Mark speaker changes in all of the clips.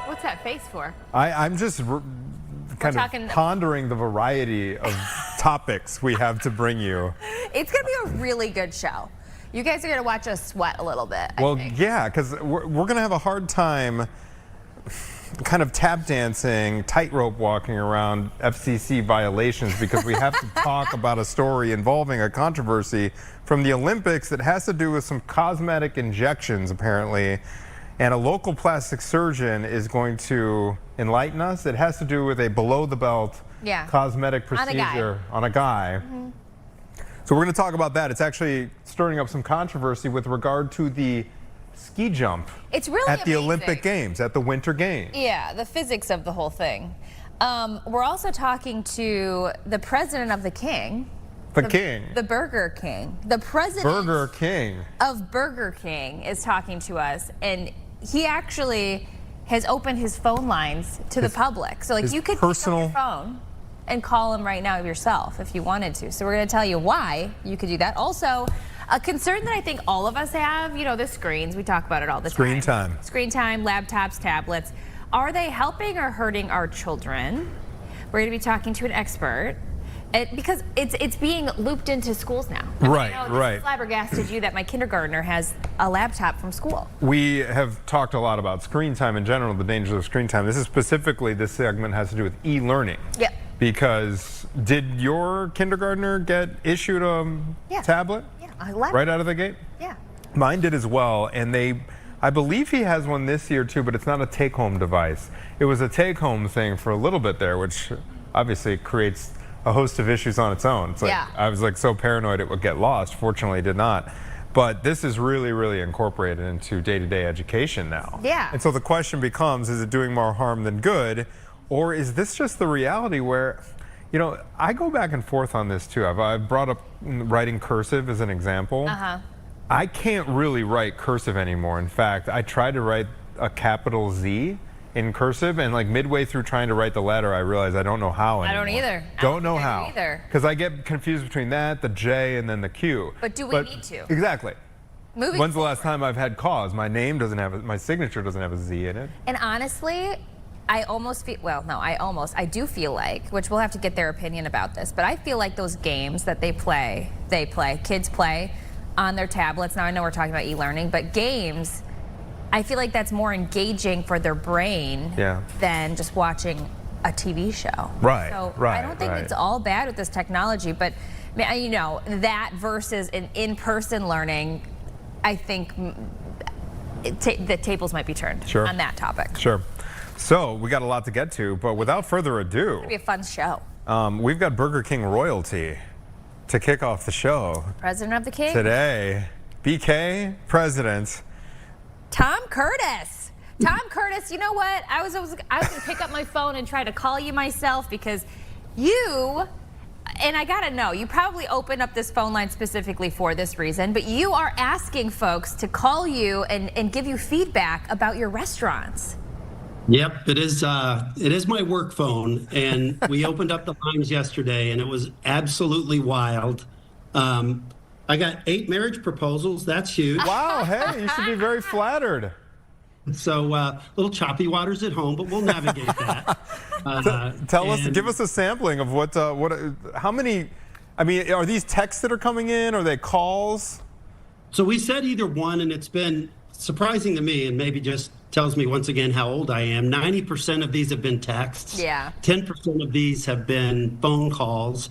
Speaker 1: What's that face for?
Speaker 2: I'm just kind of pondering the variety of topics we have to bring you.
Speaker 1: It's going to be a really good show. You guys are going to watch us sweat a little bit, I think.
Speaker 2: Yeah, because we're going to have a hard time kind of tap dancing, tightrope walking around FCC violations because we have to talk about a story involving a controversy from the Olympics that has to do with some cosmetic injections, apparently. And a local plastic surgeon is going to enlighten us. It has to do with a below-the-belt cosmetic procedure on a guy. Mm-hmm. So we're going to talk about that. It's actually stirring up some controversy with regard to the ski jump
Speaker 1: at the
Speaker 2: Olympic Games, at the Winter Games.
Speaker 1: Yeah, the physics of the whole thing. We're also talking to the president of the King.
Speaker 2: The
Speaker 1: Burger King. The president
Speaker 2: Burger King
Speaker 1: of Burger King is talking to us, and he actually has opened his phone lines to the public. So like you could pick up your phone and call him right now yourself if you wanted to. So we're going to tell you why you could do that. Also, a concern that I think all of us have, you know, the screens, we talk about it all the
Speaker 2: time. Screen
Speaker 1: time, laptops, tablets. Are they helping or hurting our children? We're going to be talking to an expert. Because it's being looped into schools now.
Speaker 2: Right.
Speaker 1: Flabbergasted you that my kindergartner has a laptop from school.
Speaker 2: We have talked a lot about screen time in general, the dangers of screen time. This segment has to do with e-learning.
Speaker 1: Yep.
Speaker 2: Because did your kindergartner get issued a tablet?
Speaker 1: Yeah,
Speaker 2: right out of the gate?
Speaker 1: Yeah.
Speaker 2: Mine did as well, and I believe he has one this year too, but it's not a take-home device. It was a take-home thing for a little bit there, which obviously creates a host of issues on its own. It's like, I was like so paranoid it would get lost. Fortunately, it did not. But this is really, really incorporated into day-to-day education now.
Speaker 1: Yeah.
Speaker 2: And so the question becomes, is it doing more harm than good? Or is this just the reality where, you know, I go back and forth on this too. I've brought up writing cursive as an example. I can't really write cursive anymore. In fact, I tried to write a capital Z in cursive, and like midway through trying to write the letter, I realized I don't know how anymore.
Speaker 1: I don't either.
Speaker 2: Don't know how. Because I get confused between that, the J, and then the Q.
Speaker 1: But do we need to?
Speaker 2: Exactly.
Speaker 1: When's
Speaker 2: the last time I've had cause? My name doesn't have, my signature doesn't have a Z in it.
Speaker 1: And honestly, I almost feel, I do feel like, which we'll have to get their opinion about this, but I feel like those games that kids play on their tablets. Now I know we're talking about e-learning, but games, I feel like that's more engaging for their brain than just watching a TV show.
Speaker 2: Right.
Speaker 1: So I don't think it's all bad with this technology, but you know, that versus an in-person learning, I think the tables might be turned on that topic.
Speaker 2: Sure. So we got a lot to get to, but without further ado,
Speaker 1: it's gonna be a fun show.
Speaker 2: We've got Burger King royalty to kick off the show.
Speaker 1: President of the King
Speaker 2: today, BK president.
Speaker 1: Tom Curtis. Tom Curtis, you know what? I was going to pick up my phone and try to call you myself because you, and I got to know, you probably opened up this phone line specifically for this reason, but you are asking folks to call you and give you feedback about your restaurants.
Speaker 3: Yep, it is my work phone, and we opened up the lines yesterday, and it was absolutely wild. I got 8 marriage proposals. That's huge.
Speaker 2: Wow, hey, you should be very flattered.
Speaker 3: So little choppy waters at home, but we'll navigate that.
Speaker 2: Tell us, give us a sampling of how many, I mean, are these texts that are coming in? Are they calls?
Speaker 3: So we said either one, and it's been surprising to me, and maybe just tells me once again how old I am. 90% of these have been texts.
Speaker 1: Yeah.
Speaker 3: 10% of these have been phone calls.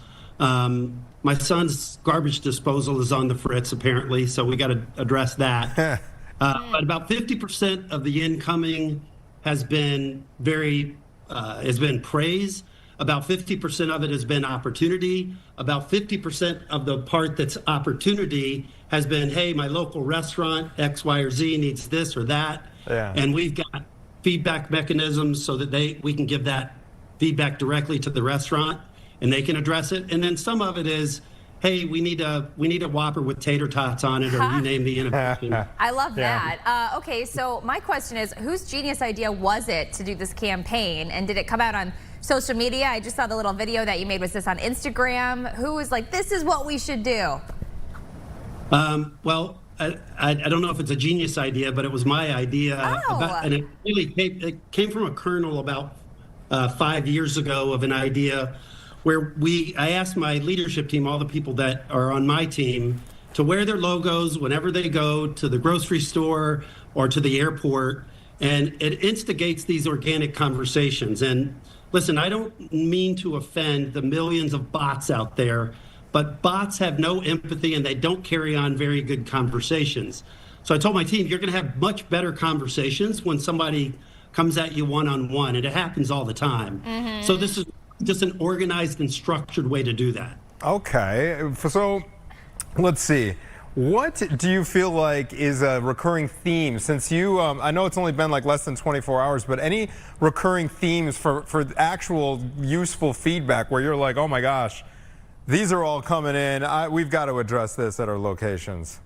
Speaker 3: My son's garbage disposal is on the fritz, apparently, so we got to address that. But about 50% of the incoming has been praise. About 50% of it has been opportunity. About 50% of the part that's opportunity has been, hey, my local restaurant, X, Y, or Z needs this or that.
Speaker 2: Yeah.
Speaker 3: And we've got feedback mechanisms so that we can give that feedback directly to the restaurant and they can address it. And then some of it is, hey, we need a Whopper with tater tots on it, or you name the innovation.
Speaker 1: I love that. Okay, so my question is, whose genius idea was it to do this campaign, and did it come out on social media? I just saw the little video that you made. Was this on Instagram? Who was like, this is what we should do?
Speaker 3: Well, I don't know if it's a genius idea, but it was my idea.
Speaker 1: Oh.
Speaker 3: And it came from a kernel about 5 years ago of an idea where I asked my leadership team, all the people that are on my team, to wear their logos whenever they go to the grocery store or to the airport. And it instigates these organic conversations. And listen, I don't mean to offend the millions of bots out there, but bots have no empathy and they don't carry on very good conversations. So I told my team, you're going to have much better conversations when somebody comes at you one-on-one, and it happens all the time. So this is just an organized and structured way to do that.
Speaker 2: Okay, so let's see. What do you feel like is a recurring theme? Since you, I know it's only been like less than 24 hours, but any recurring themes for actual useful feedback where you're like, oh my gosh, these are all coming in. We've got to address this at our locations.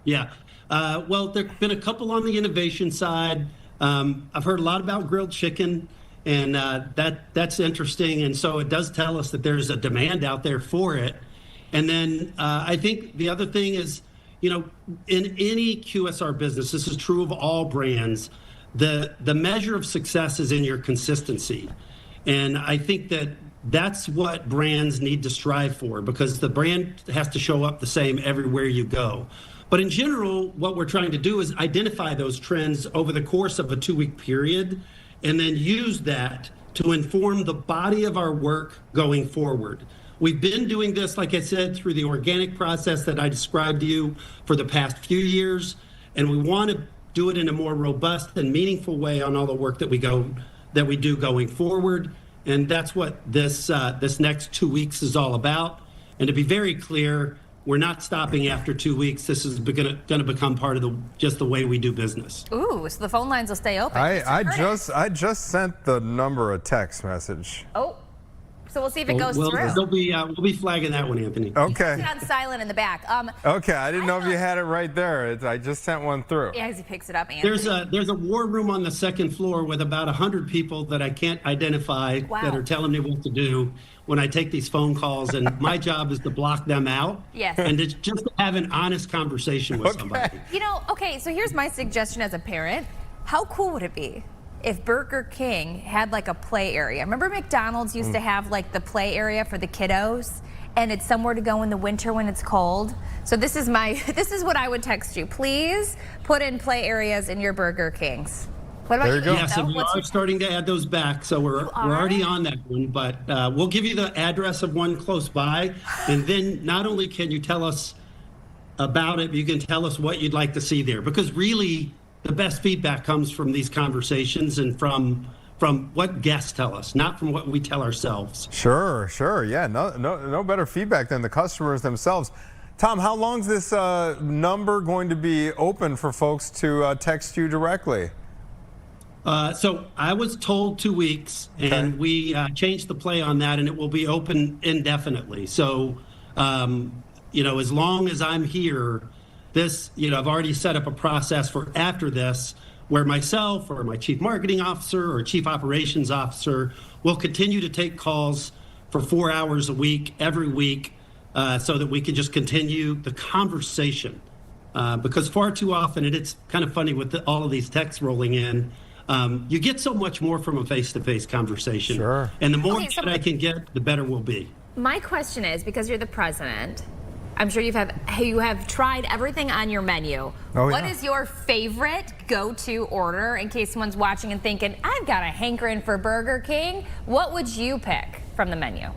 Speaker 3: Yeah. Well, there have been a couple on the innovation side. I've heard a lot about grilled chicken, and that's interesting. And so it does tell us that there's a demand out there for it. And then I think the other thing is, you know, in any QSR business, this is true of all brands, the measure of success is in your consistency. And I think that that's what brands need to strive for, because the brand has to show up the same everywhere you go. But in general, what we're trying to do is identify those trends over the course of a 2-week period, and then use that to inform the body of our work going forward. We've been doing this, like I said, through the organic process that I described to you for the past few years, and we want to do it in a more robust and meaningful way on all the work that we do going forward. And that's what this next 2 weeks is all about. And to be very clear, we're not stopping after 2 weeks. This is going to become part of just the way we do business.
Speaker 1: Ooh, so the phone lines will stay open.
Speaker 2: I just sent the number a text message.
Speaker 1: Oh, so we'll see if it goes through.
Speaker 3: We'll be flagging that one, Anthony.
Speaker 2: Okay.
Speaker 1: Put it on silent in the back.
Speaker 2: Okay, I didn't know if you had it right there. I just sent one through.
Speaker 1: Yeah, as he picks it up, Anthony.
Speaker 3: There's a war room on the second floor with about 100 people that I can't identify that are telling me what to do when I take these phone calls, and my job is to block them out.
Speaker 1: Yes.
Speaker 3: And to just have an honest conversation with somebody.
Speaker 1: You know, okay, so here's my suggestion as a parent. How cool would it be if Burger King had like a play area? Remember McDonald's used to have like the play area for the kiddos, and it's somewhere to go in the winter when it's cold? So this is what I would text you. Please put in play areas in your Burger Kings. What about
Speaker 2: There you go.
Speaker 3: Yes, and we are starting to add those back, so we're already on that one. But we'll give you the address of one close by, and then not only can you tell us about it, but you can tell us what you'd like to see there. Because really, the best feedback comes from these conversations and from what guests tell us, not from what we tell ourselves.
Speaker 2: Sure. Yeah, no better feedback than the customers themselves. Tom, how long is this number going to be open for folks to text you directly?
Speaker 3: So I was told 2 weeks, and we changed the play on that, and it will be open indefinitely. So, you know, as long as I'm here, I've already set up a process for after this, where myself or my chief marketing officer or chief operations officer will continue to take calls for 4 hours a week, every week, so that we can just continue the conversation. Because far too often, and it's kind of funny with all of these texts rolling in, you get so much more from a face-to-face conversation.
Speaker 2: Sure.
Speaker 3: And the more that I can get, the better we'll be.
Speaker 1: My question is, because you're the president, I'm sure you have tried everything on your menu. What is your favorite go-to order in case someone's watching and thinking, I've got a hankering for Burger King? What would you pick from the menu?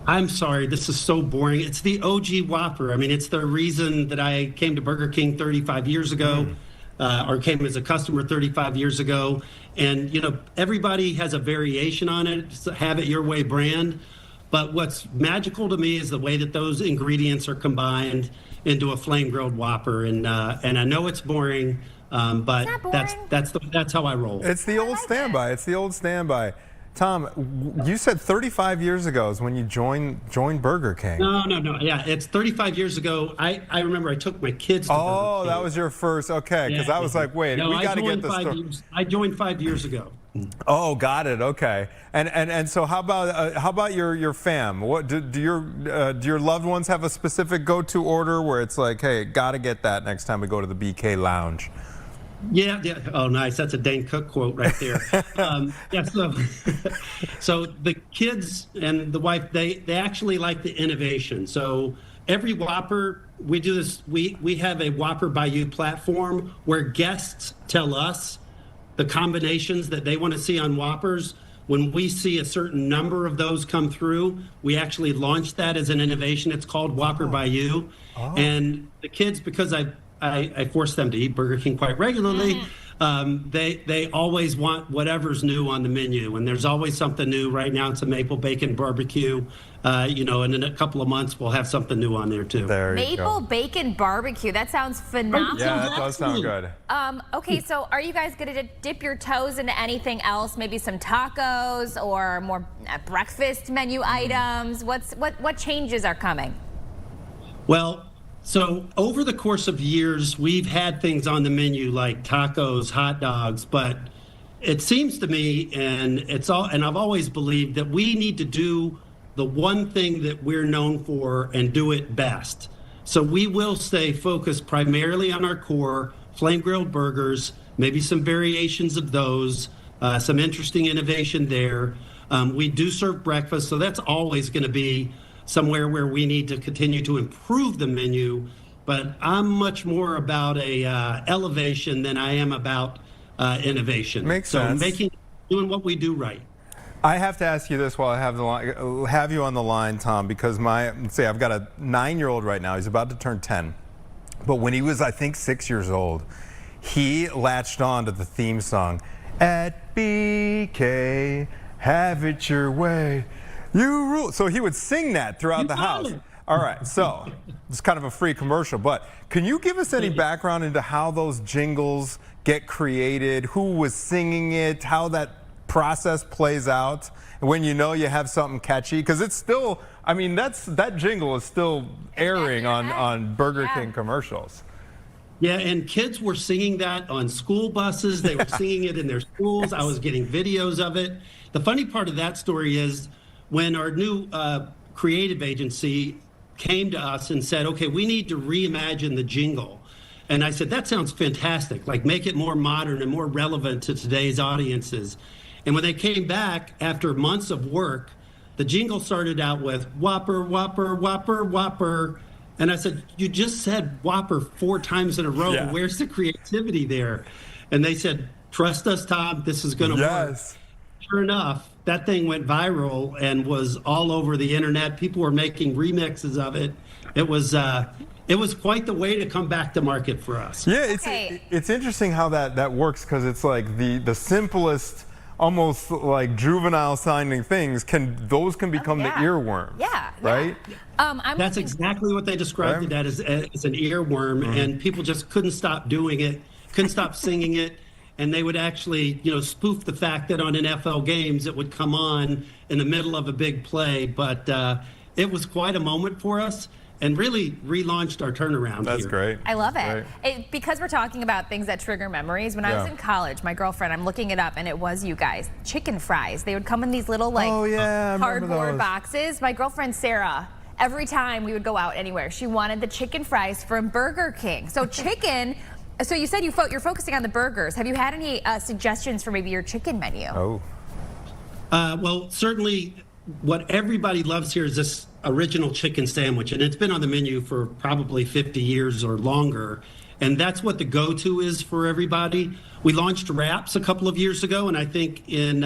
Speaker 3: I'm sorry, this is so boring. It's the OG Whopper. I mean, it's the reason that I came to Burger King 35 years ago, or came as a customer 35 years ago. And, you know, everybody has a variation on it. It's a Have It Your Way brand. But what's magical to me is the way that those ingredients are combined into a flame grilled Whopper. And I know it's boring, but that's how I roll.
Speaker 2: It's the old standby. It's the old standby. Tom, you said 35 years ago is when you joined Burger King.
Speaker 3: No. Yeah, it's 35 years ago. I remember I took my kids to Burger King.
Speaker 2: That was your first. Okay, because I was like, wait, we got to get this story.
Speaker 3: I joined 5 years ago.
Speaker 2: Oh, got it. Okay. And so how about your fam? What do your loved ones have a specific go-to order where it's like, hey, gotta get that next time we go to the BK Lounge?
Speaker 3: Yeah, yeah. Oh, nice. That's a Dane Cook quote right there. Yeah. So the kids and the wife, they actually like the innovation. So every Whopper, we do this. We have a Whopper by You platform where guests tell us the combinations that they want to see on Whoppers. When we see a certain number of those come through, we actually launch that as an innovation. It's called Whopper by You. And the kids, because I force them to eat Burger King quite regularly, they always want whatever's new on the menu. And there's always something new. Right now it's a maple bacon barbecue. And in a couple of months we'll have something new on there too.
Speaker 1: Maple bacon barbecue. That sounds phenomenal.
Speaker 2: Yeah, that does sound good.
Speaker 1: Okay, so are you guys going to dip your toes into anything else? Maybe some tacos or more breakfast menu items? What changes are coming?
Speaker 3: Well, so over the course of years, we've had things on the menu like tacos, hot dogs, but it seems to me, and I've always believed that we need to do the one thing that we're known for and do it best. So we will stay focused primarily on our core, flame grilled burgers, maybe some variations of those, some interesting innovation there. We do serve breakfast, so that's always going to be somewhere where we need to continue to improve the menu. But I'm much more about a elevation than I am about innovation.
Speaker 2: Makes sense.
Speaker 3: So doing what we do right.
Speaker 2: I have to ask you this while I have you on the line, Tom, because let's say I've got a 9-year-old right now. He's about to turn 10. But when he was, I think, 6 years old, he latched on to the theme song. At BK, have it your way. You rule. So he would sing that throughout the house. All right, so it's kind of a free commercial, but can you give us any background into how those jingles get created, who was singing it, how that process plays out when you know you have something catchy? Because it's still, I mean, that jingle is still airing on Burger King commercials.
Speaker 3: Yeah, and kids were singing that on school buses. They were singing it in their schools. Yes. I was getting videos of it. The funny part of that story is when our new creative agency came to us and said, okay, we need to reimagine the jingle. And I said, that sounds fantastic. Like, make it more modern and more relevant to today's audiences. And when they came back after months of work, the jingle started out with Whopper, Whopper, Whopper, Whopper. And I said, you just said Whopper 4 times in a row. Yeah. Where's the creativity there? And they said, trust us, Tom, this is going to work. Sure enough, that thing went viral and was all over the internet. People were making remixes of it. It was quite the way to come back to market for us.
Speaker 2: Yeah, it's interesting how that works, because it's like the simplest, almost like juvenile sounding things can become the earworm.
Speaker 1: Yeah.
Speaker 2: Right?
Speaker 3: That's exactly what they described it as an earworm, and people just couldn't stop doing it, couldn't stop singing it. And they would actually, spoof the fact that on NFL games it would come on in the middle of a big play. But it was quite a moment for us and really relaunched our turnaround.
Speaker 2: That's great.
Speaker 1: I love it. Because we're talking about things that trigger memories. When I was in college, my girlfriend, I'm looking it up, and it was you guys, chicken fries. They would come in these little cardboard boxes. My girlfriend, Sarah, every time we would go out anywhere, she wanted the chicken fries from Burger King. So chicken... So you said you're focusing on the burgers. Have you had any suggestions for maybe your chicken menu?
Speaker 3: Well, certainly what everybody loves here is this original chicken sandwich, and it's been on the menu for probably 50 years or longer, and that's what the go-to is for everybody. We launched wraps a couple of years ago, and I think in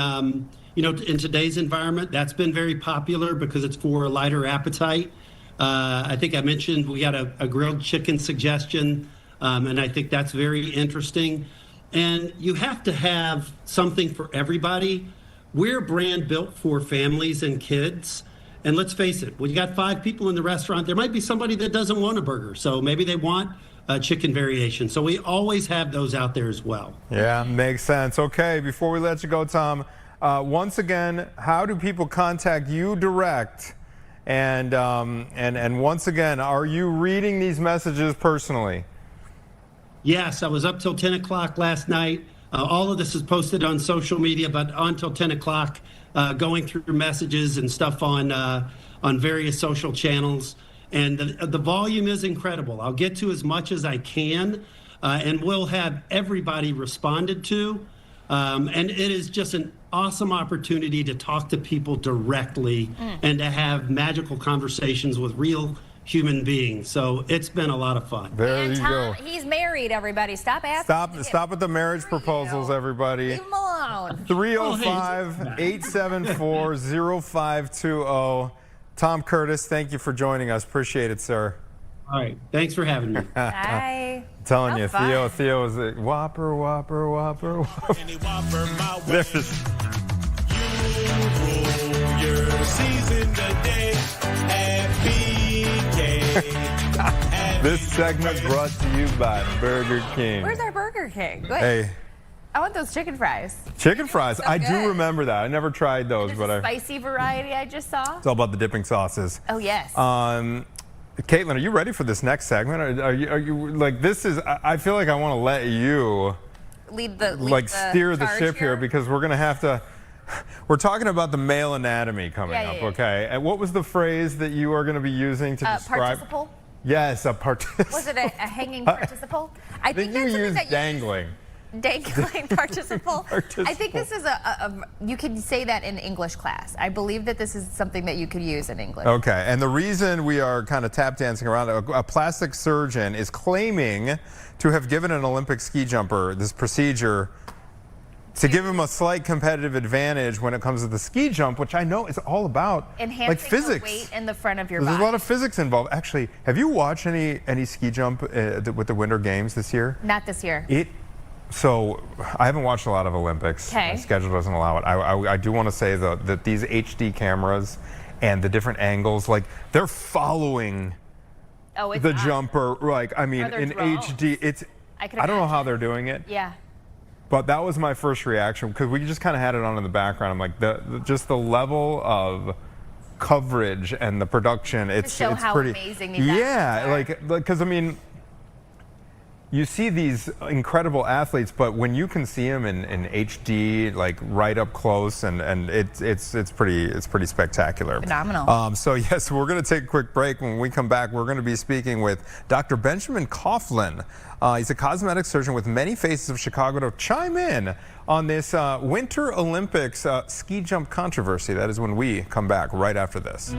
Speaker 3: today's environment, that's been very popular because it's for a lighter appetite. I think I mentioned we got a grilled chicken suggestion. And I think that's very interesting. And you have to have something for everybody. We're a brand built for families and kids. And let's face it, when you got 5 people in the restaurant, there might be somebody that doesn't want a burger. So maybe they want a chicken variation. So we always have those out there as well.
Speaker 2: Yeah, makes sense. Okay, before we let you go, Tom, once again, how do people contact you direct? And once again, are you reading these messages personally?
Speaker 3: Yes, I was up till 10 o'clock last night All of this is posted on social media, but until 10 o'clock, going through messages and stuff on various social channels. And the volume is incredible. I'll get to as much as I can, and we'll have everybody responded to. And it is just an awesome opportunity to talk to people directly and to have magical conversations with real human beings. So it's been a lot of fun.
Speaker 2: There you go.
Speaker 1: He's married, everybody. Stop asking.
Speaker 2: Stop with the marriage proposals, everybody.
Speaker 1: Leave him alone.
Speaker 2: 305-874-0520. Tom Curtis, thank you for joining us. Appreciate it, sir.
Speaker 3: All right. Thanks for having me.
Speaker 1: Bye.
Speaker 2: I'm telling
Speaker 1: How
Speaker 2: you,
Speaker 1: fun.
Speaker 2: Theo is a whopper, whopper, whopper, whopper. There's
Speaker 4: Your season today at BK.
Speaker 2: This segment brought to you by Burger King.
Speaker 1: Where's our Burger King? Good.
Speaker 2: Hey,
Speaker 1: I want those chicken fries.
Speaker 2: chicken fries.
Speaker 1: so
Speaker 2: I do
Speaker 1: good.
Speaker 2: remember that. I never tried those,
Speaker 1: There's
Speaker 2: but
Speaker 1: a spicy variety I just saw.
Speaker 2: it's all about the dipping sauces.
Speaker 1: Oh, yes.
Speaker 2: Caitlin, are you ready for this next segment? Are you like this is? I feel like I want to let you
Speaker 1: lead the
Speaker 2: steer the
Speaker 1: charge
Speaker 2: ship here because we're gonna have to. We're talking about the male anatomy coming
Speaker 1: Yeah,
Speaker 2: up,
Speaker 1: yeah, yeah.
Speaker 2: okay? And what was the phrase that you are going to be using to describe?
Speaker 1: Participle?
Speaker 2: Yes, a participle.
Speaker 1: Was it a hanging participle? I
Speaker 2: think you
Speaker 1: that's something
Speaker 2: used
Speaker 1: that
Speaker 2: dangling.
Speaker 1: Dangling participle.
Speaker 2: Participle.
Speaker 1: I think this is you can say that in English class. I believe that this is something that you could use in English.
Speaker 2: Okay, and the reason we are kind of tap dancing around, a plastic surgeon is claiming to have given an Olympic ski jumper this procedure to give him a slight competitive advantage when it comes to the ski jump, which I know is all about
Speaker 1: Enhancing
Speaker 2: like physics.
Speaker 1: the weight in the front of your
Speaker 2: There's
Speaker 1: body.
Speaker 2: a lot of physics involved. Actually, have you watched any ski jump with the Winter Games this year?
Speaker 1: Not this year.
Speaker 2: So I haven't watched a lot of Olympics.
Speaker 1: Okay.
Speaker 2: My schedule doesn't allow it. I do want to say though that these HD cameras and the different angles, like they're following
Speaker 1: Oh, it's
Speaker 2: the
Speaker 1: not.
Speaker 2: jumper. Like I mean,
Speaker 1: Are there
Speaker 2: in
Speaker 1: drones?
Speaker 2: HD, it's.
Speaker 1: I could
Speaker 2: I don't know how
Speaker 1: imagine.
Speaker 2: they're doing it.
Speaker 1: Yeah.
Speaker 2: But that was my first reaction because we just kind of had it on in the background. I'm like, just the level of coverage and the production. It's
Speaker 1: show
Speaker 2: it's
Speaker 1: how
Speaker 2: pretty.
Speaker 1: amazing these
Speaker 2: yeah,
Speaker 1: athletes are.
Speaker 2: like because I mean, you see these incredible athletes, but when you can see them in HD, like right up close, and it's pretty spectacular.
Speaker 1: Phenomenal.
Speaker 2: So yes, we're going to take a quick break. When we come back, we're going to be speaking with Dr. Benjamin Coughlin. He's a cosmetic surgeon with many faces of Chicago to chime in on this Winter Olympics ski jump controversy. That is when we come back right after this.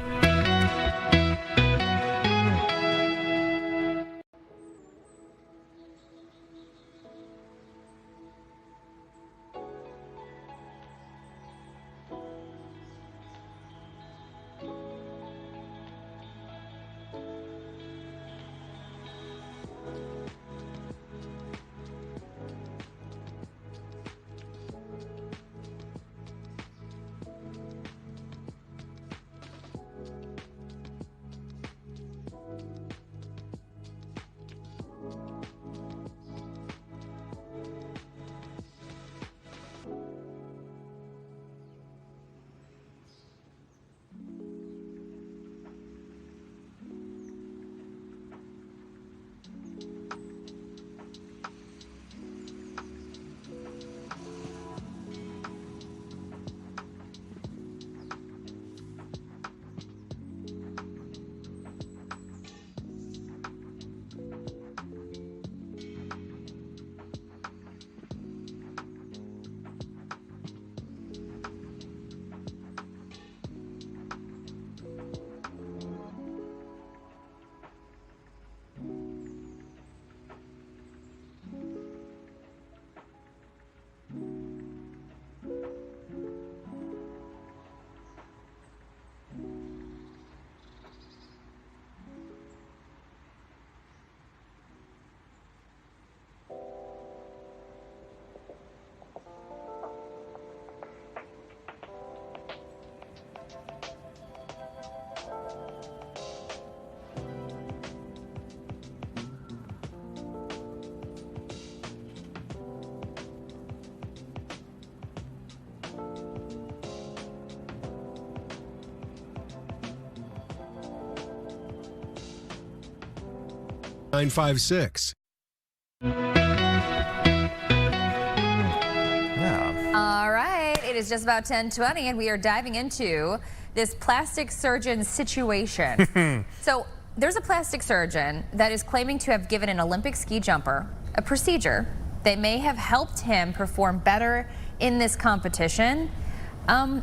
Speaker 1: it's just about 10:20, and we are diving into this plastic surgeon situation. So there's a plastic surgeon that is claiming to have given an Olympic ski jumper a procedure that may have helped him perform better in this competition.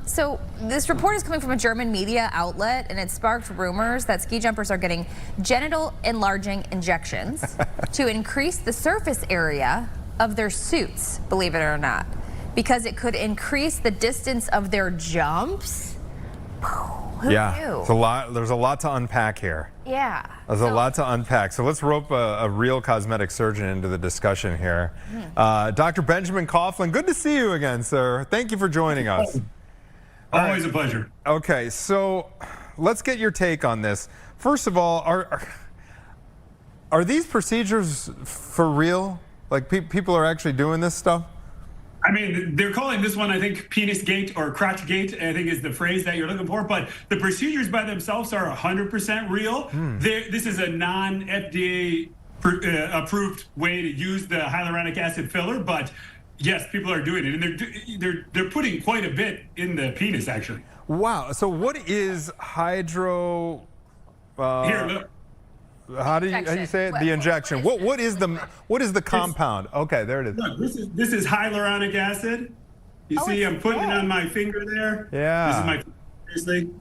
Speaker 1: So this report is coming from a German media outlet, and it sparked rumors that ski jumpers are getting genital enlarging injections to increase the surface area of their suits, believe it or not, because it could increase the distance of their jumps. Who knew?
Speaker 2: There's a lot to unpack here.
Speaker 1: Yeah.
Speaker 2: There's a lot to unpack. So let's rope a real cosmetic surgeon into the discussion here. Dr. Benjamin Coughlin, good to see you again, sir. Thank you for joining us.
Speaker 5: Always a pleasure.
Speaker 2: Okay, so let's get your take on this. First of all, are these procedures for real? Like people are actually doing this stuff?
Speaker 5: I mean, they're calling this one, I think, penis gate or crotch gate, I think is the phrase that you're looking for. But the procedures by themselves are 100% real. This is a non-FDA approved way to use the hyaluronic acid filler. But yes, people are doing it, and they're putting quite a bit in the penis, actually.
Speaker 2: Wow. So what is hydro?
Speaker 5: Here, look.
Speaker 2: How do you say it? The injection. What is the compound? Okay, there it is.
Speaker 5: Look, this is hyaluronic acid. You see, I'm putting it on my finger there.
Speaker 2: Yeah.
Speaker 5: This is my seriously.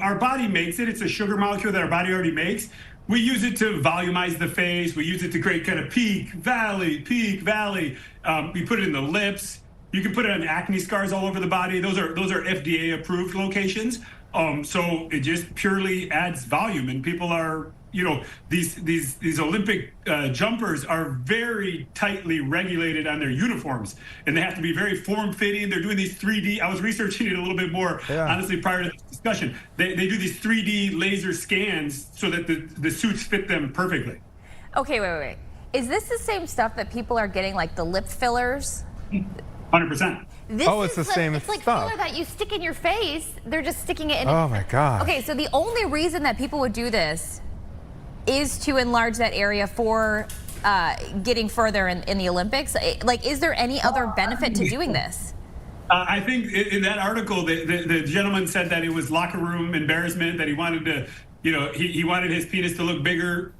Speaker 5: Our body makes it. It's a sugar molecule that our body already makes. We use it to volumize the face. We use it to create kind of peak, valley. We put it in the lips. You can put it on acne scars all over the body. Those are FDA approved locations. So it just purely adds volume, and people are, these Olympic jumpers are very tightly regulated on their uniforms, and they have to be very form-fitting. They're doing these 3D. I was researching it a little bit more, honestly, prior to this discussion. They do these 3D laser scans so that the suits fit them perfectly.
Speaker 1: Okay, wait. Is this the same stuff that people are getting, like the lip fillers?
Speaker 5: 100%.
Speaker 2: It's the same
Speaker 1: It's like
Speaker 2: stuff.
Speaker 1: filler that you stick in your face. They're just sticking it in.
Speaker 2: Oh my God.
Speaker 1: Okay, so the only reason that people would do this is to enlarge that area for getting further in the Olympics. Like, is there any other benefit to doing this?
Speaker 5: I think in that article, the gentleman said that it was locker room embarrassment, that he wanted to, he wanted his penis to look bigger,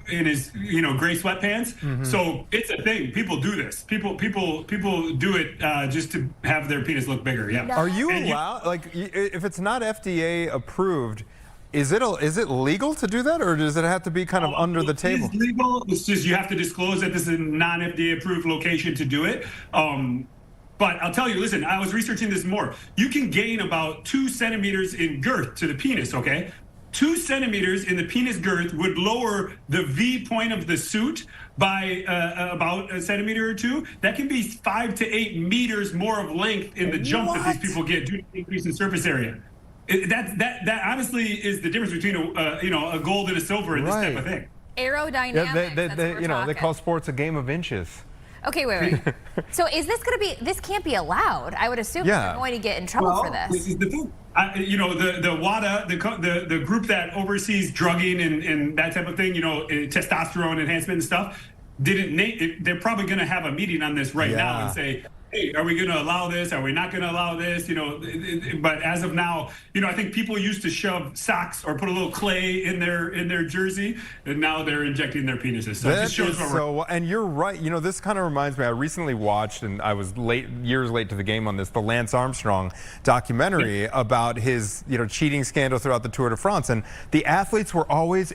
Speaker 5: in his gray sweatpants. So it's a thing. People do this. People do it just to have their penis look bigger. Yeah.
Speaker 2: Are you allowed, like, if it's not FDA approved, is it legal to do that, or does it have to be kind of under the table?
Speaker 5: It's legal. It's just you have to disclose that this is a non-FDA approved location to do it. But I'll tell you, listen, I was researching this more. You can gain about 2 centimeters in girth to the penis, okay? 2 centimeters in the penis girth would lower the V point of the suit by about a centimeter or 2. That can be 5 to 8 meters more of length in the jump that these people get due to the increase in surface area. That honestly is the difference between a gold and a silver in this type of thing.
Speaker 1: Aerodynamics.
Speaker 2: They call sports a game of inches.
Speaker 1: Okay, wait. So is this going to be? This can't be allowed. I would assume you're going to get in trouble for this.
Speaker 5: This is the thing. The WADA, the group that oversees drugging and that type of thing, testosterone enhancement and stuff, they're probably going to have a meeting on this right now and say, hey, are we going to allow this? Are we not going to allow this? But as of now, I think people used to shove socks or put a little clay in their jersey, and now they're injecting their penises. So it just shows
Speaker 2: and you're right. This kind of reminds me. I recently watched, and I was years late to the game on this, the Lance Armstrong documentary about his, cheating scandal throughout the Tour de France, and the athletes were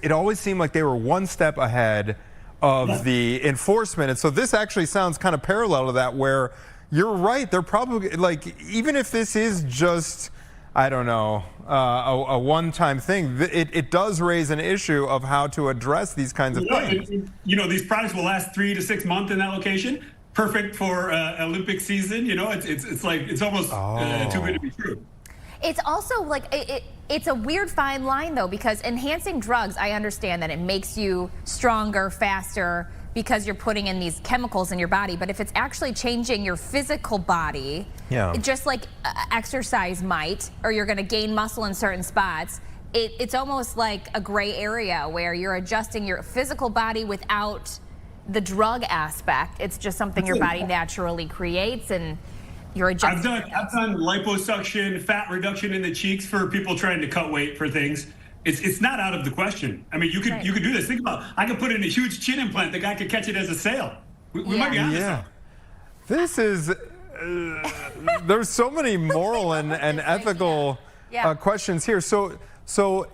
Speaker 2: it always seemed like they were one step ahead of the enforcement, and so this actually sounds kind of parallel to that, where you're right. They're probably, like, even if this is just, I don't know, a one-time thing, it does raise an issue of how to address these kinds of things.
Speaker 5: These products will last 3 to 6 months in that location. Perfect for Olympic season. It's almost too good to be true.
Speaker 1: It's also like it's a weird fine line, though, because enhancing drugs, I understand that it makes you stronger, faster, because you're putting in these chemicals in your body. But if it's actually changing your physical body, just like exercise might, or you're going to gain muscle in certain spots, it's almost like a gray area where you're adjusting your physical body without the drug aspect. It's just something your body naturally creates. And You're adjusting.
Speaker 5: I've done liposuction, fat reduction in the cheeks for people trying to cut weight for things. It's not out of the question. I mean, you could do this. Think about, I could put in a huge chin implant. The guy could catch it as a sale. We might be honest.
Speaker 2: Yeah. This is, there's so many moral and ethical questions here. So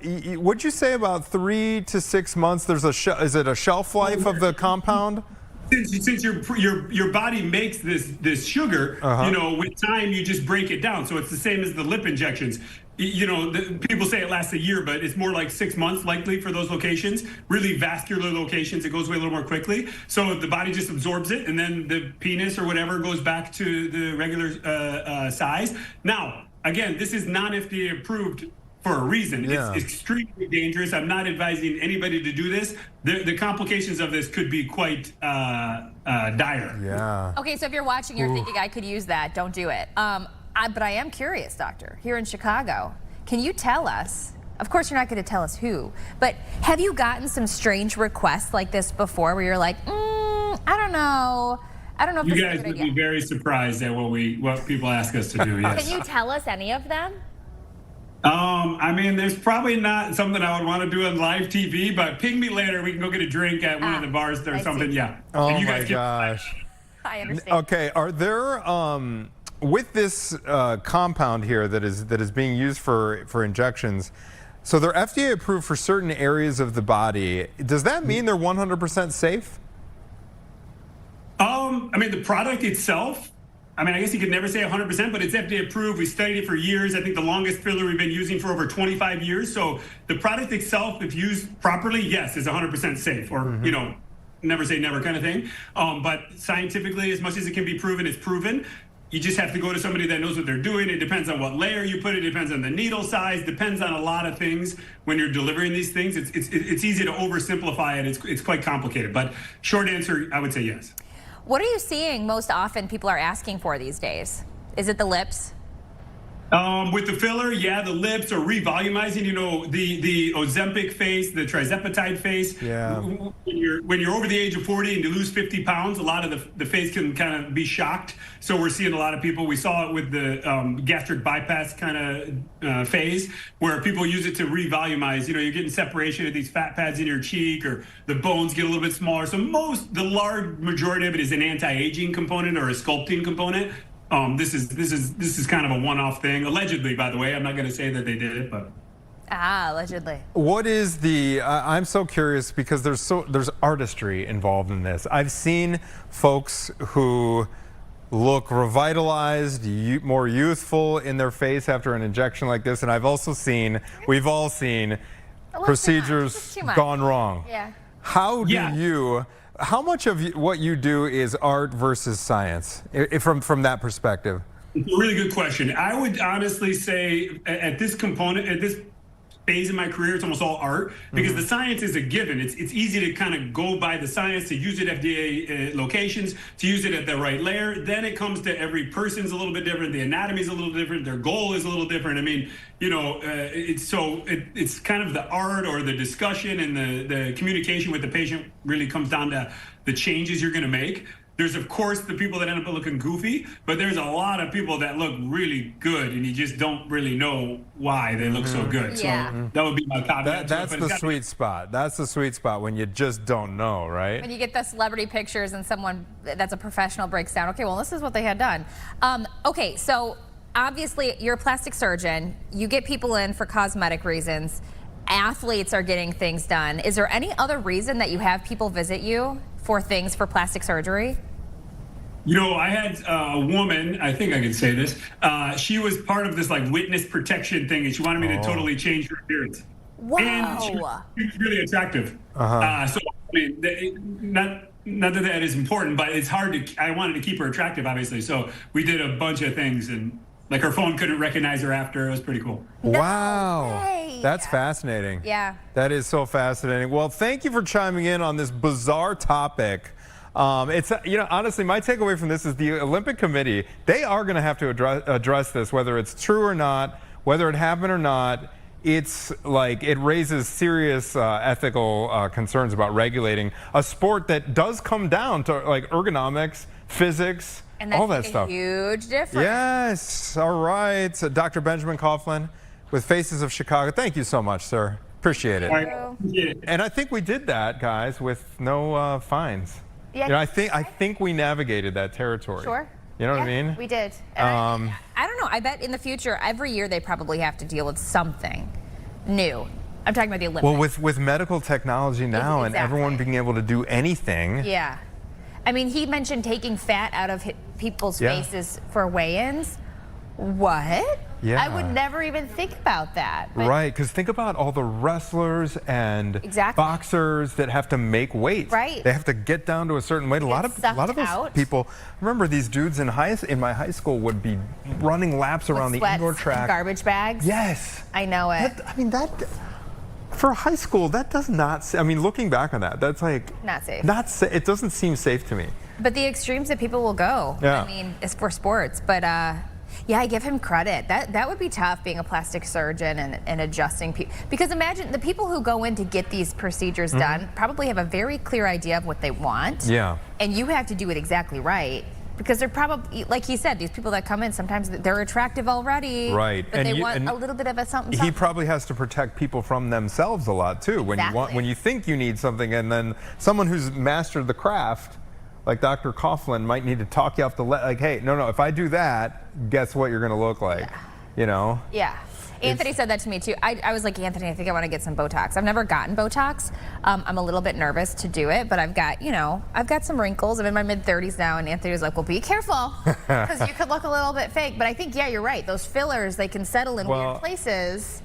Speaker 2: what'd you say about 3 to 6 months? There's is it a shelf life of the compound?
Speaker 5: Since your body makes this sugar, you know, with time you just break it down. So it's the same as the lip injections. You know, people say it lasts a year, but it's more like 6 months likely for those locations. Really vascular locations, it goes away a little more quickly. So the body just absorbs it, and then the penis or whatever goes back to the regular size. Now, again, this is non-FDA approved for a reason.
Speaker 2: Yeah.
Speaker 5: It's extremely dangerous. I'm not advising anybody to do this. The complications of this could be quite dire.
Speaker 2: Yeah.
Speaker 1: Okay, so if you're watching, you're thinking I could use that. Don't do it. But I am curious, doctor. Here in Chicago, can you tell us? Of course, you're not going to tell us who, but have you gotten some strange requests like this before, where you're like, I don't know. I don't know if
Speaker 5: You
Speaker 1: this
Speaker 5: guys
Speaker 1: is a good
Speaker 5: would
Speaker 1: idea.
Speaker 5: be very surprised at what people ask us to do. Yes.
Speaker 1: Can you tell us any of them?
Speaker 5: I mean, there's probably not something I would want to do on live TV, but ping me later. We can go get a drink at one of the bars or
Speaker 1: I
Speaker 5: something.
Speaker 1: see.
Speaker 5: Yeah.
Speaker 2: Oh
Speaker 5: And you
Speaker 2: my
Speaker 5: guys can-
Speaker 2: gosh.
Speaker 1: I understand.
Speaker 2: Okay, are there with this compound here that is being used for injections? So they're FDA approved for certain areas of the body. Does that mean they're 100% safe?
Speaker 5: I mean, the product itself, I mean, I guess you could never say 100%, but it's FDA approved. We studied it for years. I think the longest filler we've been using for over 25 years. So the product itself, if used properly, yes, is 100% safe, or, you know, never say never kind of thing. But scientifically, as much as it can be proven, it's proven. You just have to go to somebody that knows what they're doing. It depends on what layer you put it. It depends on the needle size. Depends on a lot of things when you're delivering these things. It's easy to oversimplify it. It's quite complicated. But short answer, I would say yes.
Speaker 1: What are you seeing most often people are asking for these days? Is it the lips?
Speaker 5: With the filler, yeah, the lips or revolumizing, you know, the Ozempic face, the trizepatide face.
Speaker 2: Yeah.
Speaker 5: When you're over the age of 40 and you lose 50 pounds, a lot of the face can kind of be shocked. So we're seeing a lot of people. We saw it with the gastric bypass kind of phase, where people use it to revolumize. You know, you're getting separation of these fat pads in your cheek, or the bones get a little bit smaller. So the large majority of it is an anti-aging component or a sculpting component. This is kind of a one-off thing, allegedly. By the way, I'm not going to say that they did it, but
Speaker 1: Allegedly.
Speaker 2: What is the? I'm so curious because there's artistry involved in this. I've seen folks who look revitalized, more youthful in their face after an injection like this, and we've all seen procedures
Speaker 1: too much.
Speaker 2: gone wrong.
Speaker 1: Yeah.
Speaker 2: How much of what you do is art versus science, from that perspective?
Speaker 5: It's a really good question. I would honestly say at this phase in my career, it's almost all art, because the science is a given. It's easy to kind of go by the science, to use it at FDA locations, to use it at the right layer. Then it comes to every person's a little bit different. The anatomy is a little different. Their goal is a little different. I mean, you know, it's kind of the art or the discussion and the communication with the patient really comes down to the changes you're going to make. There's, of course, the people that end up looking goofy, but there's a lot of people that look really good, and you just don't really know why they look so good.
Speaker 1: Yeah.
Speaker 5: So that would be my caveat.
Speaker 2: That's the sweet spot. That's the sweet spot when you just don't know, right?
Speaker 1: When you get the celebrity pictures and someone that's a professional breaks down, okay, well, this is what they had done. Okay, so obviously you're a plastic surgeon. You get people in for cosmetic reasons. Athletes are getting things done. Is there any other reason that you have people visit you for things for plastic surgery?
Speaker 5: You know, I had a woman, I think I can say this, she was part of this like witness protection thing, and she wanted me to totally change her appearance.
Speaker 1: Wow.
Speaker 5: And she was really attractive. So, I mean, not that that is important, but it's hard I wanted to keep her attractive, obviously. So we did a bunch of things, and like her phone couldn't recognize her after. It was pretty cool.
Speaker 2: Wow.
Speaker 1: way.
Speaker 2: That's fascinating.
Speaker 1: Yeah.
Speaker 2: That is so fascinating. Well, thank you for chiming in on this bizarre topic. It's, you know, honestly, my takeaway from this is the Olympic Committee, they are going to have to address this, whether it's true or not, whether it happened or not. It's like it raises serious ethical concerns about regulating a sport that does come down to like ergonomics, physics,
Speaker 1: And that's
Speaker 2: all that
Speaker 1: a
Speaker 2: stuff.
Speaker 1: huge difference.
Speaker 2: Yes. All right. So Dr. Benjamin Coughlin with Faces of Chicago. Thank you so much, sir. Appreciate it.
Speaker 5: All right. Yeah.
Speaker 2: And I think we did that, guys, with no fines.
Speaker 1: Yeah,
Speaker 2: You know, I think we navigated that territory.
Speaker 1: Sure.
Speaker 2: You know what I
Speaker 1: Yeah,
Speaker 2: mean?
Speaker 1: We did. And I don't know. I bet in the future, every year they probably have to deal with something new. I'm talking about the Olympics.
Speaker 2: Well, with medical technology now and
Speaker 1: Exactly.
Speaker 2: everyone being able to do anything.
Speaker 1: Yeah. I mean, he mentioned taking fat out of people's
Speaker 2: Yeah.
Speaker 1: faces for weigh-ins. What?
Speaker 2: Yeah.
Speaker 1: I would never even think about that. But
Speaker 2: Right, because think about all the wrestlers and
Speaker 1: Exactly.
Speaker 2: boxers that have to make weight.
Speaker 1: Right.
Speaker 2: They have to get down to a certain weight. A lot of
Speaker 1: sucked
Speaker 2: those
Speaker 1: out.
Speaker 2: people. Remember, these dudes in my high school would be running laps around the
Speaker 1: sweats
Speaker 2: indoor
Speaker 1: and
Speaker 2: track.
Speaker 1: garbage bags.
Speaker 2: Yes.
Speaker 1: I know it.
Speaker 2: That for high school, that does not. I mean, looking back on that, that's like
Speaker 1: Not safe.
Speaker 2: It doesn't seem safe to me.
Speaker 1: But the extremes that people will go.
Speaker 2: Yeah.
Speaker 1: I mean, it's for sports. But yeah, I give him credit. That would be tough being a plastic surgeon and adjusting people. Because imagine the people who go in to get these procedures done probably have a very clear idea of what they want.
Speaker 2: Yeah.
Speaker 1: And you have to do it exactly right. Because they're probably, like he said, these people that come in, sometimes they're attractive already.
Speaker 2: Right.
Speaker 1: But they want a little bit of a something.
Speaker 2: He probably has to protect people from themselves a lot too.
Speaker 1: Exactly.
Speaker 2: When you think you need something, and then someone who's mastered the craft, like Dr. Coughlin, might need to talk you off the like, hey, no, if I do that, guess what you're going to look like, you know?
Speaker 1: Yeah. Anthony said that to me too. I was like, Anthony, I think I want to get some Botox. I've never gotten Botox. I'm a little bit nervous to do it, but I've got some wrinkles. I'm in my mid-30s now, and Anthony was like, well, be careful, because you could look a little bit fake. But I think, yeah, you're right. Those fillers, they can settle in weird places.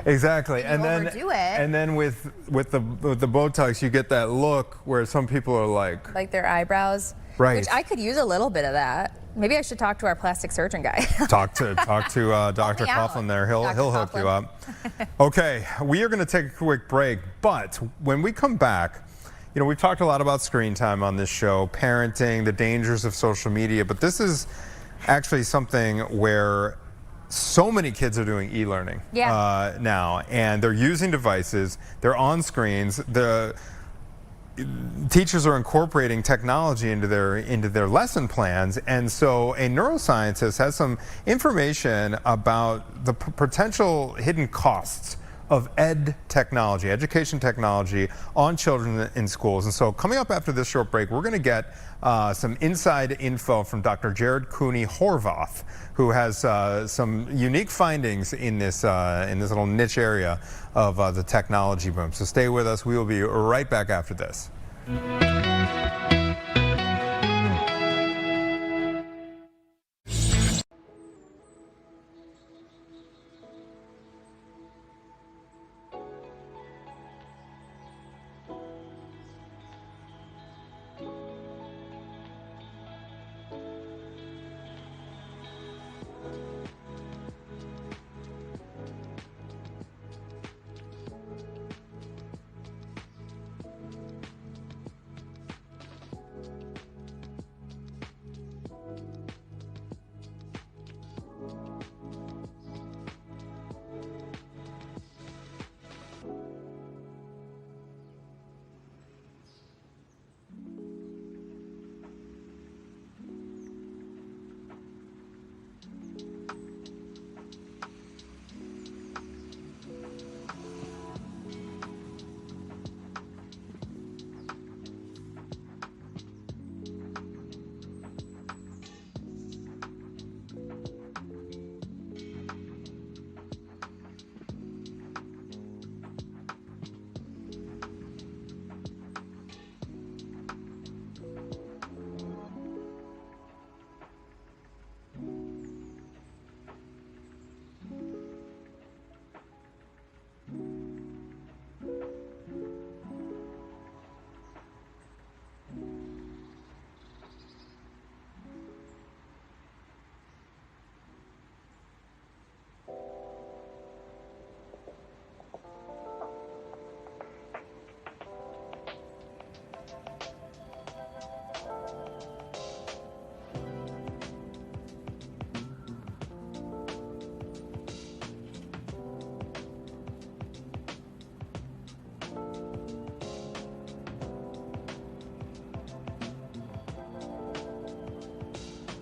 Speaker 2: Exactly, and then
Speaker 1: overdo it.
Speaker 2: and then with the Botox, you get that look where some people are like
Speaker 1: their eyebrows.
Speaker 2: Right.
Speaker 1: Which I could use a little bit of that. Maybe I should talk to our plastic surgeon guy.
Speaker 2: talk to Dr.
Speaker 1: me out,
Speaker 2: Coughlin there. He'll
Speaker 1: Dr.
Speaker 2: hook you
Speaker 1: Coughlin.
Speaker 2: up. Okay, we are going to take a quick break, but when we come back, you know, we've talked a lot about screen time on this show, parenting, the dangers of social media, but this is actually something where so many kids are doing e-learning now, and they're using devices, they're on screens, the teachers are incorporating technology into their lesson plans, and so a neuroscientist has some information about the potential hidden costs of education technology on children in schools. And so coming up after this short break, we're going to get some inside info from Dr. Jared Cooney Horvath, who has some unique findings in this little niche area of the technology boom. So stay with us. We will be right back after this.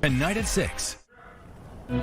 Speaker 6: Tonight at 6.
Speaker 1: All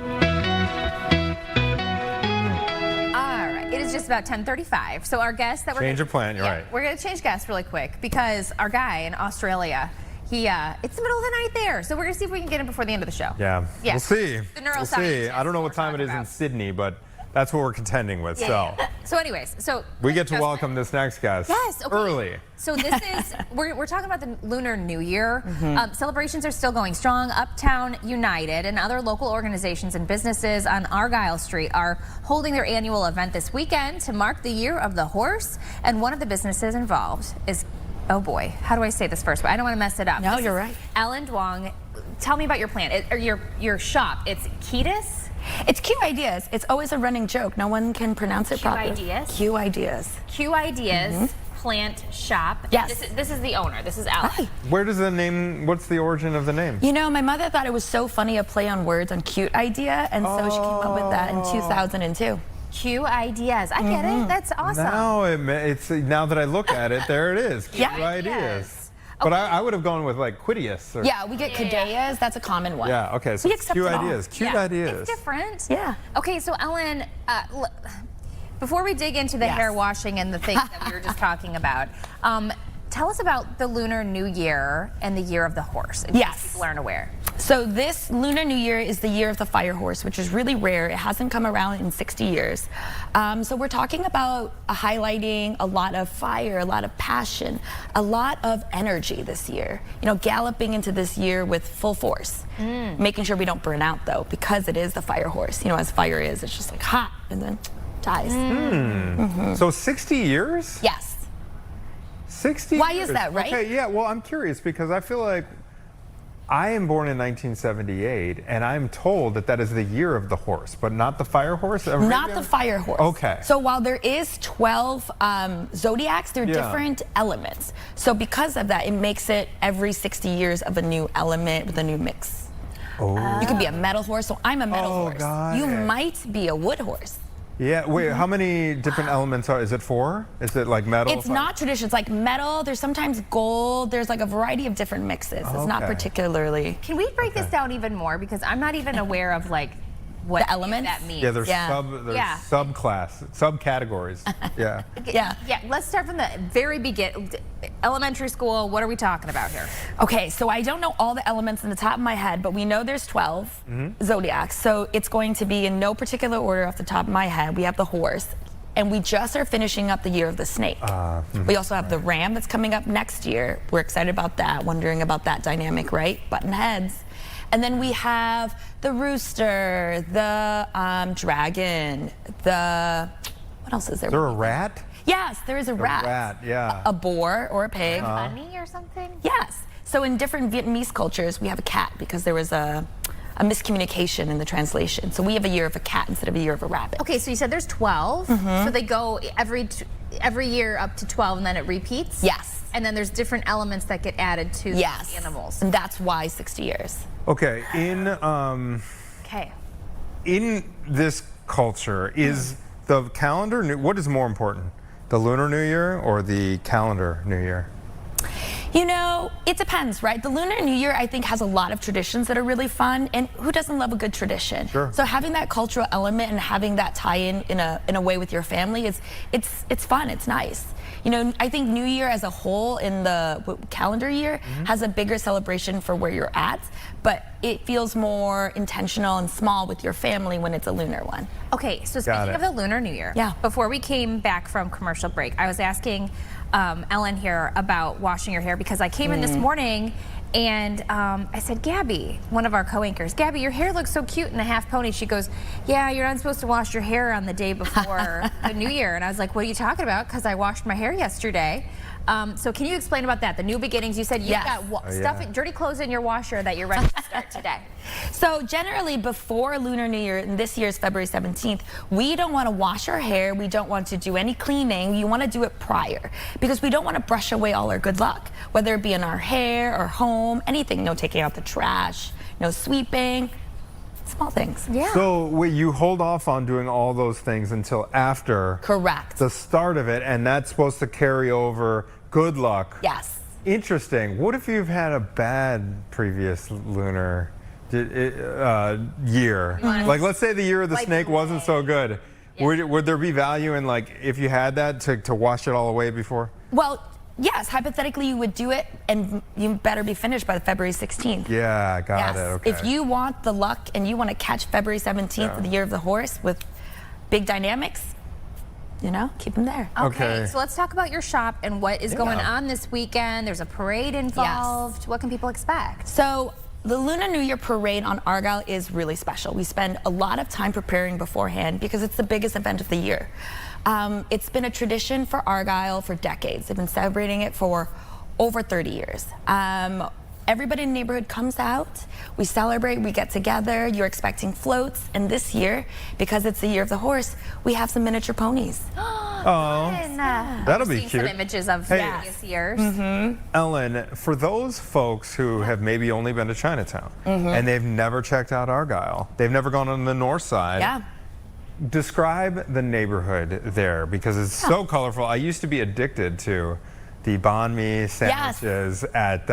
Speaker 1: right, it is just about 10:35. So our guest that we're
Speaker 2: Change of plan, you're right.
Speaker 1: We're gonna change guests really quick because our guy in Australia, it's the middle of the night there. So we're gonna see if we can get him before the end of the show.
Speaker 2: Yeah,
Speaker 1: Yeah.
Speaker 2: we'll see.
Speaker 1: The
Speaker 2: We'll see.
Speaker 1: neuroscientist
Speaker 2: I don't know
Speaker 1: we're
Speaker 2: what time it
Speaker 1: talking
Speaker 2: is in
Speaker 1: about.
Speaker 2: Sydney, but that's what we're contending with. So
Speaker 1: So anyways,
Speaker 2: we get to welcome this next guest.
Speaker 1: Yes, okay.
Speaker 2: Early.
Speaker 1: So this is, we're talking about the Lunar New Year. Celebrations are still going strong. Uptown United and other local organizations and businesses on Argyle Street are holding their annual event this weekend to mark the Year of the Horse. And one of the businesses involved is, oh boy, how do I say this first? But I don't want to mess it up.
Speaker 7: No, you're right.
Speaker 1: Ellen Duong, tell me about your plant, or your shop. It's Ketis?
Speaker 7: It's Q Ideas. It's always a running joke. No one can pronounce it
Speaker 1: Q
Speaker 7: properly.
Speaker 1: Ideas?
Speaker 7: Q Ideas.
Speaker 1: Q Ideas Plant Shop.
Speaker 7: Yes.
Speaker 1: This is the owner. This is Ellen.
Speaker 7: Hi.
Speaker 2: Where does the name, what's the origin of the name?
Speaker 7: You know, my mother thought it was so funny a play on words on cute idea, and so she came up with that in 2002.
Speaker 1: Q Ideas. I get it. That's awesome.
Speaker 2: Now it's now that I look at it, there it is. Q
Speaker 7: Yeah.
Speaker 2: Ideas. But I would have gone with like Quitius. Or,
Speaker 7: Yeah, we get Cadeas. That's a common one.
Speaker 2: Yeah, okay, so
Speaker 7: We
Speaker 2: it's
Speaker 7: accept
Speaker 2: Q
Speaker 7: it all.
Speaker 2: Ideas. Cute
Speaker 1: Yeah,
Speaker 2: Ideas.
Speaker 1: It's different.
Speaker 7: Yeah.
Speaker 1: Okay, so Ellen, before we dig into the
Speaker 7: Yes.
Speaker 1: hair washing and the things that we were just talking about, tell us about the Lunar New Year and the Year of the Horse. in case
Speaker 7: Yes.
Speaker 1: People aren't aware.
Speaker 7: So this Lunar New Year is the year of the fire horse, which is really rare. It hasn't come around in 60 years. So we're talking about highlighting a lot of fire, a lot of passion, a lot of energy this year. You know, galloping into this year with full force. Making sure we don't burn out though, because it is the fire horse. You know, as fire is, it's just like hot and then dies.
Speaker 2: So 60 years?
Speaker 7: Yes.
Speaker 2: 60
Speaker 7: Why
Speaker 2: years.
Speaker 7: is that, right?
Speaker 2: Okay, yeah, well, I'm curious because I feel like I am born in 1978 and I'm told that that is the year of the horse, but not the fire horse?
Speaker 7: Not the fire horse.
Speaker 2: Okay.
Speaker 7: So while there is 12 zodiacs, they're
Speaker 2: Yeah.
Speaker 7: different elements. So because of that, it makes it every 60 years of a new element with a new mix.
Speaker 2: Oh.
Speaker 7: You could be a metal horse, so I'm a metal
Speaker 2: Oh,
Speaker 7: horse.
Speaker 2: got
Speaker 7: You
Speaker 2: it.
Speaker 7: might be a wood horse.
Speaker 2: Yeah, wait, how many different elements is it 4? Is it like metal?
Speaker 7: It's not traditional. It's like metal. There's sometimes gold. There's like a variety of different mixes. It's not
Speaker 2: Okay.
Speaker 7: particularly.
Speaker 1: Can we break this down even more? Because I'm not even aware of like what
Speaker 7: The elements?
Speaker 1: that means.
Speaker 2: Yeah, there's
Speaker 7: Yeah.
Speaker 2: subcategories. Yeah.
Speaker 7: Yeah.
Speaker 1: Yeah, let's start from the very beginning. Elementary school, what are we talking about here?
Speaker 7: Okay, so I don't know all the elements in the top of my head, but we know there's 12 zodiacs. So it's going to be in no particular order off the top of my head. We have the horse, and we just are finishing up the year of the snake. We also have the ram that's coming up next year. We're excited about that, wondering about that dynamic, right? Button heads. And then we have the rooster, the dragon, what else is there?
Speaker 2: Is there a rat?
Speaker 7: Yes, there is a rat.
Speaker 2: rat, yeah.
Speaker 7: A boar or a pig.
Speaker 1: Bunny or something?
Speaker 7: Yes. So in different Vietnamese cultures, we have a cat because there was a miscommunication in the translation. So we have a year of a cat instead of a year of a rabbit.
Speaker 1: Okay, so you said there's 12. So they go every year up to 12 and then it repeats?
Speaker 7: Yes.
Speaker 1: And then there's different elements that get added to
Speaker 7: Yes.
Speaker 1: the animals.
Speaker 7: And that's why 60 years.
Speaker 2: Okay,
Speaker 1: Okay.
Speaker 2: in this culture, is the calendar, what is more important? The Lunar New Year or the calendar New Year?
Speaker 7: You know, it depends, right? The Lunar New Year, I think, has a lot of traditions that are really fun, and who doesn't love a good tradition?
Speaker 2: Sure.
Speaker 7: So having that cultural element and having that tie-in in a way with your family it's fun. It's nice. You know, I think New Year as a whole in the calendar year has a bigger celebration for where you're at, but it feels more intentional and small with your family when it's a lunar one.
Speaker 1: Okay, so speaking of the Lunar New Year,
Speaker 7: Yeah.
Speaker 1: before we came back from commercial break, I was asking Ellen here about washing your hair because I came in this morning and I said, Gabby, one of our co-anchors, Gabby, your hair looks so cute in a half pony. She goes, yeah, you're not supposed to wash your hair on the day before the New Year. And I was like, what are you talking about? Because I washed my hair yesterday. So can you explain about that? The new beginnings, you said you've
Speaker 7: Yes.
Speaker 1: got stuff, dirty clothes in your washer that you're ready to start today.
Speaker 7: So generally before Lunar New Year, and this year's February 17th, we don't want to wash our hair. We don't want to do any cleaning. You want to do it prior because we don't want to brush away all our good luck, whether it be in our hair or home, anything. No taking out the trash, no sweeping, small things.
Speaker 1: Yeah.
Speaker 2: So wait, you hold off on doing all those things until after
Speaker 7: Correct.
Speaker 2: the start of it, and that's supposed to carry over good luck.
Speaker 7: Yes.
Speaker 2: Interesting. What if you've had a bad previous Lunar year? Like, let's say the year of the snake wasn't so good. Would there be value in, like, if you had that to wash it all away before?
Speaker 7: Well, yes, hypothetically you would do it, and you better be finished by the February 16th.
Speaker 2: Yeah, got it. Okay.
Speaker 7: If you want the luck and you want to catch February 17th of the year of the horse with big dynamics, you know, keep them there.
Speaker 2: Okay.
Speaker 1: So let's talk about your shop and what is going on this weekend. There's a parade involved. What can people expect?
Speaker 7: So the Lunar New Year parade on Argyle is really special. We spend a lot of time preparing beforehand because it's the biggest event of the year. It's been a tradition for Argyle for decades. They've been celebrating it for over 30 years. Everybody in the neighborhood comes out, we celebrate, we get together, you're expecting floats, and this year, because it's the year of the horse, we have some miniature ponies.
Speaker 2: That'll be
Speaker 1: Seen
Speaker 2: cute.
Speaker 1: some images of previous years.
Speaker 2: Ellen, for those folks who have maybe only been to Chinatown and they've never checked out Argyle, they've never gone on the north side, describe the neighborhood there because it's so colorful. I used to be addicted to the banh mi sandwiches at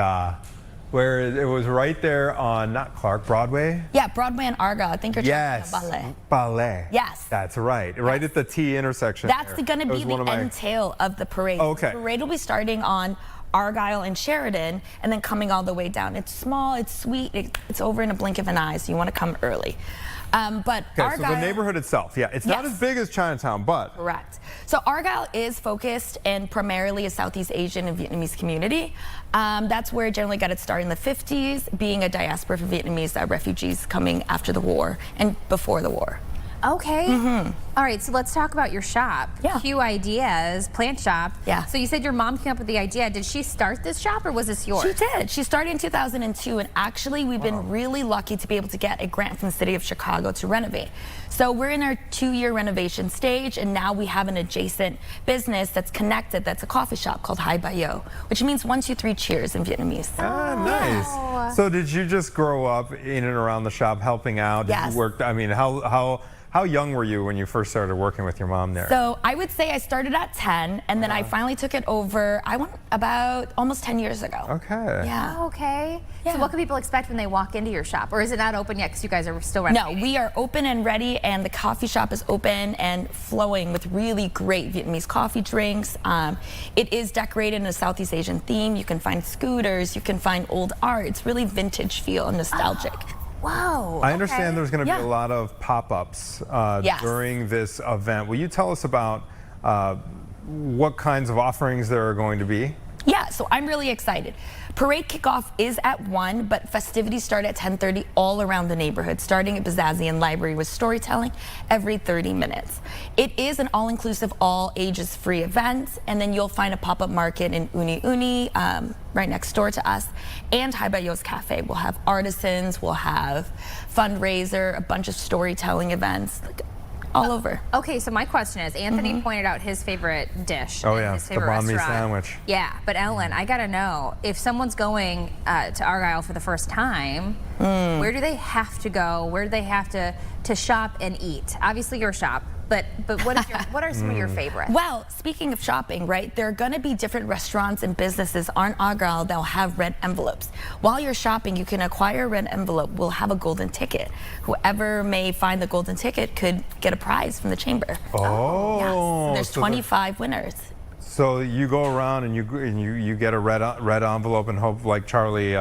Speaker 2: where it was right there on, not Clark, Broadway?
Speaker 7: Yeah, Broadway and Argyle. I think you're talking about Ballet.
Speaker 2: Ballet.
Speaker 7: Yes.
Speaker 2: That's right. Right at the T intersection.
Speaker 7: That's
Speaker 2: there.
Speaker 7: going to be the end tail of the parade.
Speaker 2: Okay.
Speaker 7: The parade will be starting on Argyle and Sheridan and then coming all the way down. It's small, it's sweet, it's over in a blink of an eye, so you want to come early. But Argyle,
Speaker 2: so the neighborhood itself, it's not as big as Chinatown, but.
Speaker 7: Correct. So Argyle is focused and primarily a Southeast Asian and Vietnamese community. That's where it generally got its start in the 50s, being a diaspora for Vietnamese refugees coming after the war and before the war.
Speaker 1: Okay. All right, so let's talk about your shop. Q Ideas, plant shop. So you said your mom came up with the idea. Did she start this shop or was this yours?
Speaker 7: She did. She started in 2002, and actually we've been really lucky to be able to get a grant from the city of Chicago to renovate. So we're in our 2-year renovation stage, and now we have an adjacent business that's connected, that's a coffee shop called Hai Bayo, which means 1, 2, 3 cheers in Vietnamese.
Speaker 2: Ah, nice. So did you just grow up in and around the shop helping out? Did you work, I mean, how young were you when you first started working with your mom there?
Speaker 7: So I would say I started at 10, and then I finally took it over, I went about almost 10 years ago.
Speaker 2: Okay.
Speaker 7: Yeah.
Speaker 1: Okay. So what can people expect when they walk into your shop? Or is it not open yet because you guys are still renovating?
Speaker 7: No, we are open and ready, and the coffee shop is open and flowing with really great Vietnamese coffee drinks. It is decorated in a Southeast Asian theme. You can find scooters, you can find old art. It's really vintage feel and nostalgic.
Speaker 1: Whoa.
Speaker 2: I understand there's going to be a lot of pop-ups during this event. Will you tell us about what kinds of offerings there are going to be?
Speaker 7: Yeah, so I'm really excited. Parade kickoff is at 1, but festivities start at 10:30 all around the neighborhood, starting at Bazazian Library with storytelling every 30 minutes. It is an all-inclusive, all-ages free event, and then you'll find a pop-up market in Uni Uni, right next door to us, and Hai Bayo's Cafe. We'll have artisans, we'll have fundraiser, a bunch of storytelling events. All over. Okay, so my question is, Anthony pointed out his favorite dish.
Speaker 2: Oh yeah,
Speaker 7: his
Speaker 2: the
Speaker 7: favorite
Speaker 2: banh mi
Speaker 7: restaurant.
Speaker 2: sandwich.
Speaker 1: Yeah, but Ellen, I gotta know, if someone's going to Argyle for the first time, where do they have to go? Where do they have to shop and eat? Obviously your shop, but what is what are some of your favorites?
Speaker 6: Well, speaking of shopping, right, there are going to be different restaurants and businesses on Argyle that'll have red envelopes. While you're shopping, you can acquire a red envelope. We'll have a golden ticket. Whoever may find the golden ticket could get a prize from the chamber.
Speaker 2: Oh,
Speaker 6: yes. And there's
Speaker 2: so
Speaker 6: 25 winners.
Speaker 2: So you go around and you get a red envelope and hope, like Charlie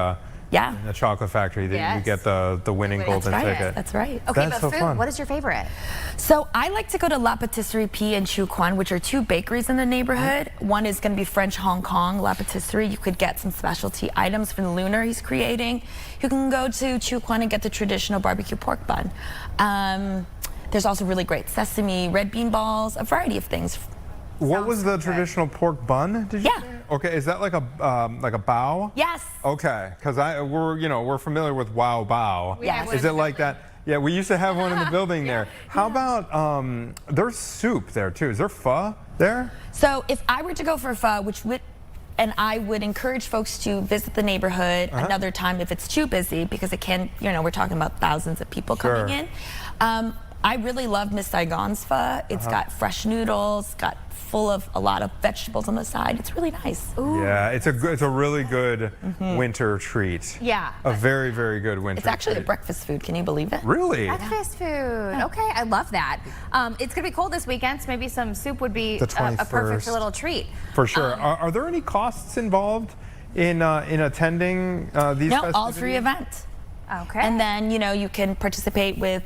Speaker 2: in the chocolate factory, that you get the winning golden ticket.
Speaker 6: That's right.
Speaker 1: Okay,
Speaker 2: That's
Speaker 1: but
Speaker 2: so
Speaker 1: food,
Speaker 2: fun.
Speaker 1: what is your favorite?
Speaker 6: So I like to go to La Patisserie P and Chu Quan, which are two bakeries in the neighborhood. One is going to be French Hong Kong La Patisserie. You could get some specialty items from the Lunar he's creating. You can go to Chu Quan and get the traditional barbecue pork bun. There's also really great sesame, red bean balls, a variety of things.
Speaker 2: What was the traditional pork bun? Did you say? Okay, is that like a bao?
Speaker 6: Yes.
Speaker 2: Okay, because we're familiar with Wow Bao.
Speaker 6: Yes.
Speaker 2: Is it like that? Yeah, we used to have one in the building there. How about there's soup there too? Is there pho there?
Speaker 6: So if I were to go for pho, and I would encourage folks to visit the neighborhood another time if it's too busy, because it can, we're talking about thousands of people coming in. I really love Miss Saigon's pho. It's got fresh noodles, got full of a lot of vegetables on the side. It's really nice.
Speaker 2: Yeah, it's a really good winter treat.
Speaker 1: Yeah.
Speaker 2: A very, very good winter
Speaker 6: It's actually a
Speaker 2: treat.
Speaker 6: breakfast food. Can you believe it?
Speaker 2: Really?
Speaker 1: Breakfast food. Okay, I love that. It's gonna be cold this weekend, so maybe some soup would be
Speaker 2: The
Speaker 1: a perfect
Speaker 2: 21st.
Speaker 1: little treat.
Speaker 2: For sure. Are there any costs involved in attending these
Speaker 6: No,
Speaker 2: festivities?
Speaker 6: all free events.
Speaker 1: Okay.
Speaker 6: And then, you can participate with,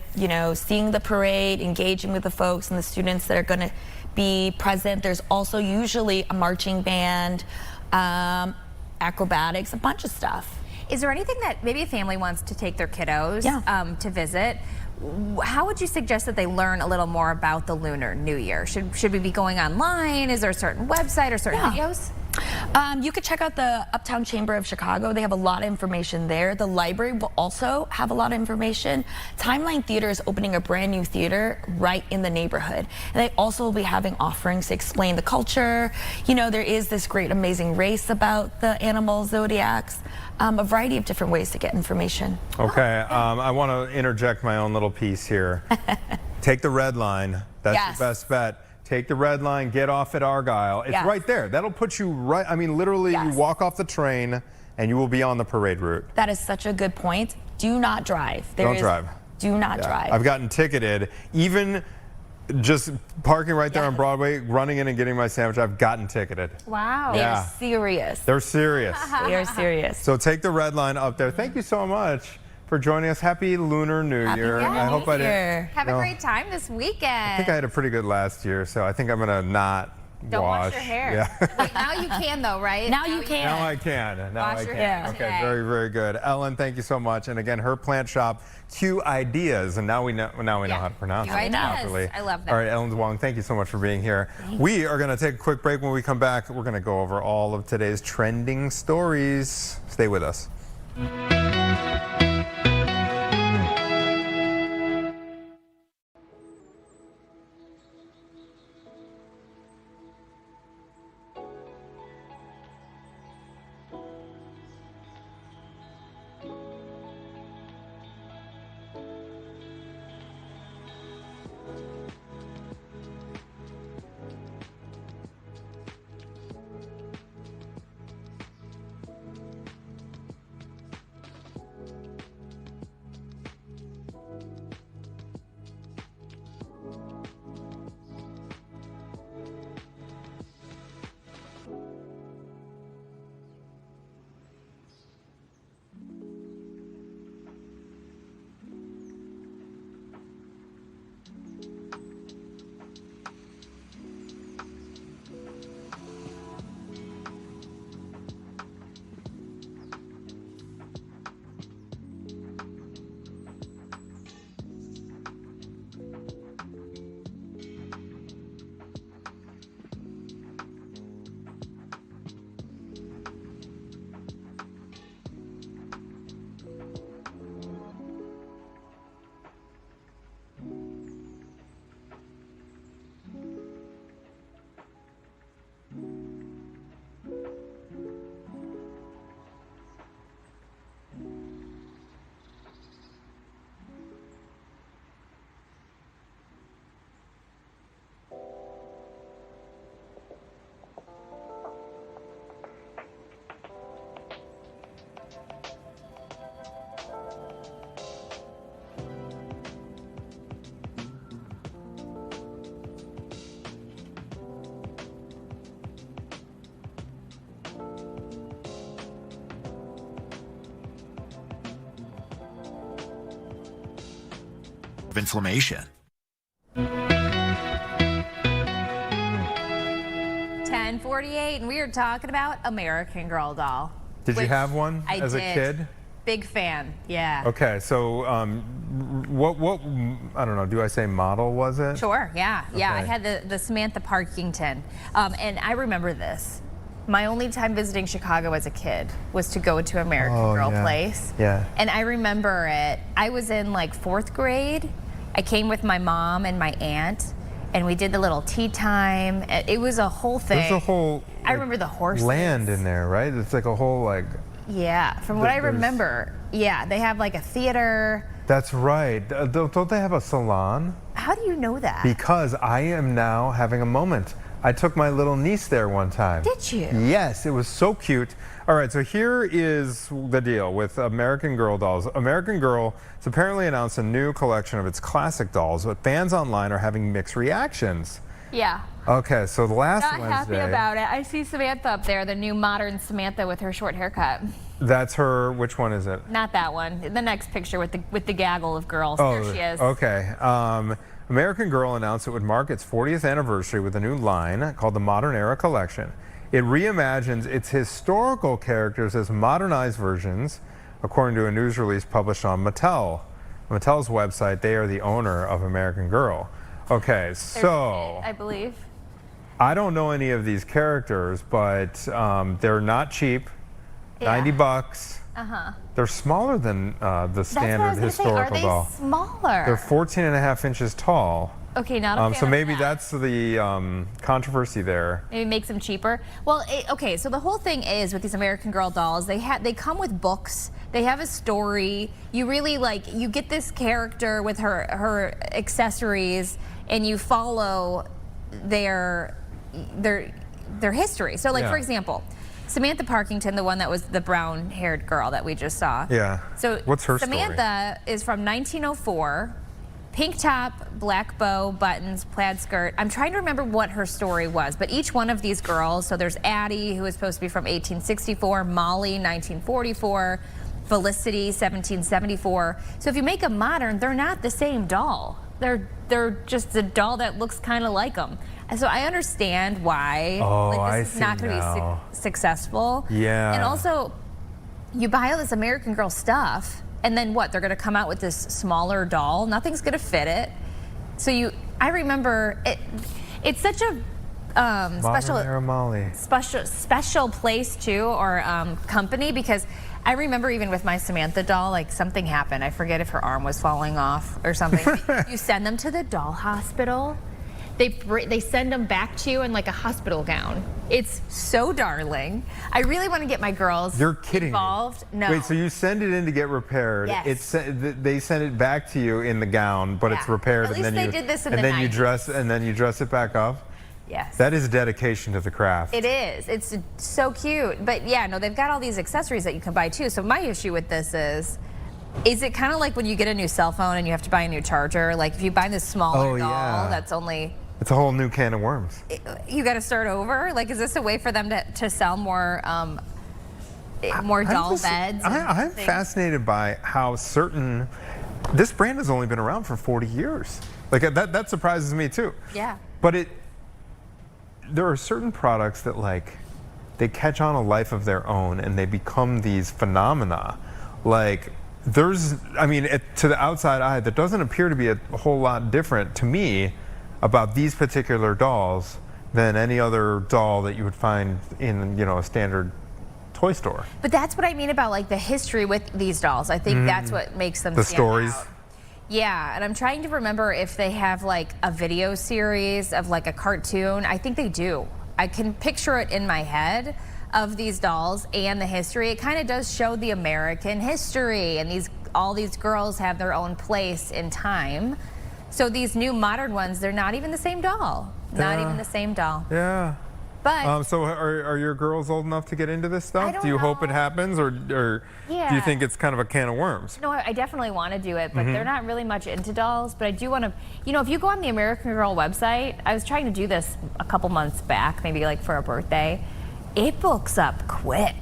Speaker 6: seeing the parade, engaging with the folks and the students that are going to be present. There's also usually a marching band, acrobatics, a bunch of stuff.
Speaker 1: Is there anything that maybe a family wants to take their kiddos to visit? How would you suggest that they learn a little more about the Lunar New Year? Should we be going online? Is there a certain website or certain videos?
Speaker 6: You could check out the Uptown Chamber of Chicago. They have a lot of information there. The library will also have a lot of information. Timeline Theater is opening a brand new theater right in the neighborhood. And they also will be having offerings to explain the culture. There is this great, amazing race about the animal zodiacs. A variety of different ways to get information.
Speaker 2: Okay, I want to interject my own little piece here. Take the red line. That's
Speaker 6: Yes.
Speaker 2: your best bet. Take the red line, get off at Argyle. It's
Speaker 6: Yes.
Speaker 2: right there. That'll put you right, literally you
Speaker 6: Yes.
Speaker 2: walk off the train and you will be on the parade route.
Speaker 6: That is such a good point. Do not drive.
Speaker 2: Don't drive.
Speaker 6: Do not drive.
Speaker 2: I've gotten ticketed, even just parking right there on
Speaker 6: Yes.
Speaker 2: Broadway, running in and getting my sandwich, I've gotten ticketed.
Speaker 1: Wow.
Speaker 6: They
Speaker 2: Yeah.
Speaker 6: are serious.
Speaker 2: They're serious.
Speaker 6: They are serious.
Speaker 2: So take the red line up there. Thank you so much for joining us. Happy Lunar New
Speaker 6: Happy
Speaker 2: Year.
Speaker 6: Lunar
Speaker 2: I hope
Speaker 6: New
Speaker 2: I didn't.
Speaker 6: Year.
Speaker 1: Have
Speaker 2: No.
Speaker 1: a great time this weekend.
Speaker 2: I think I had a pretty good last year, so I think I'm gonna not
Speaker 1: Don't wash
Speaker 2: wash.
Speaker 1: your hair.
Speaker 2: Yeah.
Speaker 1: Wait, now you can though, right?
Speaker 6: Now you can.
Speaker 2: Now I can. Now
Speaker 1: Wash
Speaker 2: I
Speaker 1: your
Speaker 2: can.
Speaker 1: hair
Speaker 2: Okay,
Speaker 1: today.
Speaker 2: very, very good. Ellen, thank you so much. And again, her plant shop, Q Ideas, and now we know how to pronounce
Speaker 1: Q
Speaker 2: it
Speaker 1: Ideas.
Speaker 2: properly.
Speaker 1: I love that.
Speaker 2: All right, Ellen Wong, thank you so much for being here. We are going to take a quick break. When we come back, we're going to go over all of today's trending stories. Stay with us.
Speaker 8: of inflammation.
Speaker 1: 10:48, and we are talking about American Girl doll.
Speaker 2: Did you
Speaker 1: which
Speaker 2: have one
Speaker 1: I
Speaker 2: as a
Speaker 1: did.
Speaker 2: kid?
Speaker 1: Big fan, yeah.
Speaker 2: Okay, so what I don't know, do I say model was it?
Speaker 1: Sure, yeah. I
Speaker 2: Okay.
Speaker 1: had the Samantha Parkington. And I remember this. My only time visiting Chicago as a kid was to go to American
Speaker 2: Oh,
Speaker 1: Girl
Speaker 2: yeah.
Speaker 1: Place.
Speaker 2: Yeah.
Speaker 1: And I remember it. I was in like 4th grade. I came with my mom and my aunt, and we did the little tea time. It was a whole thing.
Speaker 2: There's a whole
Speaker 1: I remember the horses.
Speaker 2: land in there, right? It's like a whole
Speaker 1: Yeah, from what I
Speaker 2: There's-
Speaker 1: remember. Yeah, they have like a theater.
Speaker 2: That's right. Don't they have a salon?
Speaker 1: how do you know that?
Speaker 2: Because I am now having a moment. I took my little niece there one time.
Speaker 1: Did you?
Speaker 2: Yes, it was so cute. All right, so here is the deal with American Girl dolls. American Girl has apparently announced a new collection of its classic dolls, but fans online are having mixed reactions.
Speaker 1: Yeah.
Speaker 2: Okay, so the last
Speaker 1: Not
Speaker 2: Wednesday.
Speaker 1: happy about it. I see Samantha up there, the new modern Samantha with her short haircut.
Speaker 2: That's her. Which one is it?
Speaker 1: Not that one. The next picture with the gaggle of girls. There she is.
Speaker 2: Okay. American Girl announced it would mark its 40th anniversary with a new line called the Modern Era Collection. It reimagines its historical characters as modernized versions, according to a news release published on Mattel's website. They are the owner of American Girl. Okay, so
Speaker 1: I believe.
Speaker 2: I don't know any of these characters, but they're not cheap.
Speaker 1: Yeah.
Speaker 2: $90. They're smaller than the standard historical doll.
Speaker 1: Are they smaller?
Speaker 2: They're 14.5 inches tall.
Speaker 1: Okay, not a fan
Speaker 2: so
Speaker 1: of
Speaker 2: maybe
Speaker 1: that.
Speaker 2: that's the controversy there.
Speaker 1: Maybe makes them cheaper. Well, okay. So the whole thing is with these American Girl dolls, they come with books. They have a story. You really you get this character with her accessories, and you follow their history. So
Speaker 2: Yeah.
Speaker 1: for example, Samantha Parkington, the one that was the brown-haired girl that we just saw.
Speaker 2: Yeah.
Speaker 1: So
Speaker 2: what's her
Speaker 1: Samantha is from 1904. Pink top, black bow, buttons, plaid skirt. I'm trying to remember what her story was, but each one of these girls, so there's Addie, who is supposed to be from 1864, Molly, 1944, Felicity, 1774. So if you make them modern, they're not the same doll. They're just a doll that looks kind of like them. And so I understand why this is not going to be successsable.
Speaker 2: Yeah.
Speaker 1: And also, you buy all this American Girl stuff, and then what? They're going to come out with this smaller doll. Nothing's going to fit it. So I remember it's such a special place too, or company, because I remember even with my Samantha doll, something happened. I forget if her arm was falling off or something. You send them to the doll hospital. They send them back to you in a hospital gown. It's so darling. I really want to get my girls
Speaker 2: You're kidding
Speaker 1: involved.
Speaker 2: me.
Speaker 1: No.
Speaker 2: Wait, so you send it in to get repaired.
Speaker 1: Yes.
Speaker 2: They send it back to you in the gown, but it's
Speaker 1: Yeah.
Speaker 2: repaired,
Speaker 1: At
Speaker 2: and
Speaker 1: least
Speaker 2: then
Speaker 1: they did this in
Speaker 2: and
Speaker 1: the
Speaker 2: then you
Speaker 1: 90s.
Speaker 2: dress it back up.
Speaker 1: Yes.
Speaker 2: That is dedication to the craft.
Speaker 1: It is. It's so cute. But yeah, no, they've got all these accessories that you can buy too. So my issue with this is it kind of like when you get a new cell phone and you have to buy a new charger? If you buy this smaller doll,
Speaker 2: yeah.
Speaker 1: that's only...
Speaker 2: It's a whole new can of worms.
Speaker 1: You got to start over? Is this a way for them to sell more doll beds?
Speaker 2: I'm fascinated by how this brand has only been around for 40 years. That surprises me too.
Speaker 1: Yeah.
Speaker 2: But there are certain products that they catch on a life of their own and they become these phenomena. To the outside eye, there doesn't appear to be a whole lot different to me about these particular dolls than any other doll that you would find in a standard toy store.
Speaker 1: But that's what I mean about the history with these dolls. I think that's what makes them stand
Speaker 2: stories.
Speaker 1: out. Yeah, and I'm trying to remember if they have a video series of a cartoon. I think they do. I can picture it in my head of these dolls and the history. It kind of does show the American history, and all these girls have their own place in time. So these new modern ones, they're not even the same doll. Not even the same doll.
Speaker 2: Yeah.
Speaker 1: But
Speaker 2: So are your girls old enough to get into this stuff?
Speaker 1: I don't
Speaker 2: Do you hope it
Speaker 1: know.
Speaker 2: happens, or do
Speaker 1: Yeah.
Speaker 2: you think it's kind of a can of worms?
Speaker 1: no, I definitely want to do it, but they're not really much into dolls. But I do want to, if you go on the American Girl website, I was trying to do this a couple months back, maybe for a birthday. It books up quick.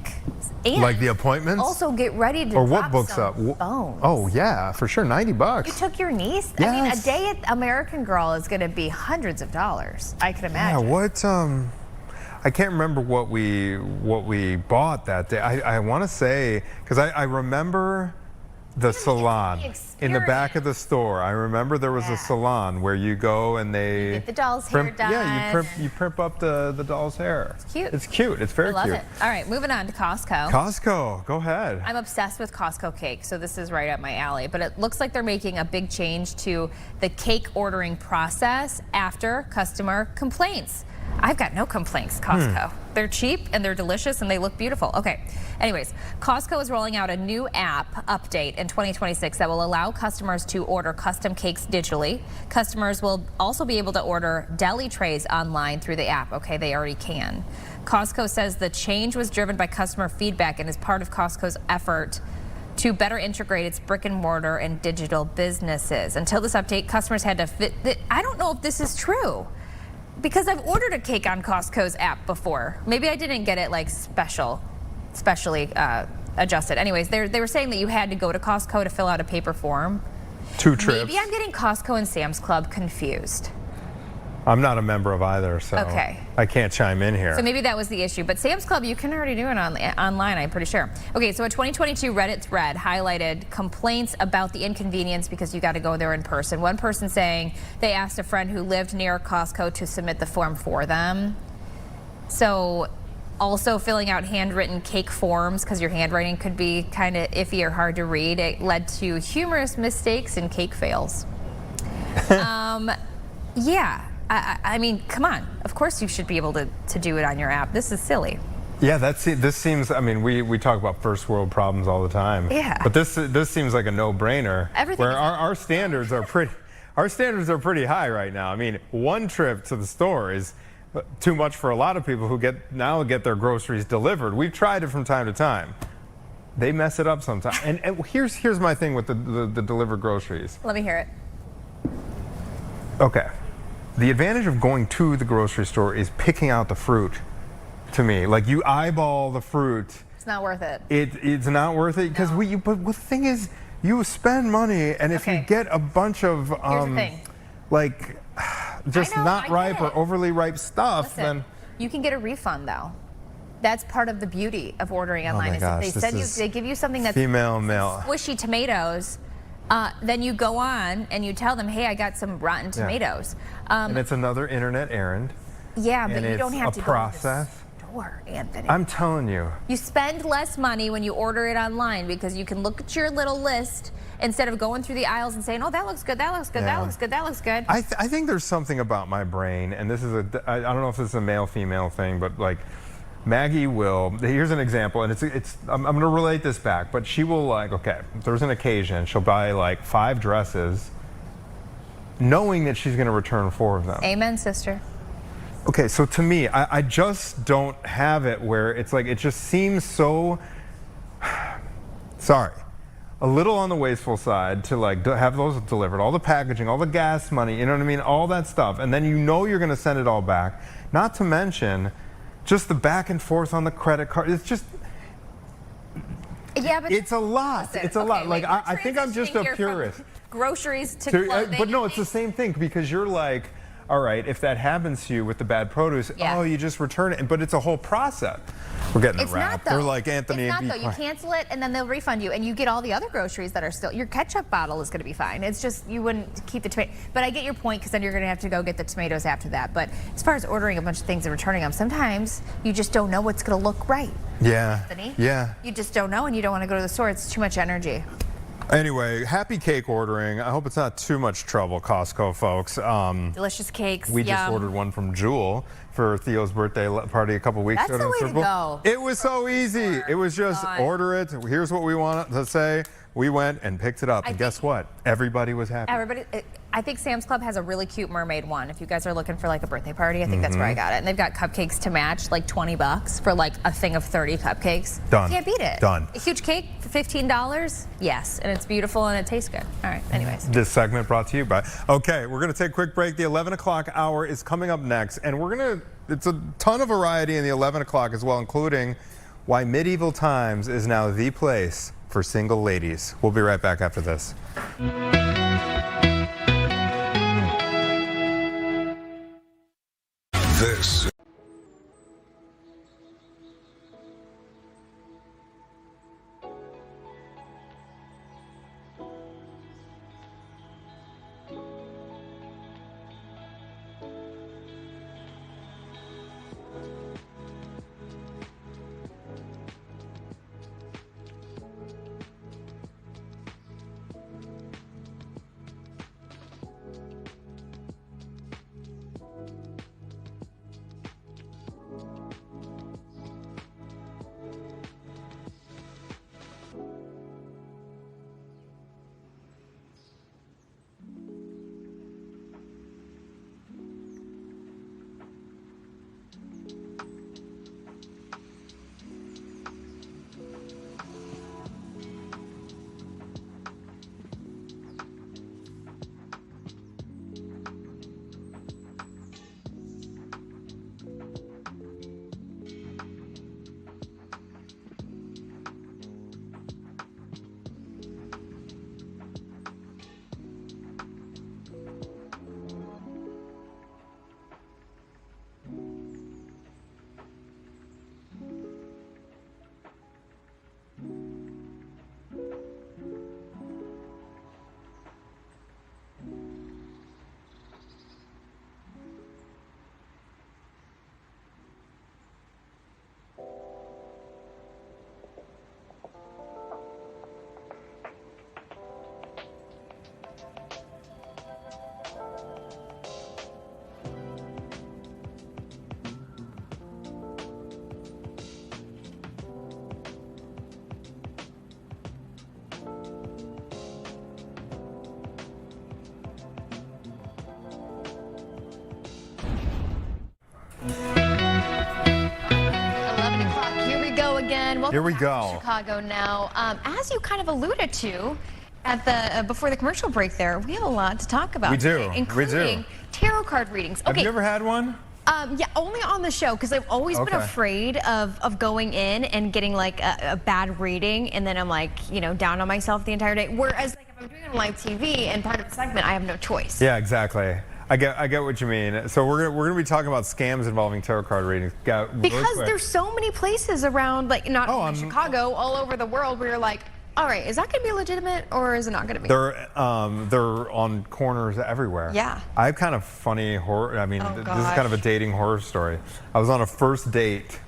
Speaker 1: And
Speaker 2: The appointments?
Speaker 1: also get ready to
Speaker 2: Or
Speaker 1: drop
Speaker 2: what books
Speaker 1: some
Speaker 2: up?
Speaker 1: bones.
Speaker 2: Oh yeah, for sure, $90.
Speaker 1: You took your niece? I mean, a
Speaker 2: Yes.
Speaker 1: day at American Girl is going to be hundreds of dollars, I can
Speaker 2: Yeah,
Speaker 1: imagine.
Speaker 2: what I can't remember what we bought that day. I want to say, because I remember the salon in the back of the store. I remember there was
Speaker 1: Yeah.
Speaker 2: a salon where you go and they
Speaker 1: get the doll's hair done.
Speaker 2: Yeah, you primp up the doll's hair. It's
Speaker 1: cute.
Speaker 2: It's cute. It's very
Speaker 1: I love
Speaker 2: cute.
Speaker 1: it. All right, moving on to Costco.
Speaker 2: Costco, go ahead.
Speaker 1: I'm obsessed with Costco cake, so this is right up my alley. But it looks like they're making a big change to the cake ordering process after customer complaints. I've got no complaints, Costco. They're cheap and they're delicious and they look beautiful. Okay. Anyways, Costco is rolling out a new app update in 2026 that will allow customers to order custom cakes digitally. Customers will also be able to order deli trays online through the app. Okay, they already can. Costco says the change was driven by customer feedback and is part of Costco's effort to better integrate its brick and mortar and digital businesses. Until this update, customers had to fit. I don't know if this is true, because I've ordered a cake on Costco's app before. Maybe I didn't get it like specially adjusted. Anyways, they were saying that you had to go to Costco to fill out a paper form.
Speaker 2: 2 trips.
Speaker 1: Maybe I'm getting Costco and Sam's Club confused.
Speaker 2: I'm not a member of either, so
Speaker 1: Okay.
Speaker 2: I can't chime in here.
Speaker 1: So maybe that was the issue. But Sam's Club, you can already do it online, I'm pretty sure. Okay, so a 2022 Reddit thread highlighted complaints about the inconvenience because you got to go there in person. One person saying they asked a friend who lived near Costco to submit the form for them. So also filling out handwritten cake forms because your handwriting could be kind of iffy or hard to read. It led to humorous mistakes and cake fails. Yeah. I mean, come on. Of course you should be able to do it on your app. This is silly.
Speaker 2: Yeah, this seems, I mean, we talk about first world problems all the time.
Speaker 1: Yeah.
Speaker 2: But this seems like a no-brainer.
Speaker 1: Everything
Speaker 2: where
Speaker 1: is-
Speaker 2: our standards are pretty high right now. I mean, one trip to the store is too much for a lot of people who get their groceries delivered. We've tried it from time to time. They mess it up sometimes. And here's my thing with the delivered groceries.
Speaker 1: Let me hear it.
Speaker 2: Okay. The advantage of going to the grocery store is picking out the fruit, to me. Like, you eyeball the fruit.
Speaker 1: It's not worth it.
Speaker 2: It's not worth it because
Speaker 1: No.
Speaker 2: but the thing is, you spend money, and if you
Speaker 1: Okay.
Speaker 2: get a bunch of
Speaker 1: Here's the thing.
Speaker 2: like just
Speaker 1: I know,
Speaker 2: not
Speaker 1: I get
Speaker 2: ripe or
Speaker 1: it.
Speaker 2: overly ripe stuff,
Speaker 1: Listen,
Speaker 2: then
Speaker 1: you can get a refund though. That's part of the beauty of ordering online.
Speaker 2: my
Speaker 1: is that
Speaker 2: gosh, this is
Speaker 1: they give you something that's
Speaker 2: female male.
Speaker 1: squishy tomatoes. Then you go on and you tell them, hey, I got some rotten tomatoes.
Speaker 2: And it's another internet errand.
Speaker 1: Yeah, but
Speaker 2: and
Speaker 1: you don't
Speaker 2: it's
Speaker 1: have
Speaker 2: a
Speaker 1: to
Speaker 2: process.
Speaker 1: go to the store, Anthony.
Speaker 2: I'm telling you.
Speaker 1: You spend less money when you order it online because you can look at your little list instead of going through the aisles and saying, oh, that looks good, that looks good,
Speaker 2: Yeah.
Speaker 1: that looks good, that looks good.
Speaker 2: I think there's something about my brain, and this is I don't know if this is a male-female thing, but like Maggie will, here's an example, and I'm going to relate this back, but she will, like, okay, if there's an occasion, she'll buy like 5 dresses knowing that she's going to return 4 of them.
Speaker 1: Amen, sister.
Speaker 2: Okay, so to me, I just don't have it where it's like, it just seems so, sorry, a little on the wasteful side to like have those delivered, all the packaging, all the gas money, you know what I mean, all that stuff, and then you know you're going to send it all back, not to mention just the back and forth on the credit card. It's just,
Speaker 1: Yeah, but
Speaker 2: it's a lot.
Speaker 1: listen,
Speaker 2: it's a
Speaker 1: okay,
Speaker 2: lot.
Speaker 1: wait,
Speaker 2: Like,
Speaker 1: we're
Speaker 2: I think I'm just
Speaker 1: transitioning
Speaker 2: a
Speaker 1: here from
Speaker 2: purist.
Speaker 1: Groceries to clothing.
Speaker 2: But no, it's the same thing, because you're like, all right, if that happens to you with the bad produce,
Speaker 1: Yeah.
Speaker 2: oh, you just return it. But it's a whole process. We're getting
Speaker 1: It's
Speaker 2: a wrap.
Speaker 1: not though.
Speaker 2: They're like, Anthony,
Speaker 1: it's not
Speaker 2: be
Speaker 1: though. You
Speaker 2: quiet.
Speaker 1: cancel it and then they'll refund you, and you get all the other groceries that are still. Your ketchup bottle is going to be fine. It's just you wouldn't keep the tomato. But I get your point, because then you're going to have to go get the tomatoes after that. But as far as ordering a bunch of things and returning them, sometimes you just don't know what's going to look right.
Speaker 2: Yeah.
Speaker 1: Anthony.
Speaker 2: Yeah.
Speaker 1: You just don't know, and you don't want to go to the store. It's too much energy.
Speaker 2: Anyway, happy cake ordering. I hope it's not too much trouble, Costco folks.
Speaker 1: Delicious cakes.
Speaker 2: We just
Speaker 1: yum.
Speaker 2: ordered one from Jewel for Theo's birthday party a couple weeks
Speaker 1: That's
Speaker 2: ago.
Speaker 1: the
Speaker 2: in
Speaker 1: way to
Speaker 2: Super Bowl.
Speaker 1: go.
Speaker 2: It was so easy. It was just
Speaker 1: God.
Speaker 2: order it. Here's what we want to say. We went and picked it up,
Speaker 1: I
Speaker 2: and guess
Speaker 1: think-
Speaker 2: what? Everybody was happy.
Speaker 1: Everybody, I think Sam's Club has a really cute mermaid one. If you guys are looking for like a birthday party, I think that's where I got it. And they've got cupcakes to match, like $20 for like a thing of 30 cupcakes.
Speaker 2: Done.
Speaker 1: Can't beat it.
Speaker 2: Done.
Speaker 1: A huge cake for $15? Yes. And it's beautiful and it tastes good. All right. Anyways.
Speaker 2: This segment brought to you by. Okay, we're going to take a quick break. The 11 o'clock hour is coming up next, and we're going to. It's a ton of variety in the 11 o'clock as well, including why Medieval Times is now the place for single ladies. We'll be right back after this.
Speaker 8: This welcome
Speaker 2: Here we
Speaker 8: back
Speaker 2: go.
Speaker 8: to Chicago now. As you kind of alluded to at the before the commercial break there, we have a lot to talk about.
Speaker 2: We do.
Speaker 8: Today,
Speaker 2: We do.
Speaker 8: including tarot card readings.
Speaker 2: Have you ever had one?
Speaker 8: Yeah, only on the show, because I've always been
Speaker 2: Okay.
Speaker 8: afraid of going in and getting like a bad reading, and then I'm like, you know, down on myself the entire day. Whereas like if I'm doing it on live TV and part of the segment, I have no choice.
Speaker 2: Yeah, exactly. I get what you mean. So we're gonna be talking about scams involving tarot card readings. Really
Speaker 8: Because
Speaker 2: quick.
Speaker 8: there's so many places around, like not
Speaker 2: Oh,
Speaker 8: only Chicago, all over the world, where you're like, all right, is that going to be legitimate or is it not going to be?
Speaker 2: They're on corners everywhere.
Speaker 8: Yeah.
Speaker 2: I have kind of funny horror. I mean,
Speaker 8: Oh,
Speaker 2: this is kind of a
Speaker 8: gosh.
Speaker 2: dating horror story. I was on a first date,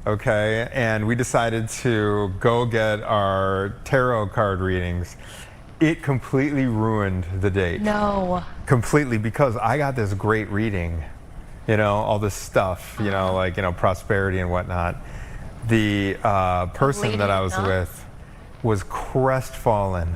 Speaker 2: okay, and we decided to go get our tarot card readings. It completely ruined the date.
Speaker 8: No.
Speaker 2: Completely, because I got this great reading, you know, all this stuff, you know, like, you know, prosperity and whatnot. The person
Speaker 8: Lady
Speaker 2: that I
Speaker 8: did
Speaker 2: was
Speaker 8: not?
Speaker 2: with was crestfallen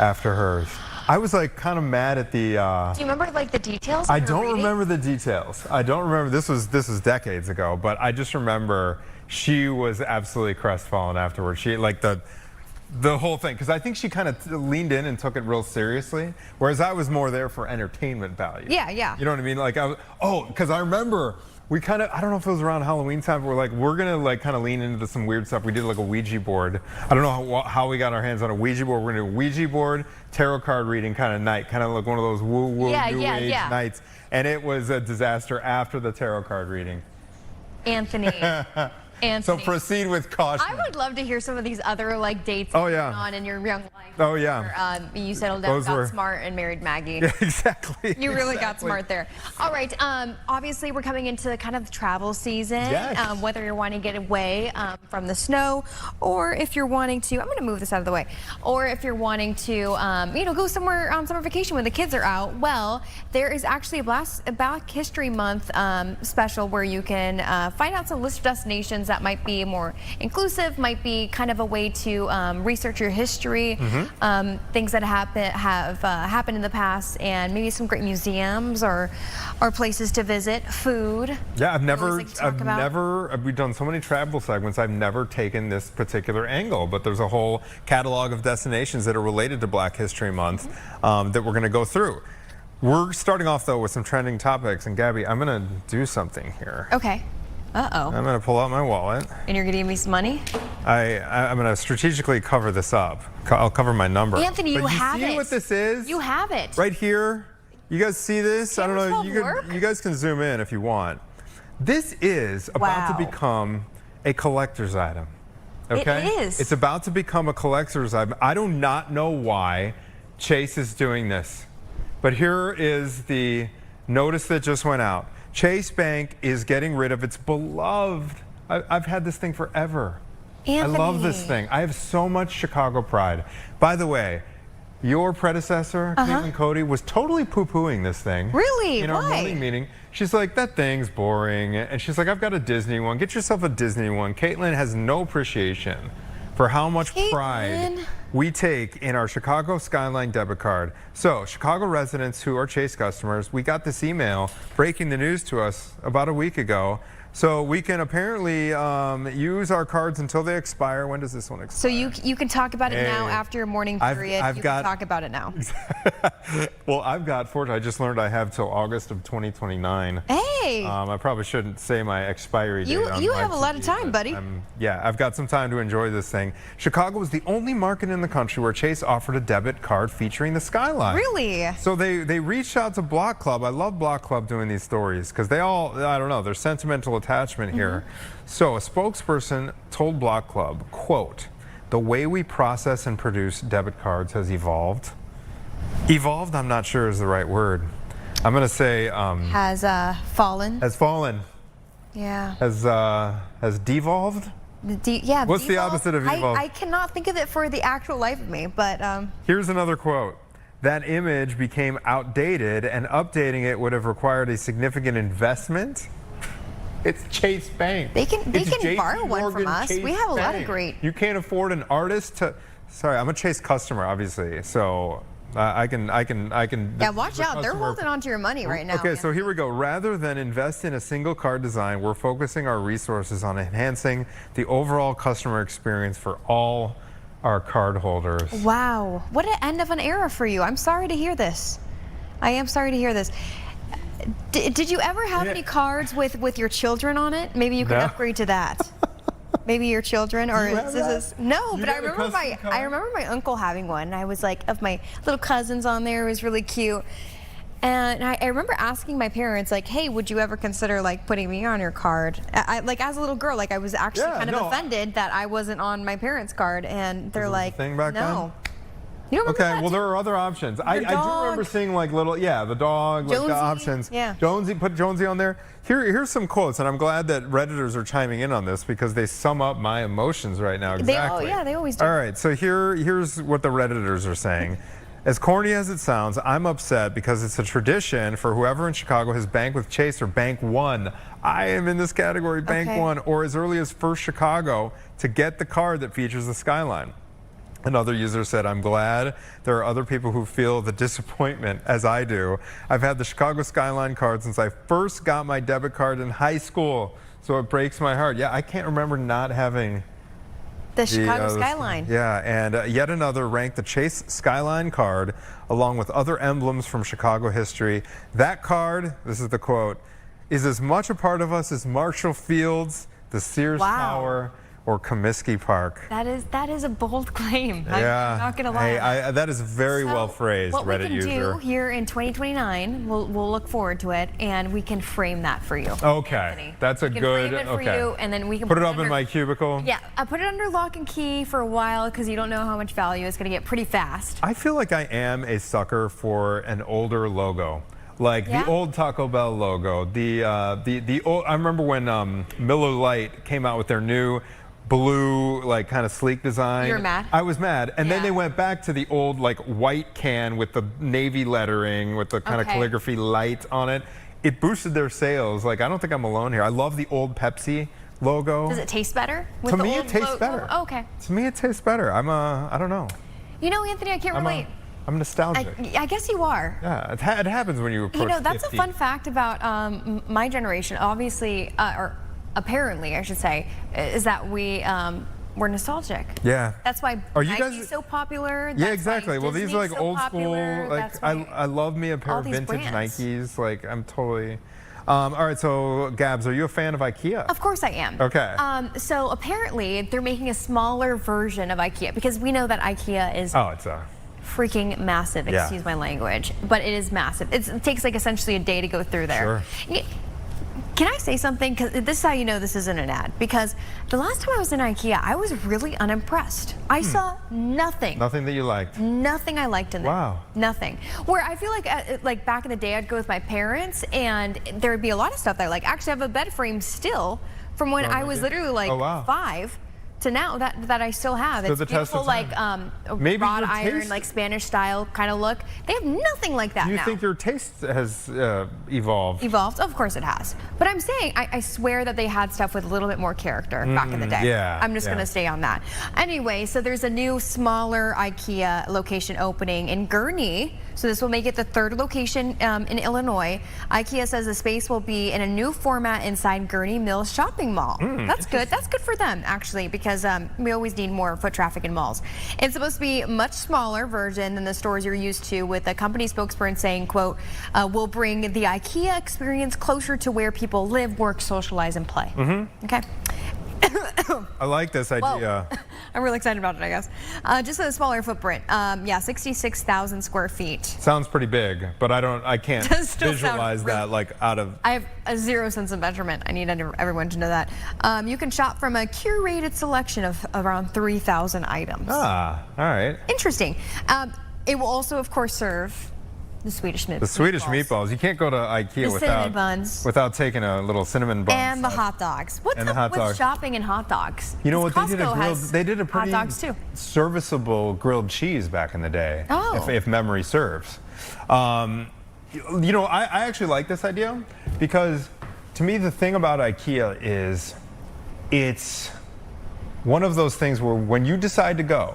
Speaker 2: after hers. I was like kind of mad at the.
Speaker 8: Do you remember like the details?
Speaker 2: I
Speaker 8: of her
Speaker 2: don't
Speaker 8: reading?
Speaker 2: remember the details. I don't remember. This was decades ago, but I just remember she was absolutely crestfallen afterwards. She like the whole thing, because I think she kind of leaned in and took it real seriously, whereas I was more there for entertainment value.
Speaker 8: Yeah, yeah.
Speaker 2: You know what I mean? Like because I remember we kind of, I don't know if it was around Halloween time, but we're like, we're gonna like kind of lean into some weird stuff. We did like a Ouija board. I don't know how we got our hands on a Ouija board. We're gonna do a Ouija board, tarot card reading kind of night, kind of like one of those woo-woo
Speaker 8: Yeah,
Speaker 2: new
Speaker 8: yeah,
Speaker 2: age
Speaker 8: yeah.
Speaker 2: nights. And it was a disaster after the tarot card reading.
Speaker 8: Anthony.
Speaker 2: So
Speaker 8: Anthony.
Speaker 2: proceed with caution.
Speaker 8: I would love to hear some of these other like dates
Speaker 2: Oh,
Speaker 8: that
Speaker 2: yeah.
Speaker 8: went on in your young life.
Speaker 2: Oh, yeah.
Speaker 8: Where, you settled down,
Speaker 2: Those
Speaker 8: got
Speaker 2: were-
Speaker 8: smart, and married Maggie.
Speaker 2: Yeah, exactly.
Speaker 8: You really got
Speaker 2: exactly.
Speaker 8: smart there. All right. Obviously, we're coming into kind of travel season.
Speaker 2: Yes.
Speaker 8: Whether you're wanting to get away from the snow, or if you're wanting to, I'm going to move this out of the way, or if you're wanting to, you know, go somewhere on summer vacation when the kids are out. Well, there is actually a Black History Month special where you can find out some list of destinations that might be more inclusive, might be kind of a way to research your history, things that have happened in the past, and maybe some great museums or places to visit, food.
Speaker 2: Yeah, we've done so many travel segments, I've never taken this particular angle, but there's a whole catalog of destinations that are related to Black History Month that we're going to go through. We're starting off, though, with some trending topics, and Gabby, I'm going to do something here.
Speaker 8: Okay. Uh-oh.
Speaker 2: I'm going to pull out my wallet.
Speaker 8: And you're going to give me some money?
Speaker 2: I'm going to strategically cover this up. I'll cover my number.
Speaker 8: Anthony,
Speaker 2: But
Speaker 8: you have
Speaker 2: see
Speaker 8: it.
Speaker 2: what this is?
Speaker 8: You have it.
Speaker 2: Right here. You guys see this? I don't know.
Speaker 8: Cameras won't work?
Speaker 2: You guys can zoom in if you want. This is about to
Speaker 8: Wow.
Speaker 2: become a collector's item. Okay?
Speaker 8: It is.
Speaker 2: It's about to become a collector's item. I do not know why Chase is doing this. But here is the notice that just went out. Chase Bank is getting rid of its beloved. I've had this thing forever.
Speaker 8: Anthony.
Speaker 2: I love this thing. I have so much Chicago pride. By the way, your predecessor, Caitlin Cody, was totally poo-pooing this thing.
Speaker 8: Really?
Speaker 2: In our
Speaker 8: Why?
Speaker 2: morning meeting. She's like, that thing's boring. And she's like, I've got a Disney one. Get yourself a Disney one. Caitlin has no appreciation for how much pride
Speaker 8: Caitlin.
Speaker 2: we take in our Chicago Skyline debit card. So, Chicago residents who are Chase customers, we got this email breaking the news to us about a week ago. So we can apparently use our cards until they expire. When does this one expire?
Speaker 8: So you can talk about it now
Speaker 2: Hey,
Speaker 8: after your morning
Speaker 2: I've
Speaker 8: period. You
Speaker 2: got-
Speaker 8: can talk about it now.
Speaker 2: Well, I've got, fortunately, I just learned I have till August of 2029.
Speaker 8: Hey.
Speaker 2: I probably shouldn't say my expiry date.
Speaker 8: You
Speaker 2: on
Speaker 8: have
Speaker 2: live
Speaker 8: a lot of
Speaker 2: TV,
Speaker 8: time,
Speaker 2: but
Speaker 8: buddy.
Speaker 2: Yeah, I've got some time to enjoy this thing. Chicago was the only market in the country where Chase offered a debit card featuring the Skyline.
Speaker 8: Really?
Speaker 2: So they reached out to Block Club. I love Block Club doing these stories because they all, I don't know, there's sentimental attachment here. So a spokesperson told Block Club, quote, the way we process and produce debit cards has evolved. Evolved, I'm not sure is the right word. I'm going to say
Speaker 8: Has fallen.
Speaker 2: has fallen,
Speaker 8: Yeah.
Speaker 2: has devolved.
Speaker 8: Yeah.
Speaker 2: What's the
Speaker 8: devolve.
Speaker 2: opposite of evolve?
Speaker 8: I cannot think of it for the actual life of me, but
Speaker 2: Here's another quote. That image became outdated and updating it would have required a significant investment. It's Chase Bank.
Speaker 8: They can
Speaker 2: It's JP
Speaker 8: borrow one from
Speaker 2: Morgan
Speaker 8: us.
Speaker 2: Chase
Speaker 8: We have a lot of
Speaker 2: Bank.
Speaker 8: great.
Speaker 2: You can't afford an artist to. Sorry, I'm a Chase customer, obviously. So I can.
Speaker 8: Yeah, watch out. They're holding on to your money right now.
Speaker 2: Okay, so here we go. Rather than invest in a single card design, we're focusing our resources on enhancing the overall customer experience for all our card holders.
Speaker 8: Wow. What an end of an era for you. I'm sorry to hear this. I am sorry to hear this. Did you ever have any cards with your children on it? Maybe you could upgrade to that. Maybe your children, or no? But I remember my uncle having one. And I was like, of my little cousins on there. It was really cute. And I remember asking my parents, like, hey, would you ever consider like putting me on your card? Like as a little girl, like I was actually kind of offended that I wasn't on my parents' card, and they're like,
Speaker 2: thing back
Speaker 8: no.
Speaker 2: then?
Speaker 8: You don't remember that?
Speaker 2: Well, there are other options. I do remember seeing like little, the dog, like the options.
Speaker 8: Yeah.
Speaker 2: Jonesy, put Jonesy on there. Here's some quotes, and I'm glad that Redditors are chiming in on this because they sum up my emotions right now exactly.
Speaker 8: They always do.
Speaker 2: All right, so here's what the Redditors are saying. As corny as it sounds, I'm upset because it's a tradition for whoever in Chicago has banked with Chase or Bank One. I am in this category, Bank One, or as early as First Chicago to get the card that features the skyline. Another user said, I'm glad there are other people who feel the disappointment as I do. I've had the Chicago Skyline card since I first got my debit card in high school, so it breaks my heart. Yeah, I can't remember not having
Speaker 8: the Chicago Skyline.
Speaker 2: Yeah, and yet another ranked the Chase Skyline card along with other emblems from Chicago history. That card, this is the quote, is as much a part of us as Marshall Fields, the Sears Tower, or Comiskey Park.
Speaker 8: That is a bold claim. I'm not gonna lie.
Speaker 2: Hey, that is very well phrased, Reddit user.
Speaker 8: What we can do here in 2029, we'll look forward to it, and we can frame that for you.
Speaker 2: Okay,
Speaker 8: Anthony.
Speaker 2: that's a
Speaker 8: we can
Speaker 2: good.
Speaker 8: Frame it for you, and then we can
Speaker 2: put it up in my cubicle.
Speaker 8: Yeah, I put it under lock and key for a while because you don't know how much value it's gonna get pretty fast.
Speaker 2: I feel like I am a sucker for an older logo. Like the old Taco Bell logo, the old. I remember when Miller Lite came out with their new blue, like kind of sleek design.
Speaker 8: You were mad?
Speaker 2: I was mad. And then they went back to the old like white can with the navy lettering with the kind of calligraphy light on it. It boosted their sales. Like, I don't think I'm alone here. I love the old Pepsi logo.
Speaker 8: Does it taste better?
Speaker 2: To me, it tastes better.
Speaker 8: Oh, okay.
Speaker 2: To me, it tastes better. I don't know.
Speaker 8: You know, Anthony, I can't relate.
Speaker 2: I'm nostalgic.
Speaker 8: I guess you are.
Speaker 2: Yeah, it happens when you approach 50.
Speaker 8: That's a fun fact about my generation. Obviously, or apparently, I should say, is that we're nostalgic.
Speaker 2: Yeah.
Speaker 8: That's why Nike's so popular.
Speaker 2: Yeah, exactly. Well, these are like old school. Like I love me a pair of vintage Nikes. Like I'm totally. All right, so Gabs, are you a fan of IKEA?
Speaker 8: Of course I am.
Speaker 2: Okay.
Speaker 8: So apparently they're making a smaller version of IKEA because we know that IKEA is
Speaker 2: it's a
Speaker 8: freaking massive. Excuse my language, but it is massive. It takes like essentially a day to go through there.
Speaker 2: Sure.
Speaker 8: Can I say something? Because this is how you know this isn't an ad. Because the last time I was in IKEA, I was really unimpressed. I saw nothing.
Speaker 2: Nothing that you liked?
Speaker 8: Nothing I liked in there.
Speaker 2: Wow.
Speaker 8: Nothing. Where I feel like back in the day, I'd go with my parents, and there would be a lot of stuff that I like. Actually, I have a bed frame still from when I was literally like 5 to now that I still have. It's beautiful, like wrought iron, like Spanish style kind of look. They have nothing like that now.
Speaker 2: Do you think your taste has evolved?
Speaker 8: Evolved? Of course it has. But I'm saying, I swear that they had stuff with a little bit more character back in the day.
Speaker 2: Yeah.
Speaker 8: I'm just going to stay on that. Anyway, so there's a new smaller IKEA location opening in Gurnee. So this will make it the 3rd location in Illinois. IKEA says the space will be in a new format inside Gurnee Mills Shopping Mall. That's good. That's good for them, actually, because we always need more foot traffic in malls. It's supposed to be a much smaller version than the stores you're used to, with a company spokesperson saying, quote, we'll bring the IKEA experience closer to where people live, work, socialize, and play. Okay.
Speaker 2: I like this idea.
Speaker 8: Whoa. I'm really excited about it, I guess. Just a smaller footprint. 66,000 square feet.
Speaker 2: Sounds pretty big, but I can't visualize that like out of.
Speaker 8: I have a 0 sense of measurement. I need everyone to know that. You can shop from a curated selection of around 3,000 items.
Speaker 2: All right.
Speaker 8: Interesting. It will also, of course, serve the Swedish meatballs.
Speaker 2: The Swedish meatballs. You can't go to IKEA without taking a little cinnamon bun.
Speaker 8: And the hot dogs. What's up with shopping and hot dogs?
Speaker 2: You know what,
Speaker 8: they
Speaker 2: did a pretty
Speaker 8: hot dogs too.
Speaker 2: Serviceable grilled cheese back in the day.
Speaker 8: Oh.
Speaker 2: If memory serves. I actually like this idea because to me the thing about IKEA is it's one of those things where when you decide to go,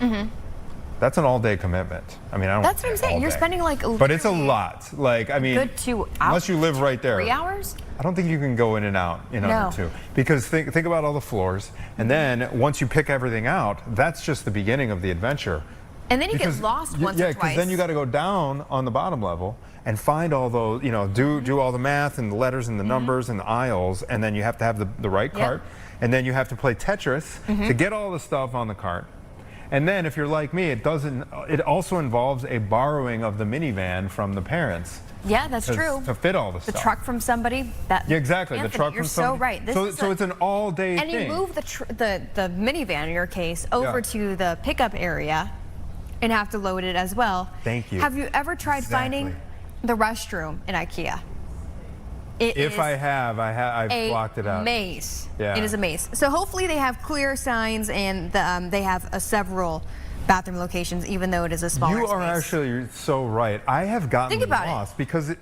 Speaker 2: That's an all-day commitment. I mean, I don't.
Speaker 8: That's what I'm saying.
Speaker 2: all
Speaker 8: You're
Speaker 2: day.
Speaker 8: spending like.
Speaker 2: But it's a
Speaker 8: literally
Speaker 2: lot. Like, I mean,
Speaker 8: good 2 hours.
Speaker 2: unless you live right there.
Speaker 8: 3 hours.
Speaker 2: I don't think you can go in and out in
Speaker 8: No.
Speaker 2: under 2. Because think about all the floors, and then once you pick everything out, that's just the beginning of the adventure.
Speaker 8: And then you get lost once
Speaker 2: yeah,
Speaker 8: or twice.
Speaker 2: then you got to go down on the bottom level and find all those, do all the math and the letters and the numbers and the aisles, and then you have to have the right cart, and then you have to play Tetris to get all the stuff on the cart. And then if you're like me, it also involves a borrowing of the minivan from the parents.
Speaker 8: Yeah, that's true.
Speaker 2: To fit all the stuff.
Speaker 8: The truck from somebody.
Speaker 2: Yeah, exactly.
Speaker 8: Anthony,
Speaker 2: the truck
Speaker 8: you're
Speaker 2: from
Speaker 8: so
Speaker 2: somebody.
Speaker 8: right.
Speaker 2: So it's an all-day
Speaker 8: and
Speaker 2: thing.
Speaker 8: you move the minivan in your case over to the pickup area, and have to load it as well.
Speaker 2: Thank you.
Speaker 8: Have you ever tried finding the restroom in IKEA?
Speaker 2: If I have, I've blocked it out.
Speaker 8: A maze.
Speaker 2: Yeah.
Speaker 8: It is a maze. So hopefully they have clear signs, and they have several bathroom locations, even though it is a smaller
Speaker 2: You are
Speaker 8: space.
Speaker 2: actually so right. I have gotten
Speaker 8: Think about
Speaker 2: lost because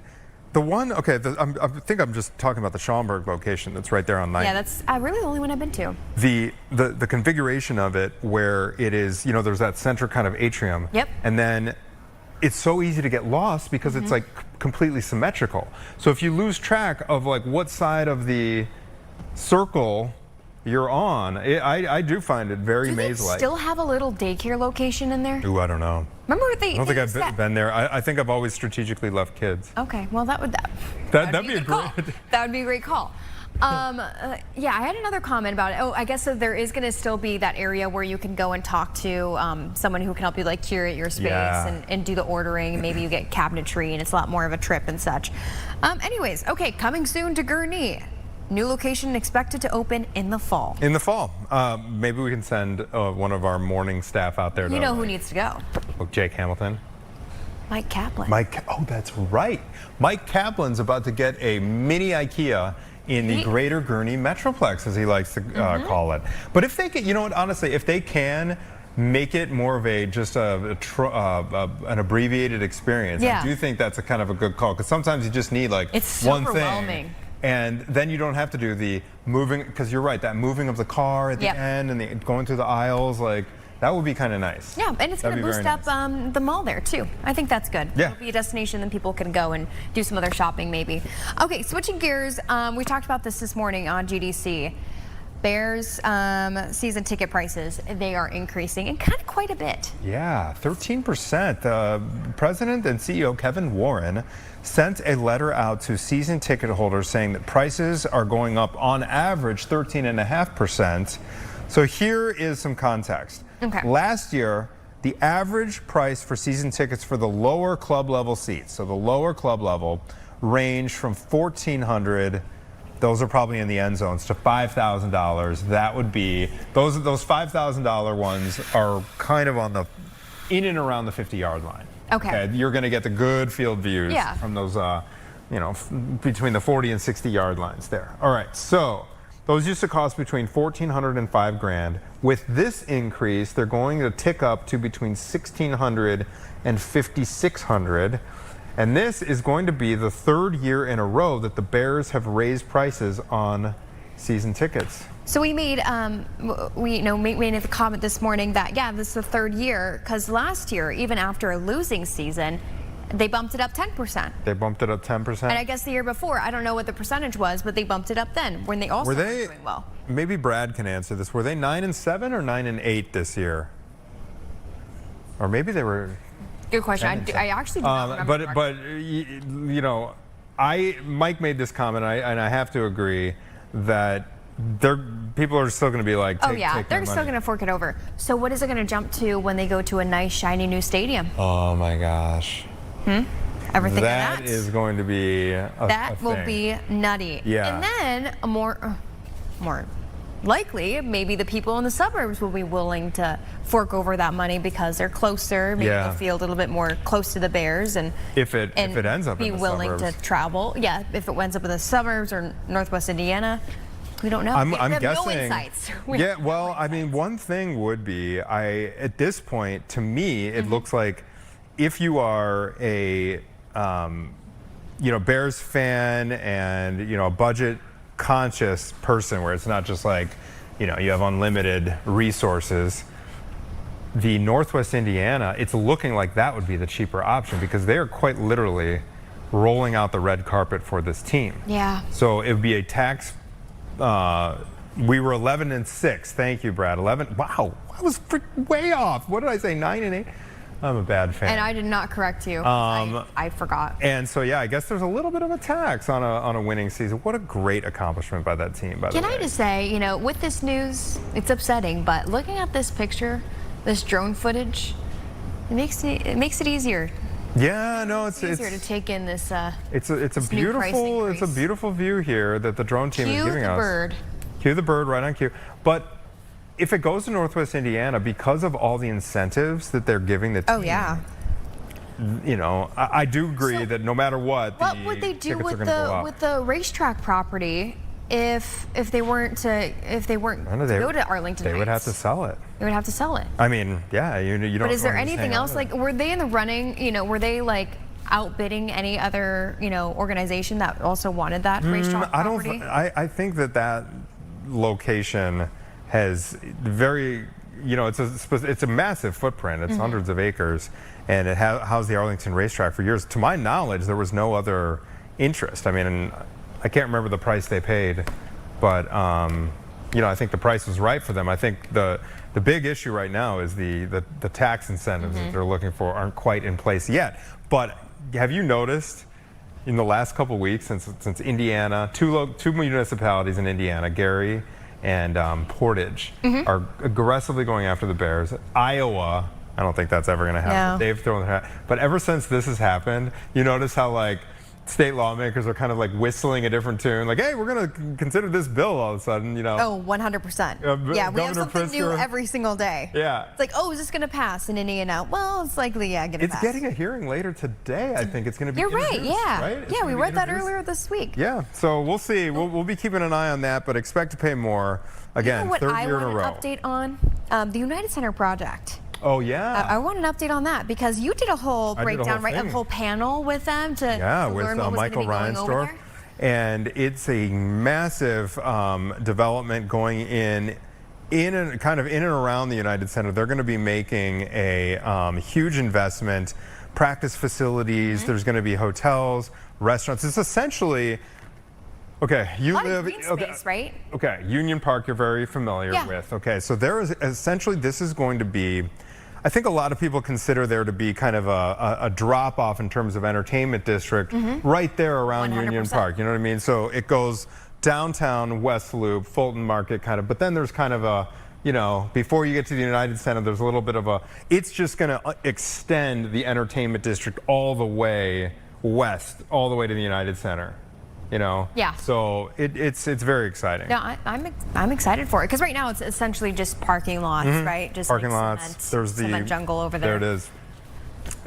Speaker 2: the one. Okay, I think I'm just talking about the Schaumburg location that's right there on 9.
Speaker 8: Yeah, that's really the only one I've been to.
Speaker 2: The configuration of it, where it is, there's that center kind of atrium.
Speaker 8: Yep.
Speaker 2: And then it's so easy to get lost because it's like completely symmetrical. So if you lose track of like what side of the circle you're on, I do find it very
Speaker 8: Do they
Speaker 2: maze-like.
Speaker 8: still have a little daycare location in there?
Speaker 2: Ooh, I don't know.
Speaker 8: Remember what they?
Speaker 2: I don't think
Speaker 8: they
Speaker 2: I've
Speaker 8: used
Speaker 2: been there. I think I've always strategically left kids.
Speaker 8: Okay, well that'd
Speaker 2: That'd be a
Speaker 8: good call.
Speaker 2: great.
Speaker 8: That would be a great call. Yeah, I had another comment about it. Oh, I guess that there is going to still be that area where you can go and talk to someone who can help you like curate your space
Speaker 2: Yeah.
Speaker 8: and do the ordering. Maybe you get cabinetry, and it's a lot more of a trip and such. Anyways, okay, coming soon to Gurnee. New location expected to open in the fall.
Speaker 2: In the fall. Maybe we can send one of our morning staff out there.
Speaker 8: You know who needs to go?
Speaker 2: Oh, Jake Hamilton.
Speaker 8: Mike Kaplan.
Speaker 2: Oh, that's right. Mike Kaplan's about to get a mini IKEA in the Greater Gurnee Metroplex, as he likes to call it. But if they can, honestly, if they can make it more of just an abbreviated experience,
Speaker 8: Yeah.
Speaker 2: I do think that's a kind of a good call, because sometimes you just need like
Speaker 8: It's so
Speaker 2: one
Speaker 8: overwhelming.
Speaker 2: thing. And then you don't have to do the moving, because you're right, that moving of the car at the
Speaker 8: Yep.
Speaker 2: end and going through the aisles, like that would be kind of nice.
Speaker 8: Yeah, and it's going to
Speaker 2: That'd be
Speaker 8: boost
Speaker 2: very
Speaker 8: up
Speaker 2: nice.
Speaker 8: the mall there too. I think that's good.
Speaker 2: Yeah.
Speaker 8: It'll be a destination, then people can go and do some other shopping maybe. Okay, switching gears. We talked about this morning on GDC. Bears season ticket prices, they are increasing, and kind of quite a bit.
Speaker 2: Yeah, 13%. President and CEO Kevin Warren sent a letter out to season ticket holders saying that prices are going up on average 13.5%. So here is some context.
Speaker 8: Okay.
Speaker 2: Last year, the average price for season tickets for the lower club level seats, so the lower club level, ranged from $1,400. Those are probably in the end zones, to $5,000. That would be those $5,000 ones are kind of in and around the 50-yard line.
Speaker 8: Okay.
Speaker 2: You're going to get the good field views
Speaker 8: Yeah.
Speaker 2: from those, between the 40 and 60-yard lines there. All right, so those used to cost between $1,400 and $5,000. With this increase, they're going to tick up to between $1,600 and $5,600. And this is going to be the third year in a row that the Bears have raised prices on season tickets.
Speaker 8: So we made made the comment this morning that this is the third year, because last year, even after a losing season, they bumped it up 10%.
Speaker 2: They bumped it up 10%.
Speaker 8: And I guess the year before, I don't know what the percentage was, but they bumped it up then when they also were doing well.
Speaker 2: Maybe Brad can answer this. Were they 9-7 or 9-8 this year? Or maybe they were.
Speaker 8: Good question. I actually do not remember.
Speaker 2: But Mike made this comment, and I have to agree that people are still going to be like, take
Speaker 8: they're still going to fork it over. So what is it going to jump to when they go to a nice, shiny new stadium?
Speaker 2: Oh my gosh.
Speaker 8: Ever think
Speaker 2: That
Speaker 8: of that?
Speaker 2: is going to be
Speaker 8: That will be nutty.
Speaker 2: Yeah.
Speaker 8: And then more likely, maybe the people in the suburbs will be willing to fork over that money because they're closer. Maybe they'll feel a little bit more close to the Bears, and
Speaker 2: if it ends up
Speaker 8: be
Speaker 2: in the
Speaker 8: willing
Speaker 2: suburbs.
Speaker 8: to travel. Yeah, if it ends up in the suburbs or Northwest Indiana, we don't know.
Speaker 2: I'm
Speaker 8: we have
Speaker 2: guessing.
Speaker 8: no insights.
Speaker 2: Yeah, well, I mean, one thing would be, at this point, to me, it looks like if you are a, Bears fan and a budget conscious person, where it's not just like, you have unlimited resources, the Northwest Indiana, it's looking like that would be the cheaper option because they are quite literally rolling out the red carpet for this team.
Speaker 8: Yeah.
Speaker 2: So it would be a tax. We were 11-6. Thank you, Brad. 11. Wow, I was way off. What did I say? 9-8. I'm a bad fan.
Speaker 8: And I did not correct you. I forgot.
Speaker 2: And so yeah, I guess there's a little bit of a tax on a winning season. What a great accomplishment by that team. By the way.
Speaker 8: Can I just say, you know, with this news, it's upsetting, but looking at this picture, this drone footage, it makes it easier.
Speaker 2: Yeah, no, it's
Speaker 8: easier to take in this.
Speaker 2: It's a
Speaker 8: this new price
Speaker 2: beautiful
Speaker 8: increase.
Speaker 2: view here that the drone team is giving us.
Speaker 8: Cue the bird.
Speaker 2: Cue the bird, right on cue. But if it goes to Northwest Indiana, because of all the incentives that they're giving the team,
Speaker 8: Oh yeah.
Speaker 2: you know, I do agree
Speaker 8: So
Speaker 2: that no matter what
Speaker 8: Would they do
Speaker 2: tickets are
Speaker 8: with
Speaker 2: gonna go up.
Speaker 8: with the racetrack property if they weren't to go to Arlington?
Speaker 2: They would have
Speaker 8: Heights?
Speaker 2: to sell it.
Speaker 8: They would have to sell it.
Speaker 2: I mean, yeah, you don't.
Speaker 8: But is there
Speaker 2: wanna just
Speaker 8: anything
Speaker 2: hang
Speaker 8: else?
Speaker 2: on
Speaker 8: Like,
Speaker 2: to it.
Speaker 8: were they in the running? You know, were they like outbidding any other organization that also wanted that racetrack
Speaker 2: I
Speaker 8: property?
Speaker 2: don't. I think that location has very. You know, it's a massive footprint. It's hundreds of acres, and it housed the Arlington racetrack for years. To my knowledge, there was no other interest. I mean, I can't remember the price they paid, but you know, I think the price was right for them. I think the big issue right now is the tax incentives that they're looking for aren't quite in place yet. But have you noticed in the last couple of weeks since Indiana, two municipalities in Indiana, Gary and Portage, are aggressively going after the Bears. Iowa, I don't think that's ever going to happen.
Speaker 8: No.
Speaker 2: They've thrown their hat. But ever since this has happened, you notice how like state lawmakers are kind of like whistling a different tune, like, hey, we're going to consider this bill all of a sudden, you know.
Speaker 8: Oh, 100%. Yeah, we have
Speaker 2: Governor
Speaker 8: something new
Speaker 2: Pritzker.
Speaker 8: every single day.
Speaker 2: Yeah.
Speaker 8: It's like, oh, is this going to pass in Indiana? Well, it's likely, yeah, going to pass.
Speaker 2: It's getting a hearing later today, I think. It's going to be
Speaker 8: You're right,
Speaker 2: introduced,
Speaker 8: yeah.
Speaker 2: right? It's
Speaker 8: Yeah,
Speaker 2: gonna
Speaker 8: we
Speaker 2: be
Speaker 8: read that
Speaker 2: introduced.
Speaker 8: earlier this week.
Speaker 2: Yeah, so we'll see. We'll be keeping an eye on that, but expect to pay more. Again,
Speaker 8: You know what
Speaker 2: third
Speaker 8: I
Speaker 2: year in a
Speaker 8: want
Speaker 2: row.
Speaker 8: an update on? The United Center project.
Speaker 2: Oh, yeah.
Speaker 8: I want an update on that because you did a whole
Speaker 2: I did a
Speaker 8: breakdown,
Speaker 2: whole
Speaker 8: right? A
Speaker 2: thing.
Speaker 8: whole panel with them to
Speaker 2: with
Speaker 8: learn what was going to
Speaker 2: Michael
Speaker 8: be going over
Speaker 2: Reinsdorf.
Speaker 8: there.
Speaker 2: And it's a massive development going in and kind of in and around the United Center. They're going to be making a huge investment, practice facilities. There's going to be hotels, restaurants. It's essentially, okay, you
Speaker 8: A lot
Speaker 2: live
Speaker 8: of green space, right?
Speaker 2: Okay, Union Park you're very familiar
Speaker 8: Yeah.
Speaker 2: with. Okay, so there is essentially, this is going to be, I think a lot of people consider there to be kind of a drop off in terms of entertainment district right there around Union
Speaker 8: 100%.
Speaker 2: Park. You know what I mean? So it goes downtown, West Loop, Fulton Market kind of, but then there's kind of a, you know, before you get to the United Center, there's a little bit of it's just going to extend the entertainment district all the way west, all the way to the United Center. You know?
Speaker 8: Yeah.
Speaker 2: So it's very exciting.
Speaker 8: No, I'm excited for it because right now it's essentially just parking lots, right? Just
Speaker 2: Parking
Speaker 8: like
Speaker 2: lots.
Speaker 8: cement,
Speaker 2: There's the
Speaker 8: cement jungle over there.
Speaker 2: There it is.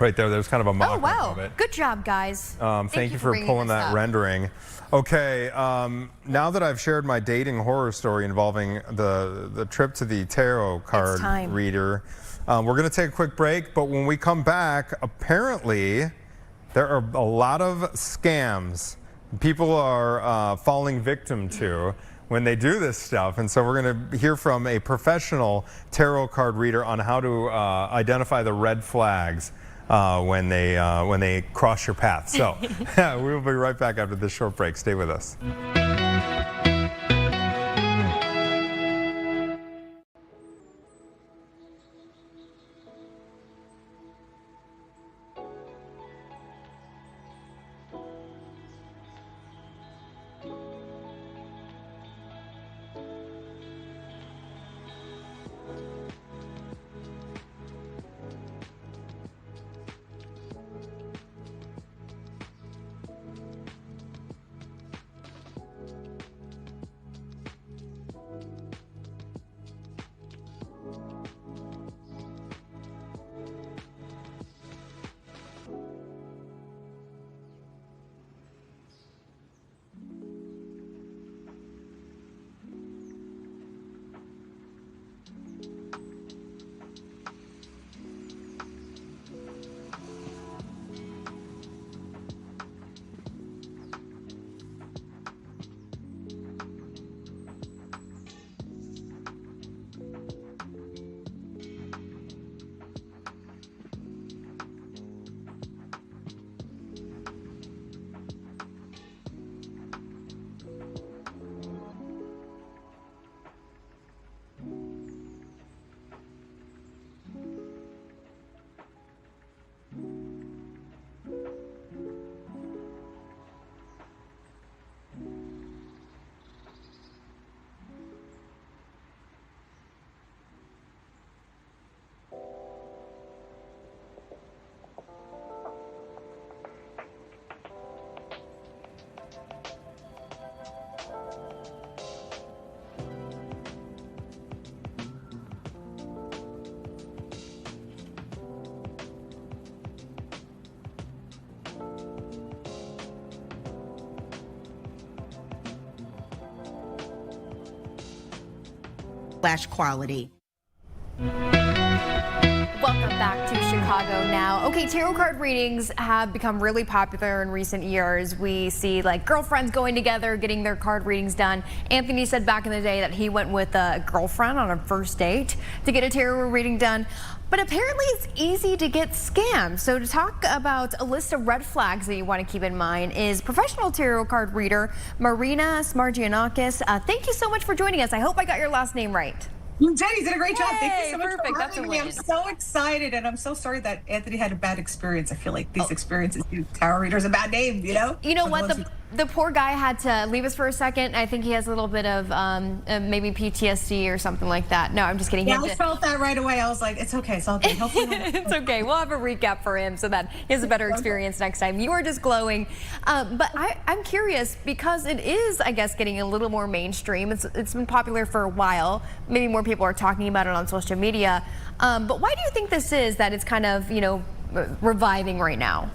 Speaker 2: Right there. There's kind of a
Speaker 8: Oh
Speaker 2: mock-up
Speaker 8: wow!
Speaker 2: of it.
Speaker 8: Good job, guys.
Speaker 2: Thank you for
Speaker 8: bringing
Speaker 2: pulling
Speaker 8: this
Speaker 2: that
Speaker 8: up.
Speaker 2: rendering. Okay, now that I've shared my dating horror story involving the trip to the tarot card
Speaker 8: time.
Speaker 2: reader, we're going to take a quick break. But when we come back, apparently there are a lot of scams people are falling victim to when they do this stuff. And so we're going to hear from a professional tarot card reader on how to identify the red flags when they cross your path. So we'll be right back after this short break. Stay with us.
Speaker 9: tarotcardreadings.com/quality.
Speaker 8: Welcome back to Chicago Now. Okay, tarot card readings have become really popular in recent years. We see like girlfriends going together, getting their card readings done. Anthony said back in the day that he went with a girlfriend on a first date to get a tarot reading done. But apparently it's easy to get scammed. So to talk about a list of red flags that you want to keep in mind is professional tarot card reader Marina Smargianakis. Thank you so much for joining us. I hope I got your last name right.
Speaker 10: You did. You did a great job. Thank you so much
Speaker 8: perfect.
Speaker 10: for
Speaker 8: That's a
Speaker 10: having me.
Speaker 8: win.
Speaker 10: I'm so excited, and I'm so sorry that Anthony had a bad experience. I feel like these experiences give tarot readers a bad name, you know?
Speaker 8: You know
Speaker 10: For
Speaker 8: what?
Speaker 10: the ones
Speaker 8: The poor guy had to leave us for a second. I think he has a little bit of maybe PTSD or something like that. No, I'm just kidding.
Speaker 10: Yeah, I felt that right away. I was like, it's okay. It's all good. Hopefully
Speaker 8: it's okay. We'll have a recap for him so that he has a better experience next time. You are just glowing. But I'm curious because it is, I guess, getting a little more mainstream. It's been popular for a while. Maybe more people are talking about it on social media. But why do you think this is that it's kind of, reviving right now?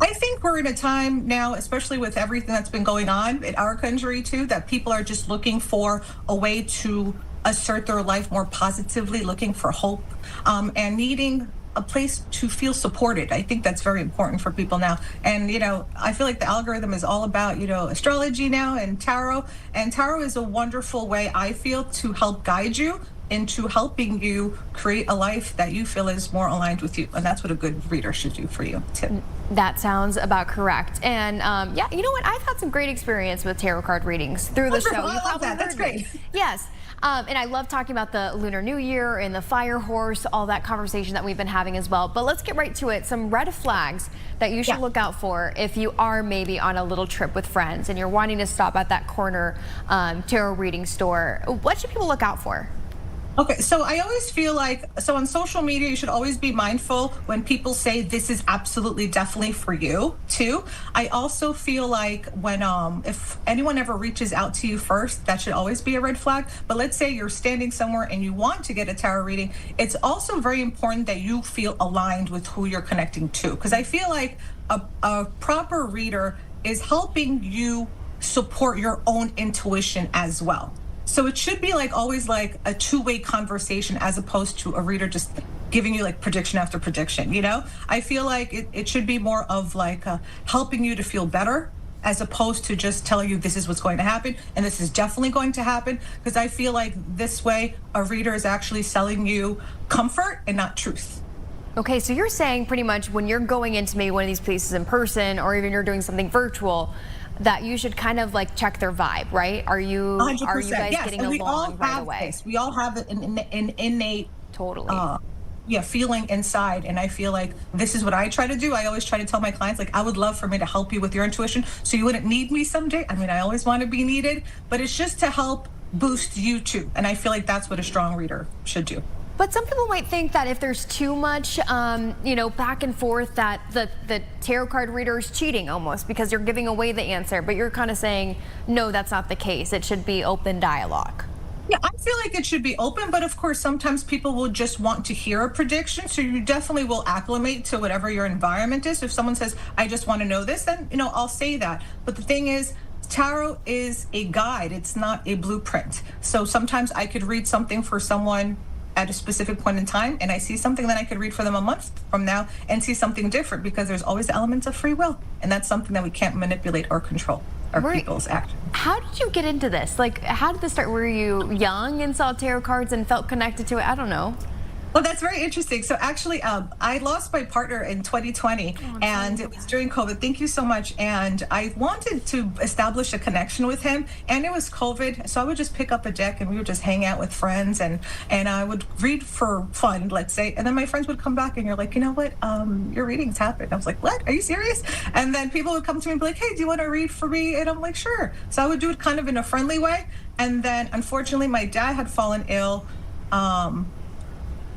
Speaker 10: I think we're in a time now, especially with everything that's been going on in our country too, that people are just looking for a way to assert their life more positively, looking for hope, and needing a place to feel supported. I think that's very important for people now. And, I feel like the algorithm is all about, astrology now and tarot. And tarot is a wonderful way, I feel, to help guide you into helping you create a life that you feel is more aligned with you. And that's what a good reader should do for you, too.
Speaker 8: That sounds about correct. And yeah, you know what? I've had some great experience with tarot card readings through the show.
Speaker 10: I love that. That's great.
Speaker 8: Yes. And I love talking about the Lunar New Year and the fire horse, all that conversation that we've been having as well. But let's get right to it. Some red flags that you should look out for if you are maybe on a little trip with friends and you're wanting to stop at that corner tarot reading store. What should people look out for?
Speaker 10: Okay, so I always feel like, on social media, you should always be mindful when people say this is absolutely definitely for you, too. I also feel like when, if anyone ever reaches out to you first, that should always be a red flag. But let's say you're standing somewhere and you want to get a tarot reading, it's also very important that you feel aligned with who you're connecting to. Because I feel like a proper reader is helping you support your own intuition as well. So it should be always a two-way conversation as opposed to a reader just giving you prediction after prediction, I feel like it should be more of helping you to feel better as opposed to just telling you this is what's going to happen and this is definitely going to happen, because I feel like this way a reader is actually selling you comfort and not truth.
Speaker 8: Okay, so you're saying pretty much when you're going into maybe one of these places in person or even you're doing something virtual, that you should kind of check their vibe, right? Are you
Speaker 10: 100%,
Speaker 8: guys
Speaker 10: yes.
Speaker 8: getting
Speaker 10: and we all
Speaker 8: along right
Speaker 10: have
Speaker 8: away?
Speaker 10: this. We all have an innate
Speaker 8: Totally.
Speaker 10: Feeling inside. And I feel like this is what I try to do. I always try to tell my clients, I would love for me to help you with your intuition so you wouldn't need me someday. I mean, I always want to be needed, but it's just to help boost you too. And I feel like that's what a strong reader should do.
Speaker 8: But some people might think that if there's too much, back and forth, that the tarot card reader is cheating almost because you're giving away the answer. But you're kind of saying, no, that's not the case. It should be open dialogue.
Speaker 10: Yeah, I feel like it should be open, but of course, sometimes people will just want to hear a prediction. So you definitely will acclimate to whatever your environment is. If someone says, I just want to know this, then, I'll say that. But the thing is, tarot is a guide. It's not a blueprint. So sometimes I could read something for someone at a specific point in time, and I see something that I could read for them a month from now and see something different, because there's always elements of free will, and that's something that we can't manipulate or control, or people's actions.
Speaker 8: How did you get into this? How did this start? Were you young and saw tarot cards and felt connected to it? I don't know.
Speaker 10: Well, that's very interesting. So actually, I lost my partner in 2020, and it was during COVID. Thank you so much. And I wanted to establish a connection with him, and it was COVID. So I would just pick up a deck, and we would just hang out with friends, and I would read for fun, let's say. And then my friends would come back, and you're like, you know what? Your readings happened. I was like, what? Are you serious? And then people would come to me and be like, hey, do you want to read for me? And I'm like, sure. So I would do it kind of in a friendly way. And then, unfortunately, my dad had fallen ill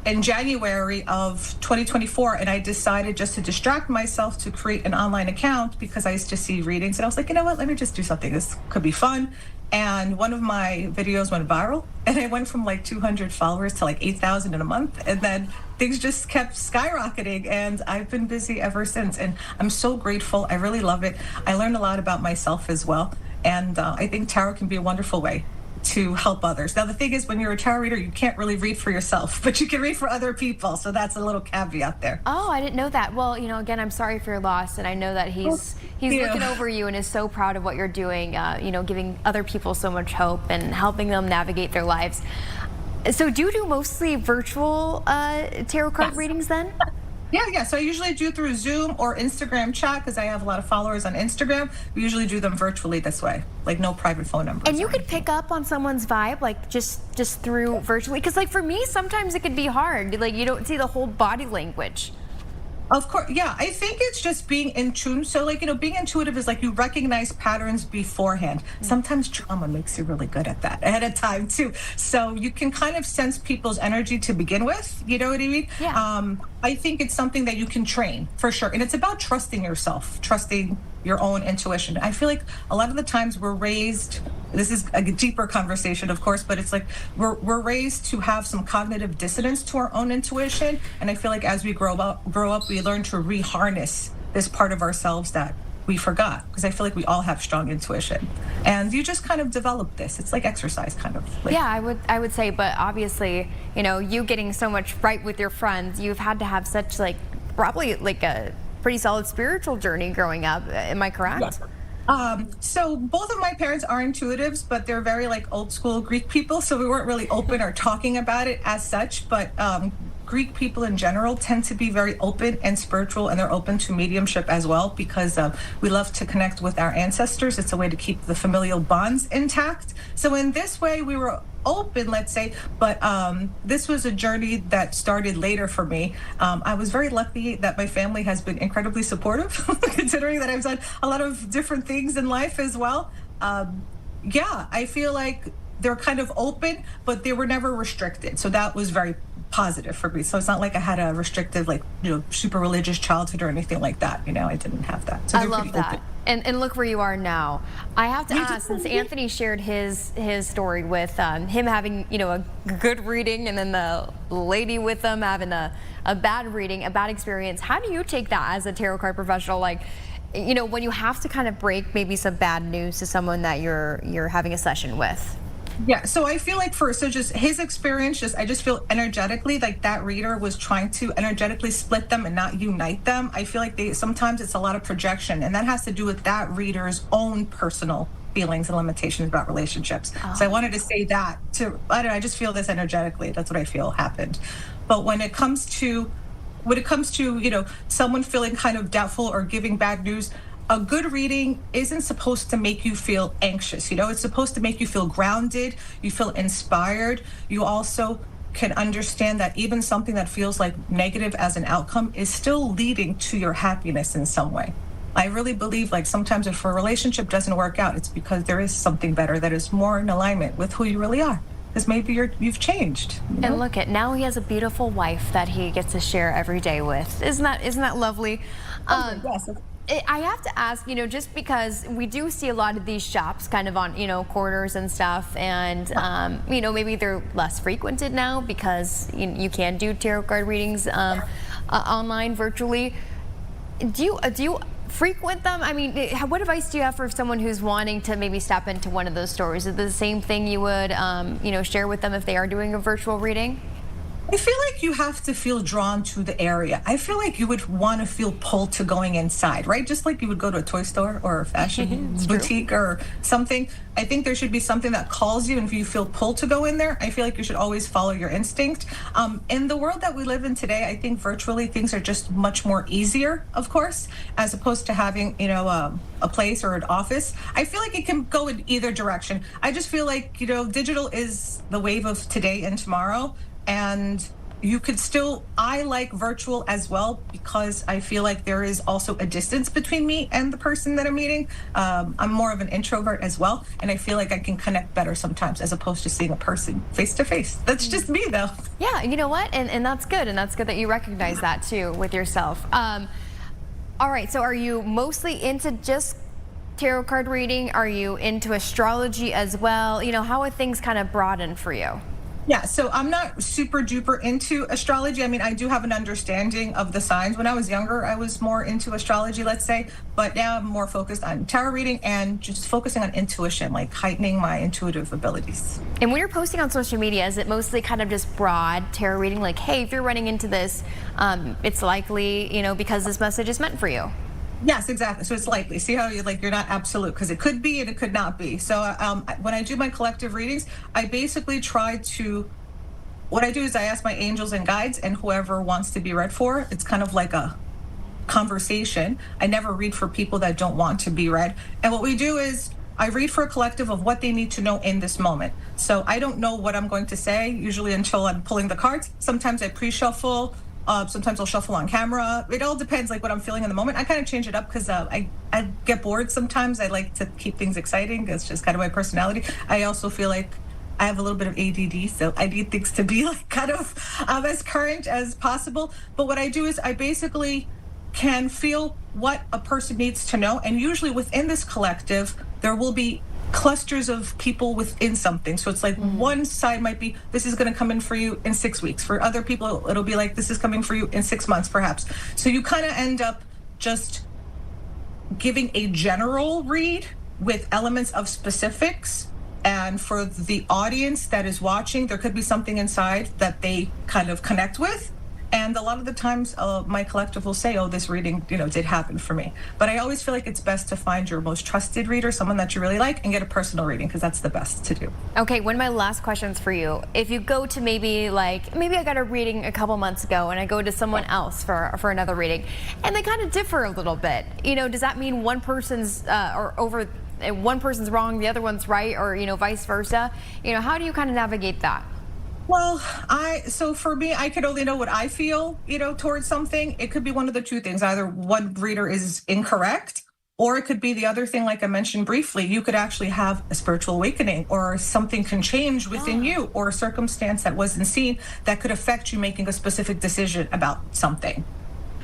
Speaker 10: in January of 2024, and I decided just to distract myself to create an online account because I used to see readings, and I was like, you know what, let me just do something. This could be fun. And one of my videos went viral, and I went from 200 followers to 8,000 in a month, and then things just kept skyrocketing, and I've been busy ever since, and I'm so grateful. I really love it. I learned a lot about myself as well, and I think tarot can be a wonderful way to help others. Now, the thing is, when you're a tarot reader, you can't really read for yourself, but you can read for other people. So that's a little caveat there.
Speaker 8: Oh, I didn't know that. Well, you know, again, I'm sorry for your loss, and I know that he's looking over you and is so proud of what you're doing. You know, giving other people so much hope and helping them navigate their lives. So, do you do mostly virtual tarot card readings then?
Speaker 10: Yeah. So I usually do through Zoom or Instagram chat because I have a lot of followers on Instagram. We usually do them virtually this way, like no private phone numbers.
Speaker 8: And you could pick up on someone's vibe, like just through virtually. Because like for me, sometimes it could be hard. Like you don't see the whole body language.
Speaker 10: Of course, yeah. I think it's just being in tune. So, like, you know, being intuitive is like you recognize patterns beforehand. Sometimes trauma makes you really good at that ahead of time, too. So you can kind of sense people's energy to begin with. You know what I mean?
Speaker 8: Yeah.
Speaker 10: I think it's something that you can train for sure. And it's about trusting yourself, trusting your own intuition. I feel like a lot of the times we're raised, this is a deeper conversation, of course, but it's like we're raised to have some cognitive dissonance to our own intuition. And I feel like as we grow up, we learn to reharness this part of ourselves that we forgot, because I feel like we all have strong intuition, and you just kind of develop this. It's like exercise, kind of. Like,
Speaker 8: Yeah, I would say, but obviously, you know, you getting so much right with your friends, you've had to have such like probably like a pretty solid spiritual journey growing up. Am I correct?
Speaker 10: Yes. So both of my parents are intuitives, but they're very like old school Greek people, so we weren't really open or talking about it as such. But Greek people in general tend to be very open and spiritual, and they're open to mediumship as well, because we love to connect with our ancestors. It's a way to keep the familial bonds intact. So in this way, we were open, let's say, but this was a journey that started later for me. I was very lucky that my family has been incredibly supportive, considering that I've done a lot of different things in life as well. Yeah, I feel like they're kind of open, but they were never restricted. So that was very positive for me. So it's not like I had a restrictive, like, you know, super religious childhood or anything like that. You know, I didn't have that. So
Speaker 8: I love that. And look where you are now. I have to ask, since Anthony shared his story with him having, you know, a good reading and then the lady with him having a bad reading, a bad experience, how do you take that as a tarot card professional? Like, you know, when you have to kind of break maybe some bad news to someone that you're having a session with?
Speaker 10: Yeah, so I feel like just his experience, I just feel energetically like that reader was trying to energetically split them and not unite them. I feel like sometimes it's a lot of projection, and that has to do with that reader's own personal feelings and limitations about relationships. So I wanted to say that I just feel this energetically. That's what I feel happened. But when it comes to, you know, someone feeling kind of doubtful or giving bad news, a good reading isn't supposed to make you feel anxious. You know, it's supposed to make you feel grounded. You feel inspired. You also can understand that even something that feels like negative as an outcome is still leading to your happiness in some way. I really believe, like, sometimes if a relationship doesn't work out, it's because there is something better that is more in alignment with who you really are. Because maybe you've changed. You know?
Speaker 8: And look at, now he has a beautiful wife that he gets to share every day with. Isn't that lovely?
Speaker 10: Yes.
Speaker 8: I have to ask, you know, just because we do see a lot of these shops kind of on, you know, corners and stuff, and, you know, maybe they're less frequented now because you can do tarot card readings online, virtually. Do you frequent them? I mean, what advice do you have for someone who's wanting to maybe step into one of those stores? Is it the same thing you would, you know, share with them if they are doing a virtual reading?
Speaker 10: I feel like you have to feel drawn to the area. I feel like you would want to feel pulled to going inside, right? Just like you would go to a toy store or a fashion boutique or something. I think there should be something that calls you, and if you feel pulled to go in there, I feel like you should always follow your instinct. In the world that we live in today, I think virtually things are just much more easier, of course, as opposed to having, you know, a place or an office. I feel like it can go in either direction. I just feel like, you know, digital is the wave of today and tomorrow. And you could still, I like virtual as well, because I feel like there is also a distance between me and the person that I'm meeting. I'm more of an introvert as well, and I feel like I can connect better sometimes as opposed to seeing a person face to face. That's just me, though.
Speaker 8: Yeah, you know what? And that's good, and that's good that you recognize that too with yourself. All right, so are you mostly into just tarot card reading? Are you into astrology as well? You know, how have things kind of broadened for you?
Speaker 10: Yeah, so I'm not super duper into astrology. I mean, I do have an understanding of the signs. When I was younger, I was more into astrology, let's say, but now I'm more focused on tarot reading and just focusing on intuition, like heightening my intuitive abilities.
Speaker 8: And when you're posting on social media, is it mostly kind of just broad tarot reading, like, hey, if you're running into this, it's likely, because this message is meant for you?
Speaker 10: Yes, exactly. So it's likely. See how you're not absolute, because it could be and it could not be. So when I do my collective readings, I basically try to. What I do is I ask my angels and guides and whoever wants to be read for. It's kind of like a conversation. I never read for people that don't want to be read. And what we do is I read for a collective of what they need to know in this moment. So I don't know what I'm going to say usually until I'm pulling the cards. Sometimes I pre-shuffle. Sometimes I'll shuffle on camera. It all depends, like what I'm feeling in the moment. I kind of change it up because I get bored sometimes. I like to keep things exciting. It's just kind of my personality. I also feel like I have a little bit of ADD, so I need things to be like kind of as current as possible. But what I do is I basically can feel what a person needs to know. And usually within this collective, there will be clusters of people within something. So it's like one side might be, this is going to come in for you in 6 weeks. For other people, it'll be like, this is coming for you in 6 months, perhaps. So you kind of end up just giving a general read with elements of specifics. And for the audience that is watching, there could be something inside that they kind of connect with. And a lot of the times my collective will say, oh, this reading, did happen for me. But I always feel like it's best to find your most trusted reader, someone that you really like, and get a personal reading, because that's the best to do.
Speaker 8: Okay, one of my last questions for you. If you go to maybe I got a reading a couple months ago and I go to someone else for another reading, and they kind of differ a little bit. Does that mean one person's one person's wrong, the other one's right, or vice versa? How do you kind of navigate that?
Speaker 10: Well, so for me, I could only know what I feel, towards something. It could be one of the two things. Either one reader is incorrect, or it could be the other thing, like I mentioned briefly. You could actually have a spiritual awakening, or something can change within you, or a circumstance that wasn't seen that could affect you making a specific decision about something.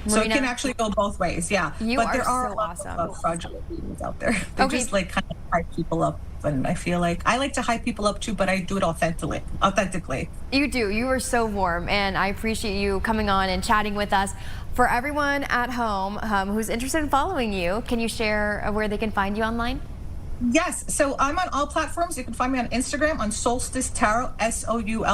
Speaker 10: So it can actually go both ways, yeah. But there are
Speaker 8: so
Speaker 10: a lot
Speaker 8: awesome.
Speaker 10: of fraudulent readings out there. They just kind of hype people up. And I feel like I like to hype people up too, but I do it authentically.
Speaker 8: You do. You are so warm, and I appreciate you coming on and chatting with us. For everyone at home who's interested in following you, can you share where they can find you online?
Speaker 10: Yes, so I'm on all platforms. You can find me on Instagram on Solstice Tarot, SOUL_tarot.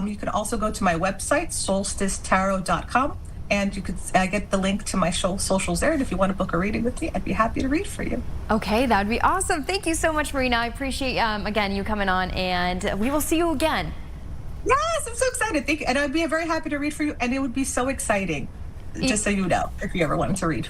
Speaker 10: You can also go to my website, solsticetarot.com. And you could get the link to my socials there. And if you want to book a reading with me, I'd be happy to read for you.
Speaker 8: Okay, that would be awesome. Thank you so much, Marina. I appreciate, again, you coming on, and we will see you again.
Speaker 10: Yes, I'm so excited. Thank you. And I'd be very happy to read for you. And it would be so exciting, just so you know, if you ever wanted to read.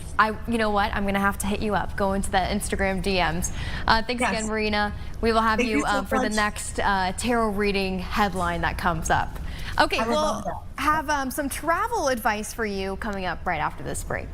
Speaker 8: You know what? I'm going to have to hit you up. Go into the Instagram DMs. Thanks again, Marina. We will have you
Speaker 10: so
Speaker 8: for the next tarot reading headline that comes up. Okay, we'll have some travel advice for you coming up right after this break.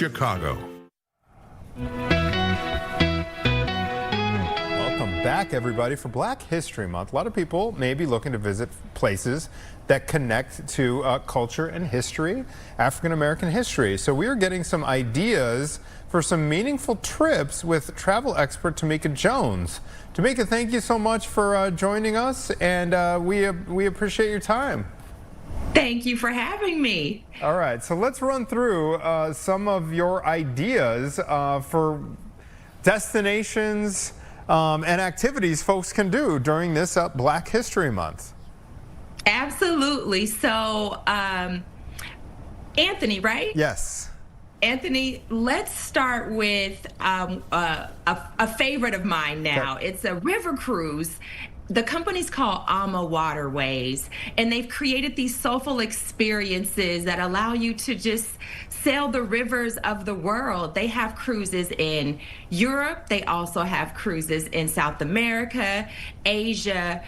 Speaker 9: Chicago.
Speaker 2: Welcome back, everybody, for Black History Month. A lot of people may be looking to visit places that connect to culture and history, African American history. So we are getting some ideas for some meaningful trips with travel expert Tamika Jones. Tamika, thank you so much for joining us, and we appreciate your time.
Speaker 11: Thank you for having me.
Speaker 2: All right, so let's run through some of your ideas for destinations and activities folks can do during this Black History Month.
Speaker 11: Absolutely. So, Anthony, right?
Speaker 2: Yes.
Speaker 11: Anthony, let's start with a favorite of mine now.
Speaker 2: Okay.
Speaker 11: It's a river cruise. The company's called Alma Waterways, and they've created these soulful experiences that allow you to just sail the rivers of the world. They have cruises in Europe. They also have cruises in South America, Asia,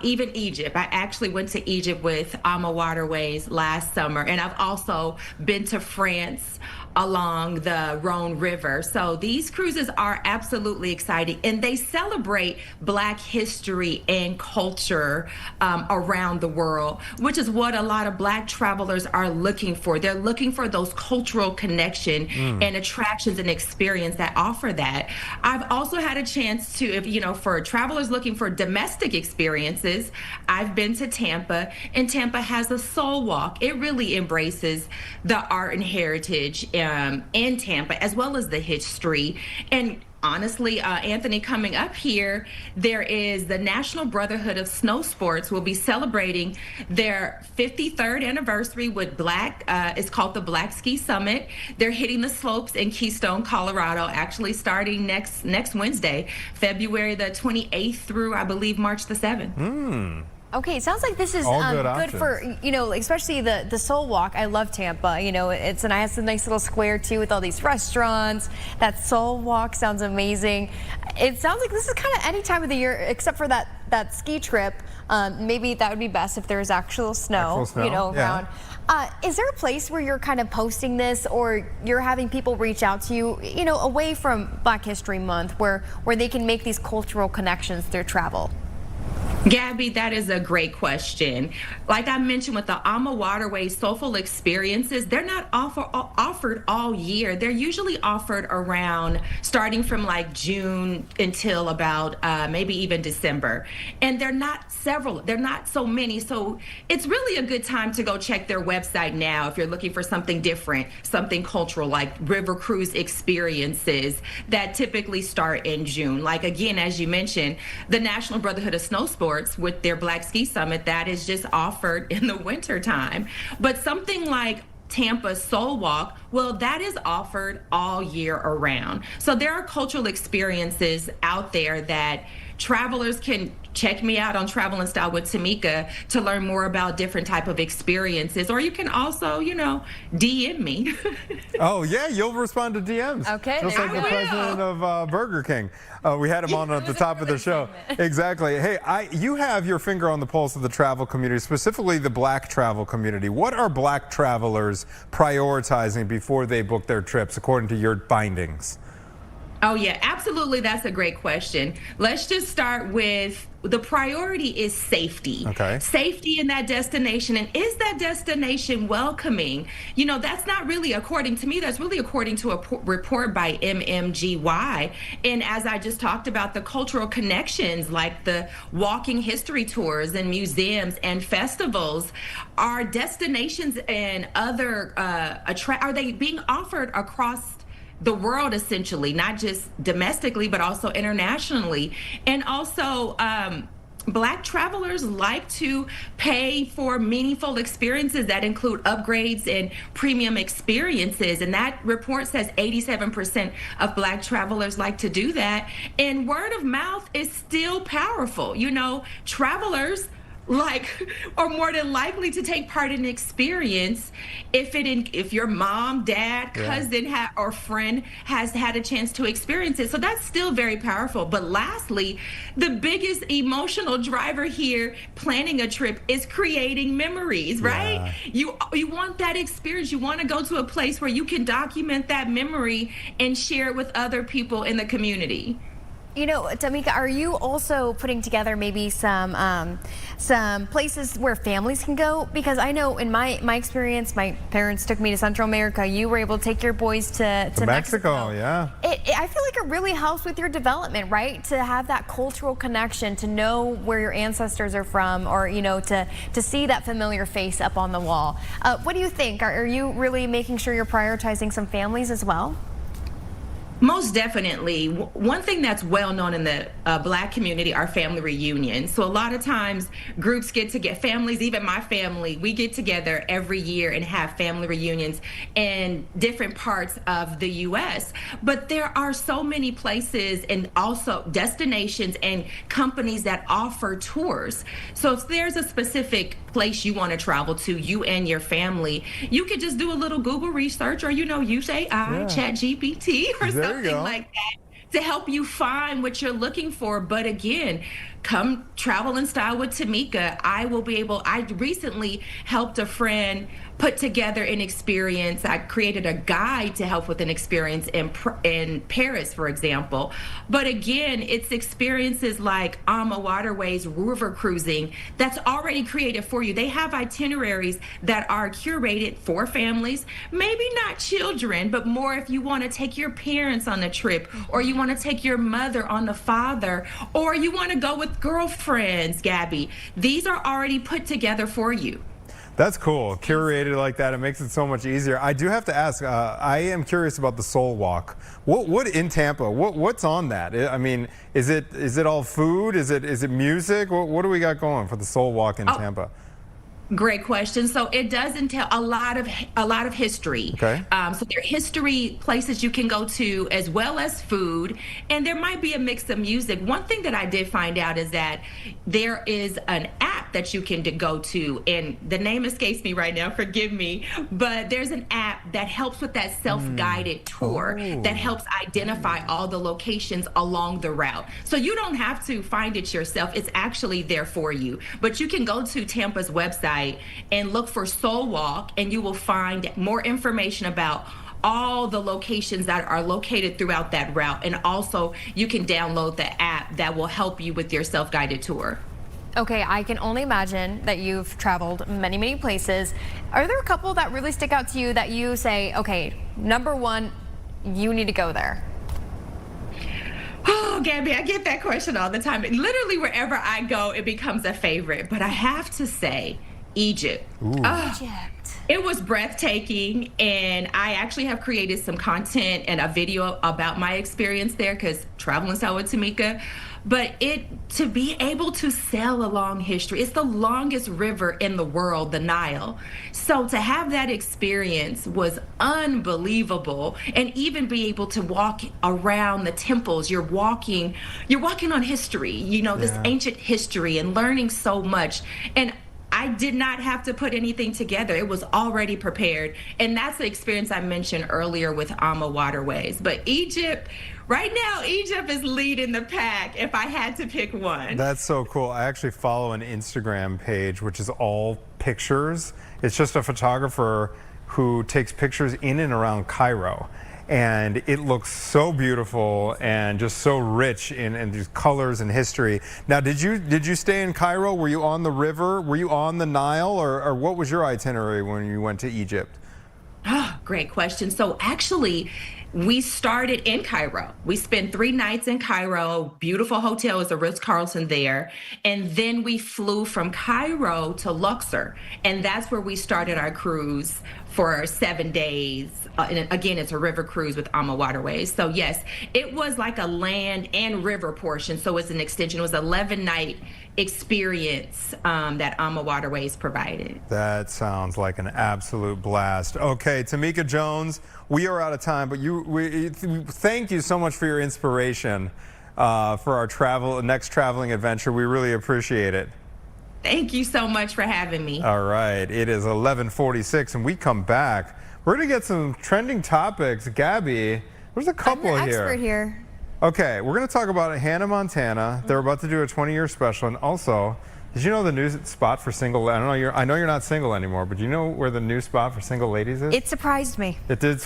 Speaker 11: even Egypt. I actually went to Egypt with Alma Waterways last summer, and I've also been to France along the Rhone River. So these cruises are absolutely exciting, and they celebrate Black history and culture around the world, which is what a lot of Black travelers are looking for. They're looking for those cultural connection and attractions and experience that offer that. I've also had a chance to, for travelers looking for domestic experiences, I've been to Tampa, and Tampa has a soul walk. It really embraces the art and heritage in Tampa, as well as the history. And honestly, Anthony, coming up here, there is the National Brotherhood of Snow Sports will be celebrating their 53rd anniversary with it's called the Black Ski Summit. They're hitting the slopes in Keystone, Colorado, actually starting next Wednesday, February the 28th through, I believe, March the 7th.
Speaker 8: Okay, it sounds like this is good for, especially the Soul Walk. I love Tampa. It's a nice little square too with all these restaurants. That Soul Walk sounds amazing. It sounds like this is kind of any time of the year except for that ski trip. Maybe that would be best if there's actual snow, around. Is there a place where you're kind of posting this, or you're having people reach out to you, away from Black History Month, where they can make these cultural connections through travel?
Speaker 11: Gabby, that is a great question. Like I mentioned with the Alma Waterways Soulful Experiences, they're not offered all year. They're usually offered around starting from like June until about maybe even December. And they're not so many. So it's really a good time to go check their website now if you're looking for something different, something cultural like river cruise experiences that typically start in June. Like again, as you mentioned, the National Brotherhood of Snow Sports with their Black Ski Summit, that is just offered in the winter time. But something like Tampa Soul Walk, well, that is offered all year around. So there are cultural experiences out there that travelers can check me out on Travel and Style with Tamika to learn more about different type of experiences. Or you can also, DM me.
Speaker 2: Oh, yeah, you'll respond to DMs.
Speaker 8: Okay.
Speaker 2: Just like the president of Burger King. We had him on at the top of the show. Exactly. Hey, you have your finger on the pulse of the travel community, specifically the Black travel community. What are Black travelers prioritizing before they book their trips, according to your findings?
Speaker 11: Oh, yeah, absolutely. That's a great question. Let's just start with the priority is safety.
Speaker 2: Okay. Safety
Speaker 11: in that destination. And is that destination welcoming? That's not really according to me. That's really according to a report by MMGY. And as I just talked about, the cultural connections like the walking history tours and museums and festivals, are destinations and other are they being offered across the world, essentially, not just domestically, but also internationally? And also, Black travelers like to pay for meaningful experiences that include upgrades and premium experiences. And that report says 87% of Black travelers like to do that. And word of mouth is still powerful. Travelers or more than likely to take part in an experience if your mom, dad, cousin or friend has had a chance to experience it. So that's still very powerful. But lastly, the biggest emotional driver here planning a trip is creating memories, right? You want that experience. You want to go to a place where you can document that memory and share it with other people in the community.
Speaker 8: You know, Tamika, are you also putting together maybe some places where families can go? Because I know in my experience, my parents took me to Central America. You were able to take your boys to Mexico.
Speaker 2: Yeah.
Speaker 8: I feel like it really helps with your development, right? To have that cultural connection, to know where your ancestors are from, or, you know, to see that familiar face up on the wall. What do you think? Are you really making sure you're prioritizing some families as well?
Speaker 11: Most definitely. One thing that's well known in the Black community are family reunions. So a lot of times groups families, even my family, we get together every year and have family reunions in different parts of the U.S. But there are so many places and also destinations and companies that offer tours. So if there's a specific place you want to travel to, you and your family, you could just do a little Google research, or, you know, use AI, ChatGPT, or something like that to help you find what you're looking for. But again, come travel in style with Tamika. I recently helped a friend put together an experience. I created a guide to help with an experience in Paris, for example. But again, it's experiences like Ama Waterways, river cruising, that's already created for you. They have itineraries that are curated for families, maybe not children, but more if you want to take your parents on a trip, or you want to take your mother on the father, or you want to go with girlfriends, Gabby. These are already put together for you.
Speaker 2: That's cool. Curated like that, it makes it so much easier. I do have to ask, I am curious about the Soul Walk. What in Tampa? What's on that? I mean, is it all food? Is it music? What do we got going for the Soul Walk in Tampa?
Speaker 11: Great question. So it does entail a lot of history.
Speaker 2: Okay.
Speaker 11: So there are history places you can go to, as well as food, and there might be a mix of music. One thing that I did find out is that there is an app that you can go to, and the name escapes me right now, forgive me, but there's an app that helps with that self-guided tour that helps identify all the locations along the route. So you don't have to find it yourself. It's actually there for you. But you can go to Tampa's website and look for Soul Walk, and you will find more information about all the locations that are located throughout that route. And also you can download the app that will help you with your self-guided tour.
Speaker 8: Okay, I can only imagine that you've traveled many, many places. Are there a couple that really stick out to you that you say, okay, number one, you need to go there?
Speaker 11: Oh, Gabby, I get that question all the time. Literally wherever I go, it becomes a favorite. But I have to say, Egypt.
Speaker 8: Egypt.
Speaker 11: It was breathtaking, and I actually have created some content and a video about my experience there, because traveling style with Tamika. But to be able to sail along history, it's the longest river in the world, the Nile. So to have that experience was unbelievable, and even be able to walk around the temples, you're walking on history, you know, this ancient history, and learning so much. And I did not have to put anything together. It was already prepared. And that's the experience I mentioned earlier with Ama Waterways. But Egypt, right now, Egypt is leading the pack if I had to pick one.
Speaker 2: That's so cool. I actually follow an Instagram page, which is all pictures. It's just a photographer who takes pictures in and around Cairo. And it looks so beautiful and just so rich in these colors and history. Now, did you stay in Cairo? Were you on the river? Were you on the Nile? Or what was your itinerary when you went to Egypt?
Speaker 11: Oh, great question. So actually, we started in Cairo. We spent 3 nights in Cairo. Beautiful hotel is the Ritz-Carlton there. And then we flew from Cairo to Luxor. And that's where we started our cruise for 7 days. And again, it's a river cruise with Ama Waterways. So yes, it was like a land and river portion. So it's an extension. It was an 11-night experience that Ama Waterways provided.
Speaker 2: That sounds like an absolute blast. Okay, Tamika Jones, we are out of time, but thank you so much for your inspiration for our next traveling adventure. We really appreciate it.
Speaker 11: Thank you so much for having me.
Speaker 2: All right, it is 11:46, and we come back. We're gonna get some trending topics. Gabby, there's a couple
Speaker 8: I'm your
Speaker 2: here.
Speaker 8: expert here.
Speaker 2: Okay, we're gonna talk about Hannah Montana. They're about to do a 20-year special, and also, did you know the new spot for single? I know you're not single anymore, but do you know where the new spot for single ladies is?
Speaker 8: It surprised me.
Speaker 2: It did.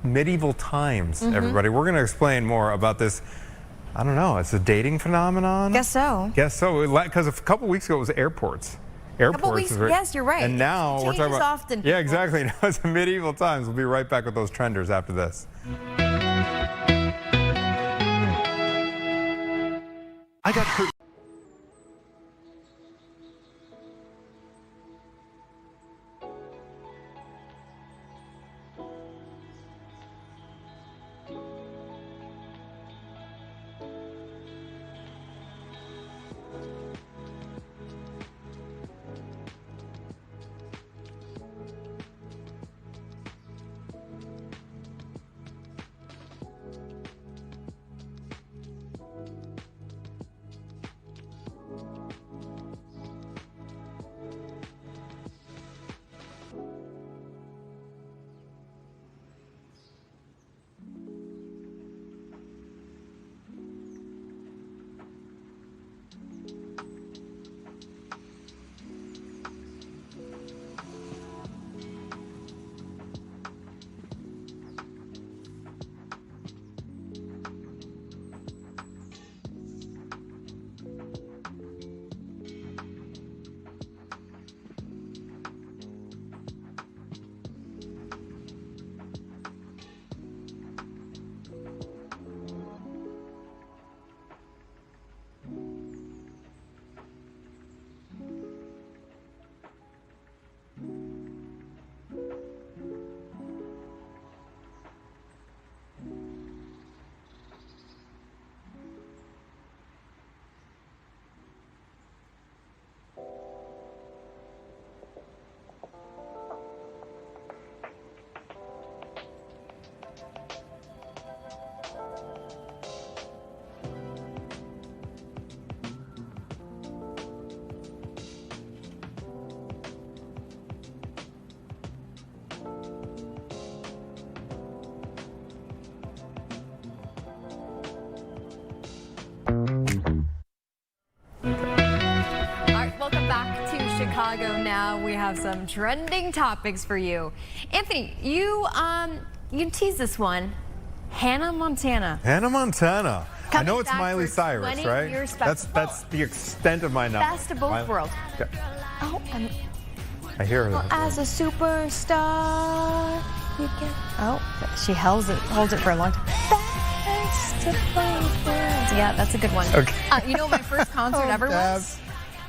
Speaker 2: Medieval times, everybody. We're gonna explain more about this. I don't know. It's a dating phenomenon.
Speaker 8: Guess so.
Speaker 2: Guess so. Because a couple weeks ago it was airports. Airports.
Speaker 8: weeks, yes, you're right.
Speaker 2: And now
Speaker 8: It
Speaker 2: we're talking
Speaker 8: changes
Speaker 2: about.
Speaker 8: often,
Speaker 2: Yeah,
Speaker 8: people.
Speaker 2: exactly. Now it's medieval times. We'll be right back with those trenders after this. I got hurt.
Speaker 8: Chicago now. We have some trending topics for you. Anthony, you tease this one. Hannah Montana.
Speaker 2: Hannah Montana. I
Speaker 8: Coming
Speaker 2: know it's
Speaker 8: back
Speaker 2: Miley
Speaker 8: for
Speaker 2: Cyrus,
Speaker 8: 20
Speaker 2: right?
Speaker 8: years
Speaker 2: That's the extent of my knowledge.
Speaker 8: Best of both worlds.
Speaker 2: Yeah.
Speaker 8: Oh, and
Speaker 2: I hear her.
Speaker 8: as a superstar, you can. Oh, she holds it for a long time. Best of both worlds. Yeah, that's a good one.
Speaker 2: Okay.
Speaker 8: You know what my first concert ever was?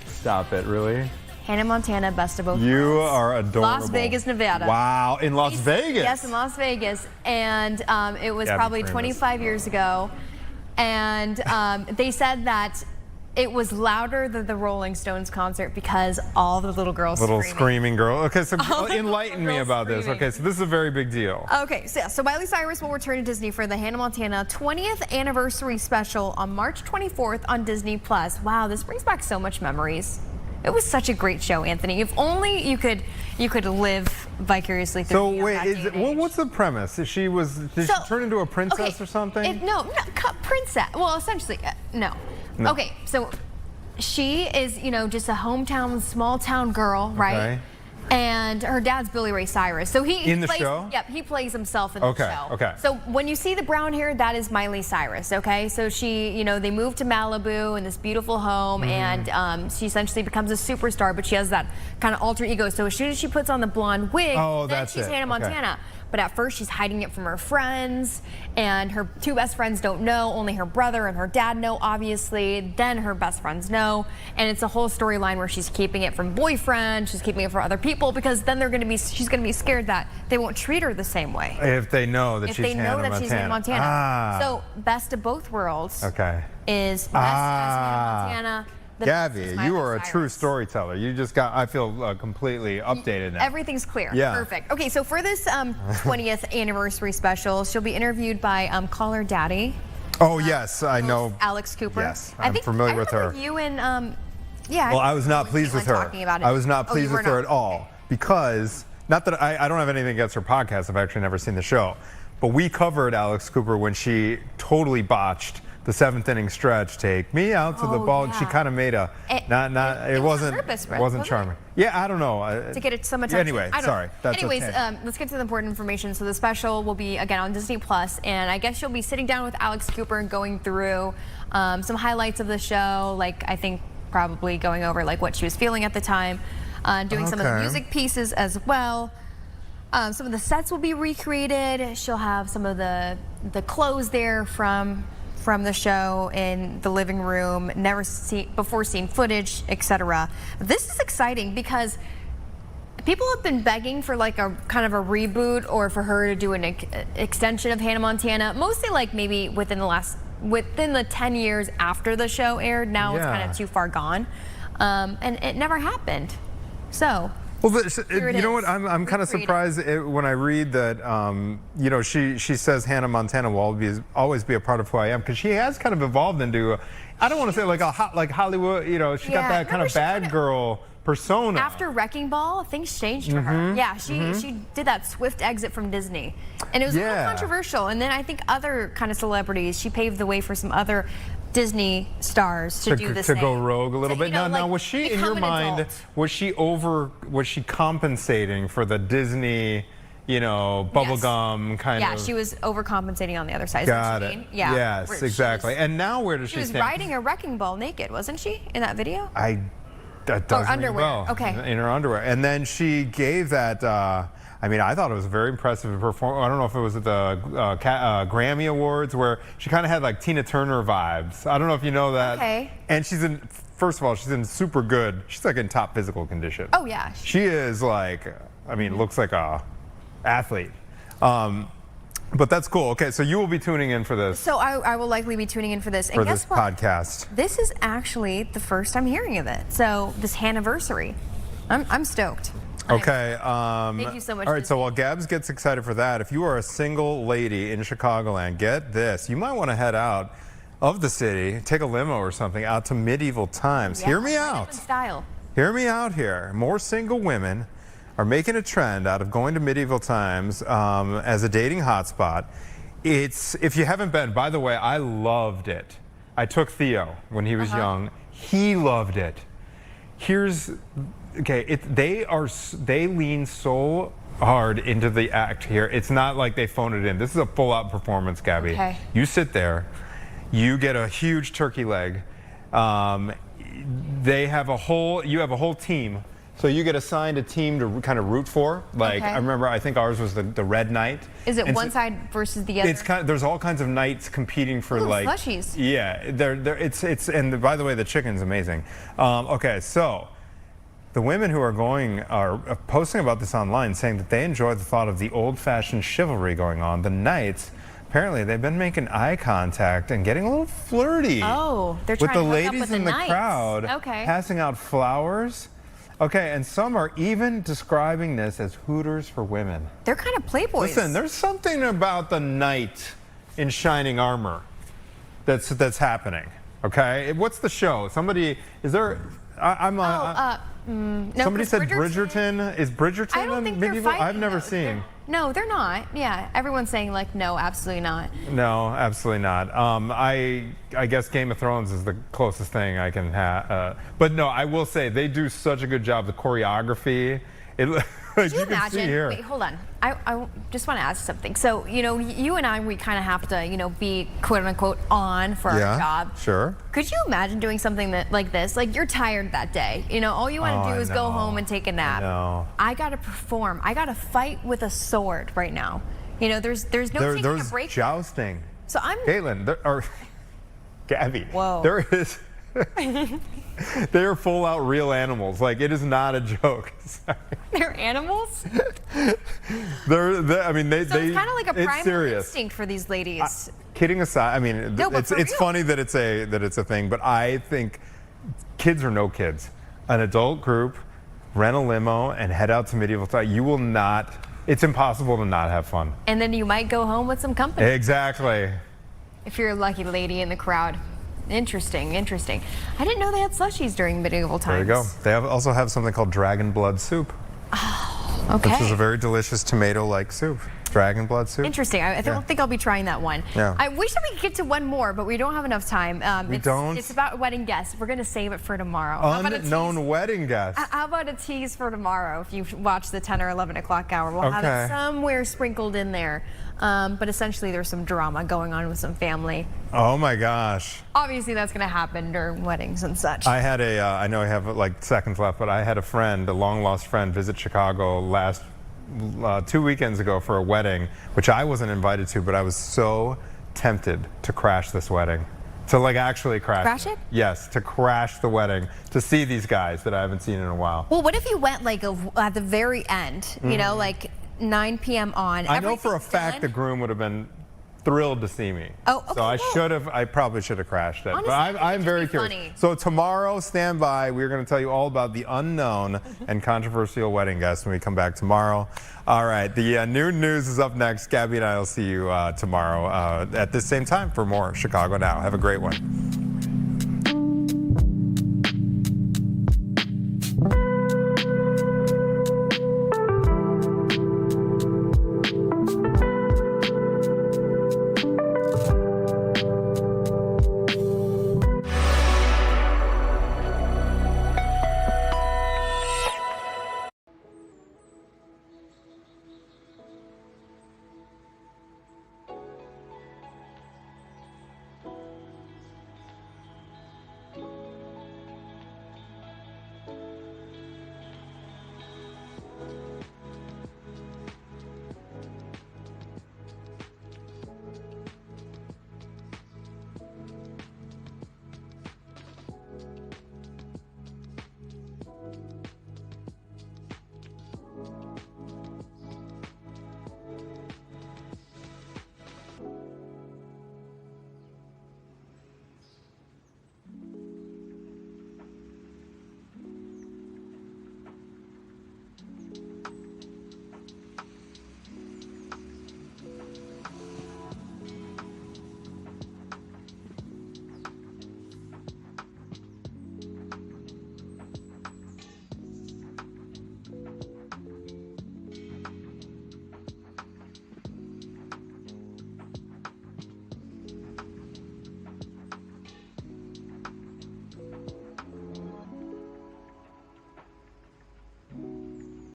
Speaker 2: Stop it, really?
Speaker 8: Hannah Montana, Best of Both Worlds.
Speaker 2: You are adorable.
Speaker 8: Las Vegas, Nevada.
Speaker 2: Wow, in Las Vegas?
Speaker 8: Yes, in Las Vegas. And it was
Speaker 2: Gabby
Speaker 8: probably
Speaker 2: Primus.
Speaker 8: 25 years ago. And they said that it was louder than the Rolling Stones concert because all the little girls
Speaker 2: screaming girl. Okay, so
Speaker 8: All the
Speaker 2: enlighten me
Speaker 8: girls
Speaker 2: about this.
Speaker 8: screaming.
Speaker 2: Okay, so this is a very big deal.
Speaker 8: Okay, so Miley Cyrus will return to Disney for the Hannah Montana 20th anniversary special on March 24th on Disney+. Wow, this brings back so much memories. It was such a great show, Anthony. If only you could live vicariously through
Speaker 2: So
Speaker 8: me on
Speaker 2: wait,
Speaker 8: that day and age.
Speaker 2: what's the premise? Did she turn into a princess or something?
Speaker 8: No, princess. Well, essentially, no. Okay, so she is, just a hometown, small town girl, right?
Speaker 2: Okay.
Speaker 8: And her dad's Billy Ray Cyrus. So he
Speaker 2: the
Speaker 8: plays,
Speaker 2: show?
Speaker 8: Yep, he plays himself in the show.
Speaker 2: Okay.
Speaker 8: So when you see the brown hair, that is Miley Cyrus, okay? So she, they moved to Malibu in this beautiful home, and she essentially becomes a superstar, but she has that kind of alter ego. So as soon as she puts on the blonde wig, then she's Hannah Montana. But at first, she's hiding it from her friends, and her two best friends don't know. Only her brother and her dad know, obviously. Then her best friends know, and it's a whole storyline where she's keeping it from boyfriend, she's keeping it from other people, because then she's gonna be scared that they won't treat her the same way.
Speaker 2: If they know that she's Hannah Montana.
Speaker 8: She's Hannah Montana.
Speaker 2: Ah.
Speaker 8: So Best of Both Worlds is best as Hannah Montana.
Speaker 2: Gabby, you are a true storyteller. You just I feel completely updated now.
Speaker 8: Everything's clear.
Speaker 2: Yeah.
Speaker 8: Perfect. Okay, so for this 20th anniversary special, she'll be interviewed by Call Her Daddy.
Speaker 2: Oh, yes, I know.
Speaker 8: Alex Cooper.
Speaker 2: Yes, I'm familiar with her.
Speaker 8: You and Yeah.
Speaker 2: Well, I was not
Speaker 8: we
Speaker 2: pleased with
Speaker 8: like
Speaker 2: her.
Speaker 8: talking about it.
Speaker 2: I was not
Speaker 8: Oh, you
Speaker 2: pleased
Speaker 8: were
Speaker 2: with her
Speaker 8: not.
Speaker 2: at all because, not that I don't have anything against her podcast. I've actually never seen the show. But we covered Alex Cooper when she totally botched the 7th inning stretch. Take me out to the
Speaker 8: Oh,
Speaker 2: ball.
Speaker 8: yeah.
Speaker 2: She kind of made a
Speaker 8: It
Speaker 2: it
Speaker 8: was on
Speaker 2: wasn't
Speaker 8: purpose, right?
Speaker 2: it wasn't
Speaker 8: Wasn't
Speaker 2: charming. Yeah, I don't know.
Speaker 8: To get it some attention.
Speaker 2: Anyway,
Speaker 8: I don't-
Speaker 2: sorry. That's
Speaker 8: Anyways,
Speaker 2: okay.
Speaker 8: let's get to the important information. So the special will be again on Disney Plus, and I guess you'll be sitting down with Alex Cooper and going through some highlights of the show. Like I think probably going over like what she was feeling at the time, doing some of the
Speaker 2: Okay.
Speaker 8: music pieces as well. Some of the sets will be recreated. She'll have some of the clothes there from the show in the living room, before seen footage, etc. This is exciting because people have been begging for like a kind of a reboot or for her to do an extension of Hannah Montana, mostly like maybe within the 10 years after the show aired. Now it's
Speaker 2: Yeah.
Speaker 8: kind of too far gone, and it never happened. So.
Speaker 2: Well, but
Speaker 8: Here it
Speaker 2: you know
Speaker 8: is.
Speaker 2: what? I'm kind of
Speaker 8: Recreated.
Speaker 2: surprised when I read that. You know, she says Hannah Montana will always be a part of who I am because she has kind of evolved into. I don't want to say like like Hollywood. You know, she got
Speaker 8: Yeah.
Speaker 2: that kind
Speaker 8: Remember
Speaker 2: of
Speaker 8: she
Speaker 2: bad
Speaker 8: kinda-
Speaker 2: girl persona.
Speaker 8: After Wrecking Ball, things changed for her. Yeah, she did that swift exit from Disney. And it was a little
Speaker 2: Yeah.
Speaker 8: controversial. And then I think other kind of celebrities, she paved the way for some other Disney stars to do the same.
Speaker 2: to go rogue a little
Speaker 8: To,
Speaker 2: bit.
Speaker 8: you know,
Speaker 2: Now,
Speaker 8: like,
Speaker 2: was she in
Speaker 8: become
Speaker 2: your
Speaker 8: an
Speaker 2: mind?
Speaker 8: adult.
Speaker 2: Was she compensating for the Disney, you know, bubblegum kind
Speaker 8: Yeah,
Speaker 2: of?
Speaker 8: she was overcompensating on the other side. Is that
Speaker 2: Got
Speaker 8: what
Speaker 2: it.
Speaker 8: you mean? Yeah.
Speaker 2: Yes,
Speaker 8: Where she
Speaker 2: exactly.
Speaker 8: was-
Speaker 2: And now where does
Speaker 8: She
Speaker 2: she
Speaker 8: was
Speaker 2: stand?
Speaker 8: riding a wrecking ball naked, wasn't she, in that video?
Speaker 2: That does ring a
Speaker 8: underwear.
Speaker 2: bell.
Speaker 8: Okay.
Speaker 2: In her underwear. And then she gave that, I mean, I thought it was a very impressive performance. I don't know if it was at the Grammy Awards where she kind of had like Tina Turner vibes. I don't know if you know that.
Speaker 8: Okay.
Speaker 2: And first of all, she's in super good, she's like in top physical condition.
Speaker 8: Oh, yeah.
Speaker 2: She is like, I mean, looks like a athlete. But that's cool. Okay, so you will be tuning in for this.
Speaker 8: So I will likely be tuning in for this.
Speaker 2: For
Speaker 8: And guess
Speaker 2: this
Speaker 8: what?
Speaker 2: podcast.
Speaker 8: This is actually the first I'm hearing of it. So this Hanniversary. I'm stoked.
Speaker 2: Okay.
Speaker 8: Thank you so much,
Speaker 2: All right. So
Speaker 8: Disney.
Speaker 2: while Gabs gets excited for that, if you are a single lady in Chicagoland, get this. You might want to head out of the city, take a limo or something out to medieval times.
Speaker 8: Yeah,
Speaker 2: Hear me
Speaker 8: right up
Speaker 2: out.
Speaker 8: in style.
Speaker 2: Hear me out here. More single women are making a trend out of going to medieval times as a dating hotspot. If you haven't been, by the way, I loved it. I took Theo when he was young. He loved it. They lean so hard into the act here. It's not like they phone it in. This is a full-out performance, Gabby.
Speaker 8: Okay.
Speaker 2: You sit there, you get a huge turkey leg. You have a whole team. So you get assigned a team to kind of root for. Like,
Speaker 8: Okay.
Speaker 2: I remember, I think ours was the Red Knight.
Speaker 8: Is it
Speaker 2: And
Speaker 8: one
Speaker 2: so-
Speaker 8: side versus the other?
Speaker 2: It's there's all kinds of knights competing for
Speaker 8: Ooh,
Speaker 2: like
Speaker 8: slushies.
Speaker 2: Yeah, it's and by the way, the chicken's amazing. Okay, so the women who are going are posting about this online, saying that they enjoy the thought of the old-fashioned chivalry going on. The knights, apparently, they've been making eye contact and getting a little flirty.
Speaker 8: Oh, they're
Speaker 2: with
Speaker 8: trying
Speaker 2: the
Speaker 8: to hook up
Speaker 2: ladies
Speaker 8: with the
Speaker 2: in the
Speaker 8: knights.
Speaker 2: crowd,
Speaker 8: Okay.
Speaker 2: passing out flowers. Okay, and some are even describing this as Hooters for women.
Speaker 8: They're kind of playboys.
Speaker 2: Listen, there's something about the knight in shining armor that's happening. Okay, what's the show? Somebody is there?
Speaker 8: no,
Speaker 2: somebody
Speaker 8: 'cause
Speaker 2: said Bridgerton. Is Bridgerton
Speaker 8: I don't
Speaker 2: a
Speaker 8: think they're
Speaker 2: medieval?
Speaker 8: fighting.
Speaker 2: I've never
Speaker 8: though.
Speaker 2: seen.
Speaker 8: No, they're not. Yeah, everyone's saying like, no, absolutely not.
Speaker 2: No, absolutely not. I guess Game of Thrones is the closest thing I can have. But no, I will say they do such a good job. The choreography. Like
Speaker 8: Could you
Speaker 2: can see
Speaker 8: imagine?
Speaker 2: here.
Speaker 8: Wait, hold on. I just want to ask something. So, you know, you and I, we kind of have to, you know, be quote unquote on for
Speaker 2: Yeah,
Speaker 8: our job.
Speaker 2: sure.
Speaker 8: Could you imagine doing something like this? Like you're tired that day. You know, all you want
Speaker 2: Oh,
Speaker 8: to do
Speaker 2: I
Speaker 8: is
Speaker 2: know.
Speaker 8: go home and take a nap.
Speaker 2: know.
Speaker 8: I got to perform. I got to fight with a sword right now. You know, there's no taking a
Speaker 2: There's
Speaker 8: break.
Speaker 2: jousting.
Speaker 8: So I'm.
Speaker 2: Caitlin, Gabby.
Speaker 8: Whoa.
Speaker 2: There is. They are full out real animals. Like, it is not a joke. Sorry.
Speaker 8: They're animals.
Speaker 2: I mean, they.
Speaker 8: So it's kind of like a
Speaker 2: it's
Speaker 8: primal
Speaker 2: serious.
Speaker 8: instinct for these ladies.
Speaker 2: Kidding aside, I mean,
Speaker 8: No, but
Speaker 2: it's
Speaker 8: for real.
Speaker 2: funny that it's a thing, but I think kids or no kids, an adult group, rent a limo and head out to medieval time. You will not. It's impossible to not have fun.
Speaker 8: And then you might go home with some company
Speaker 2: Exactly.
Speaker 8: if you're a lucky lady in the crowd. Interesting, interesting. I didn't know they had slushies during medieval times.
Speaker 2: There you go. They also have something called dragon blood soup.
Speaker 8: Oh, okay.
Speaker 2: Which is a very delicious tomato-like soup. Dragon blood soup.
Speaker 8: Interesting. I don't think I'll be trying that one.
Speaker 2: Yeah.
Speaker 8: I wish that we could get to one more, but we don't have enough time. It's about wedding guests. We're going to save it for tomorrow.
Speaker 2: Unknown wedding guests.
Speaker 8: How about a tease for tomorrow if you watch the 10 or 11 o'clock hour? We'll have it somewhere sprinkled in there. But essentially there's some drama going on with some family.
Speaker 2: Oh my gosh.
Speaker 8: Obviously that's going to happen during weddings and such.
Speaker 2: I had I know I have like seconds left, but I had a friend, a long lost friend, visit Chicago last 2 weekends ago for a wedding, which I wasn't invited to, but I was so tempted to crash this wedding. To like actually crash
Speaker 8: it?
Speaker 2: Yes, to crash the wedding, to see these guys that I haven't seen in a while.
Speaker 8: Well, what if you went like at the very end, you know, like 9 p.m. on?
Speaker 2: I know for a fact the groom would have been thrilled to see me.
Speaker 8: Oh, okay.
Speaker 2: So I probably should have crashed it.
Speaker 8: Honestly,
Speaker 2: but I'm very curious.
Speaker 8: funny.
Speaker 2: So tomorrow, stand by. We're going to tell you all about the unknown and controversial wedding guests when we come back tomorrow. All right, the noon news is up next. Gabby and I will see you tomorrow at this same time for more Chicago Now. Have a great one.